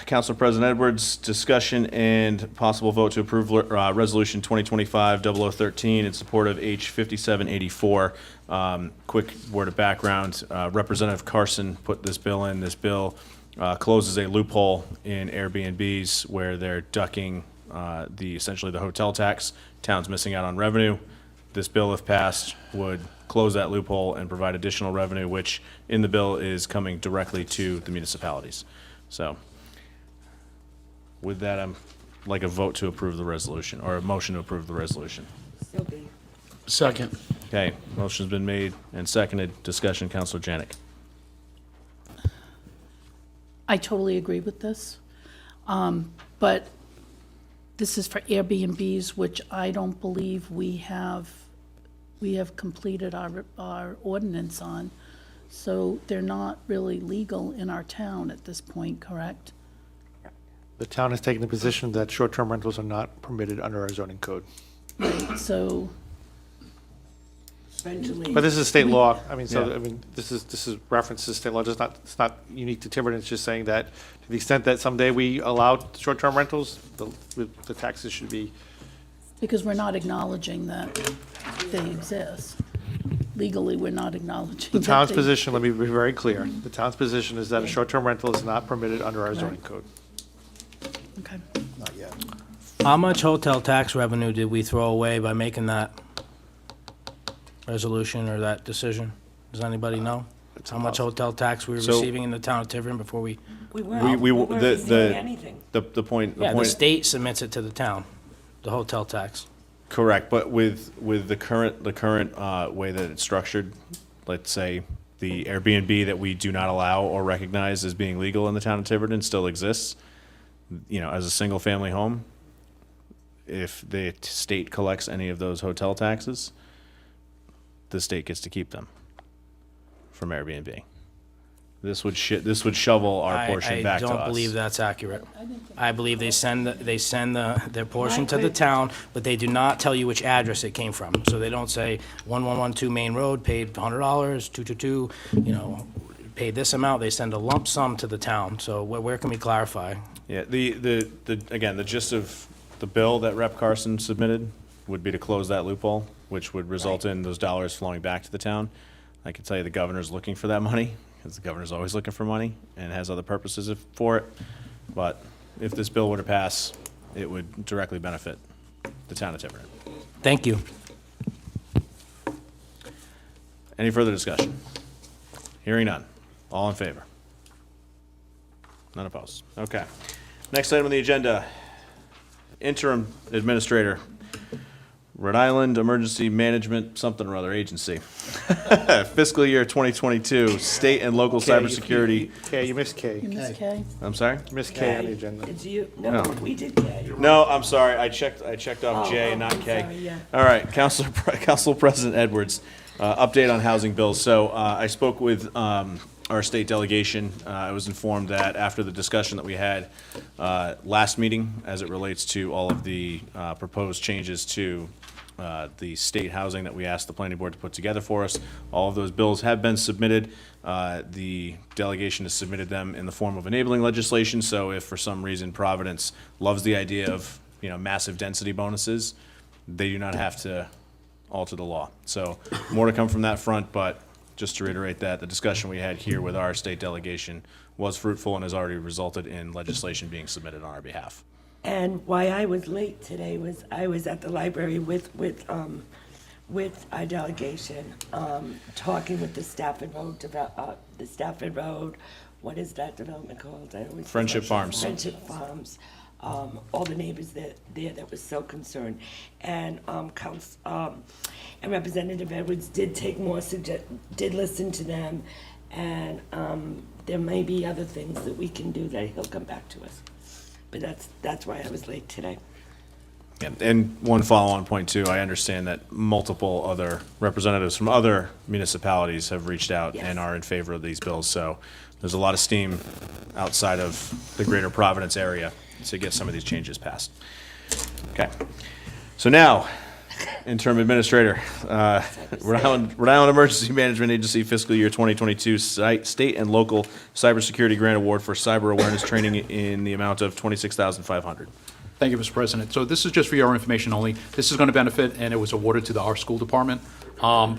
Council President Edwards' discussion and possible vote to approve Resolution 2025-0013 in support of H 5784. Quick word of background, Representative Carson put this bill in. This bill closes a loophole in Airbnbs where they're ducking essentially the hotel tax. Town's missing out on revenue. This bill, if passed, would close that loophole and provide additional revenue, which in the bill is coming directly to the municipalities. So with that, I'm like a vote to approve the resolution, or a motion to approve the resolution. So be. Second. Okay, motion's been made and seconded. Discussion, Councilor Janick. I totally agree with this. But this is for Airbnbs, which I don't believe we have completed our ordinance on. So they're not really legal in our town at this point, correct? The town has taken the position that short-term rentals are not permitted under our zoning code. Right, so, Eventually. But this is state law. I mean, Yeah. this is reference to state law. It's not unique to Tiverton. It's just saying that to the extent that someday we allow short-term rentals, the taxes should be. because we're not acknowledging that they exist. legally, we're not acknowledging. The that town's they- position, let me be very clear, the town's position is that a short-term rental is not permitted under our zoning code. Okay. Not yet. How much hotel tax revenue did we throw away by making that resolution or that decision? Does anybody know? How much hotel tax we were So- receiving in the town of Tiverton before we? We weren't receiving anything. The point. Yeah, the state submits it to the town, the hotel tax. Correct, but with the current way that it's structured, let's say the Airbnb that we do not allow or recognize as being legal in the town of Tiverton still exists, as a single family home. If the state collects any of those hotel taxes, the state gets to keep them from Airbnb. This would shovel our portion back to us. I don't believe that's accurate. I believe they send their portion to the town, but they do not tell you which address it came from. So they don't say 1112 Main Road, paid $100, 222, paid this amount. They send a lump sum to the town. So where can we clarify? Yeah, again, the gist of the bill that Rep. Carson submitted would be to close that loophole, which would result in those dollars flowing back to the town. I can tell you the governor's looking for that money, because the governor's always looking for money and has other purposes for it. But if this bill were to pass, it would directly benefit the town of Tiverton. Thank you. Any further discussion? Hearing none. All in favor? None opposed. Okay. Next item on the agenda, interim administrator, Rhode Island Emergency Management something or other agency. Fiscal year 2022, state and local cybersecurity. K, you missed K. You missed K. I'm sorry? You missed K on the agenda. Did you? No, No. we did K. No, I'm sorry. I checked off J and not I'm K. sorry, yeah. All right, Council President Edwards, update on housing bills. So I spoke with our state delegation. I was informed that after the discussion that we had last meeting, as it relates to all of the proposed changes to the state housing that we asked the planning board to put together for us, all of those bills have been submitted. The delegation has submitted them in the form of enabling legislation, so if for some reason Providence loves the idea of, massive density bonuses, they do not have to alter the law. So more to come from that front, but just to reiterate that, the discussion we had here with our state delegation was fruitful and has already resulted in legislation being submitted on our behalf. And why I was late today was I was at the library with our delegation, talking with the Stafford Road, what is that development called? I always Friendship forget. Farms. Friendship Farms, all the neighbors that was so concerned. And and Representative Edwards did take more, did listen to them, and there may be other things that we can do that he'll come back to us. But that's why I was late today. Yeah, and one follow-on point too, I understand that multiple other representatives from other municipalities have reached out and are in favor of these bills, so there's a lot of steam outside of the greater Providence area to get some of these changes passed. Okay, so now, interim administrator, Rhode Island Emergency Management Agency fiscal year 2022 state and local cybersecurity grant award for cyber awareness training in the amount of $26,500. Thank you, Mr. President. So this is just for your information only. This is going to benefit, and it was awarded to our school department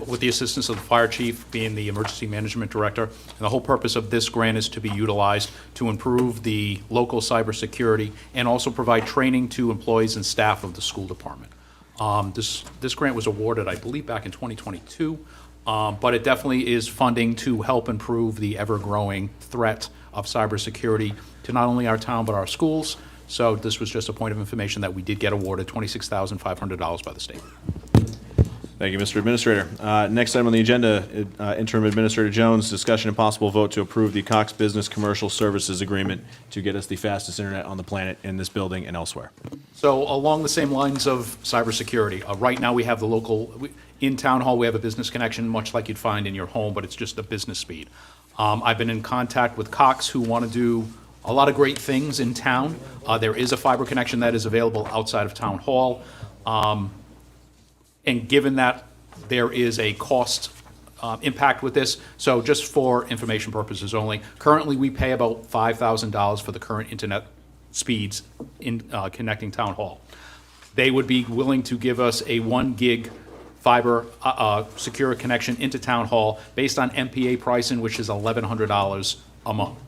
with the assistance of the fire chief being the emergency management director. And the whole purpose of this grant is to be utilized to improve the local cybersecurity and also provide training to employees and staff of the school department. This grant was awarded, I believe, back in 2022, but it definitely is funding to help improve the ever-growing threat of cybersecurity to not only our town but our schools. So this was just a point of information that we did get awarded $26,500 by the state. Thank you, Mr. Administrator. Next item on the agenda, Interim Administrator Jones, discussion and possible vote to approve the Cox Business Commercial Services Agreement to get us the fastest internet on the planet in this building and elsewhere. So along the same lines of cybersecurity, right now we have the in Town Hall, we have a business connection, much like you'd find in your home, but it's just a business speed. I've been in contact with Cox, who want to do a lot of great things in town. There is a fiber connection that is available outside of Town Hall. And given that there is a cost impact with this, so just for information purposes only, currently we pay about $5,000 for the current internet speeds in connecting Town Hall. They would be willing to give us a 1 gig fiber, secure a connection into Town Hall based on MPA pricing, which is $1,100 a month.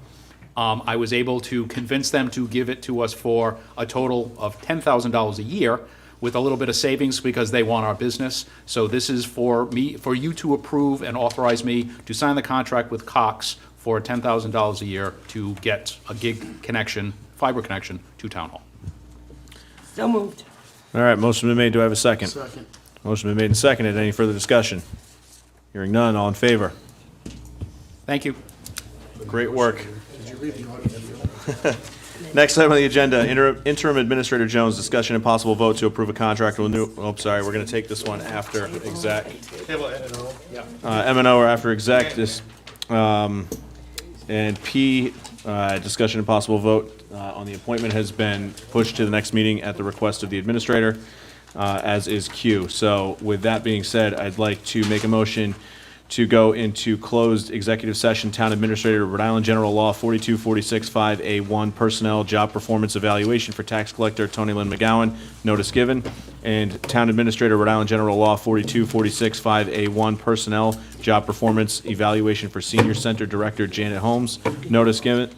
I was able to convince them to give it to us for a total of $10,000 a year, with a little bit of savings because they want our business. So this is for you to approve and authorize me to sign the contract with Cox for $10,000 a year to get a gig connection, fiber connection to Town Hall. So moved. All right, motion been made. Do I have a second? Second. Motion been made and seconded. Any further discussion? Hearing none, all in favor? Thank you. Great work. Next item on the agenda, interim Administrator Jones, discussion and possible vote to approve a contract with new, oh, sorry, we're gonna take this one after exec. M&O or after exec, this, and P, discussion and possible vote on the appointment has been pushed to the next meeting at the request of the administrator, as is Q. So with that being said, I'd like to make a motion to go into closed executive session, Town Administrator, Rhode Island General Law 42465A1, Personnel Job Performance Evaluation for Tax Collector Tony Lynn McGowan, notice given, and Town Administrator, Rhode Island General Law 42465A1, Personnel Job Performance Evaluation for Senior Center Director Janet Holmes, notice given,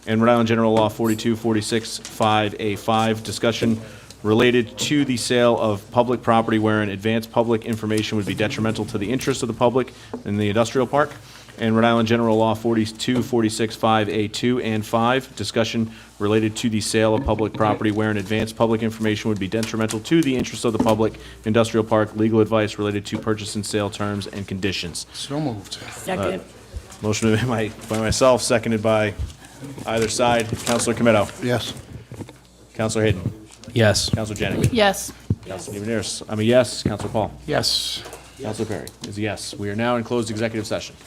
and Rhode Island General Law 42465A5, discussion related to the sale of public property wherein advanced public information would be detrimental to the interests of the public in the industrial park. And Rhode Island General Law 42465A2 and 5, discussion related to the sale of public property wherein advanced public information would be detrimental to the interests of the public industrial park, legal advice related to purchase and sale terms and conditions. So moved. Second. Motion made by myself, seconded by either side. Councilor Comito. Yes. Councilor Hayden. Yes. Councilor Janick. Yes. Councilor Neveneris. I'm a yes. Councilor Paul. Yes. Councilor Perry is a yes. We are now in closed executive session.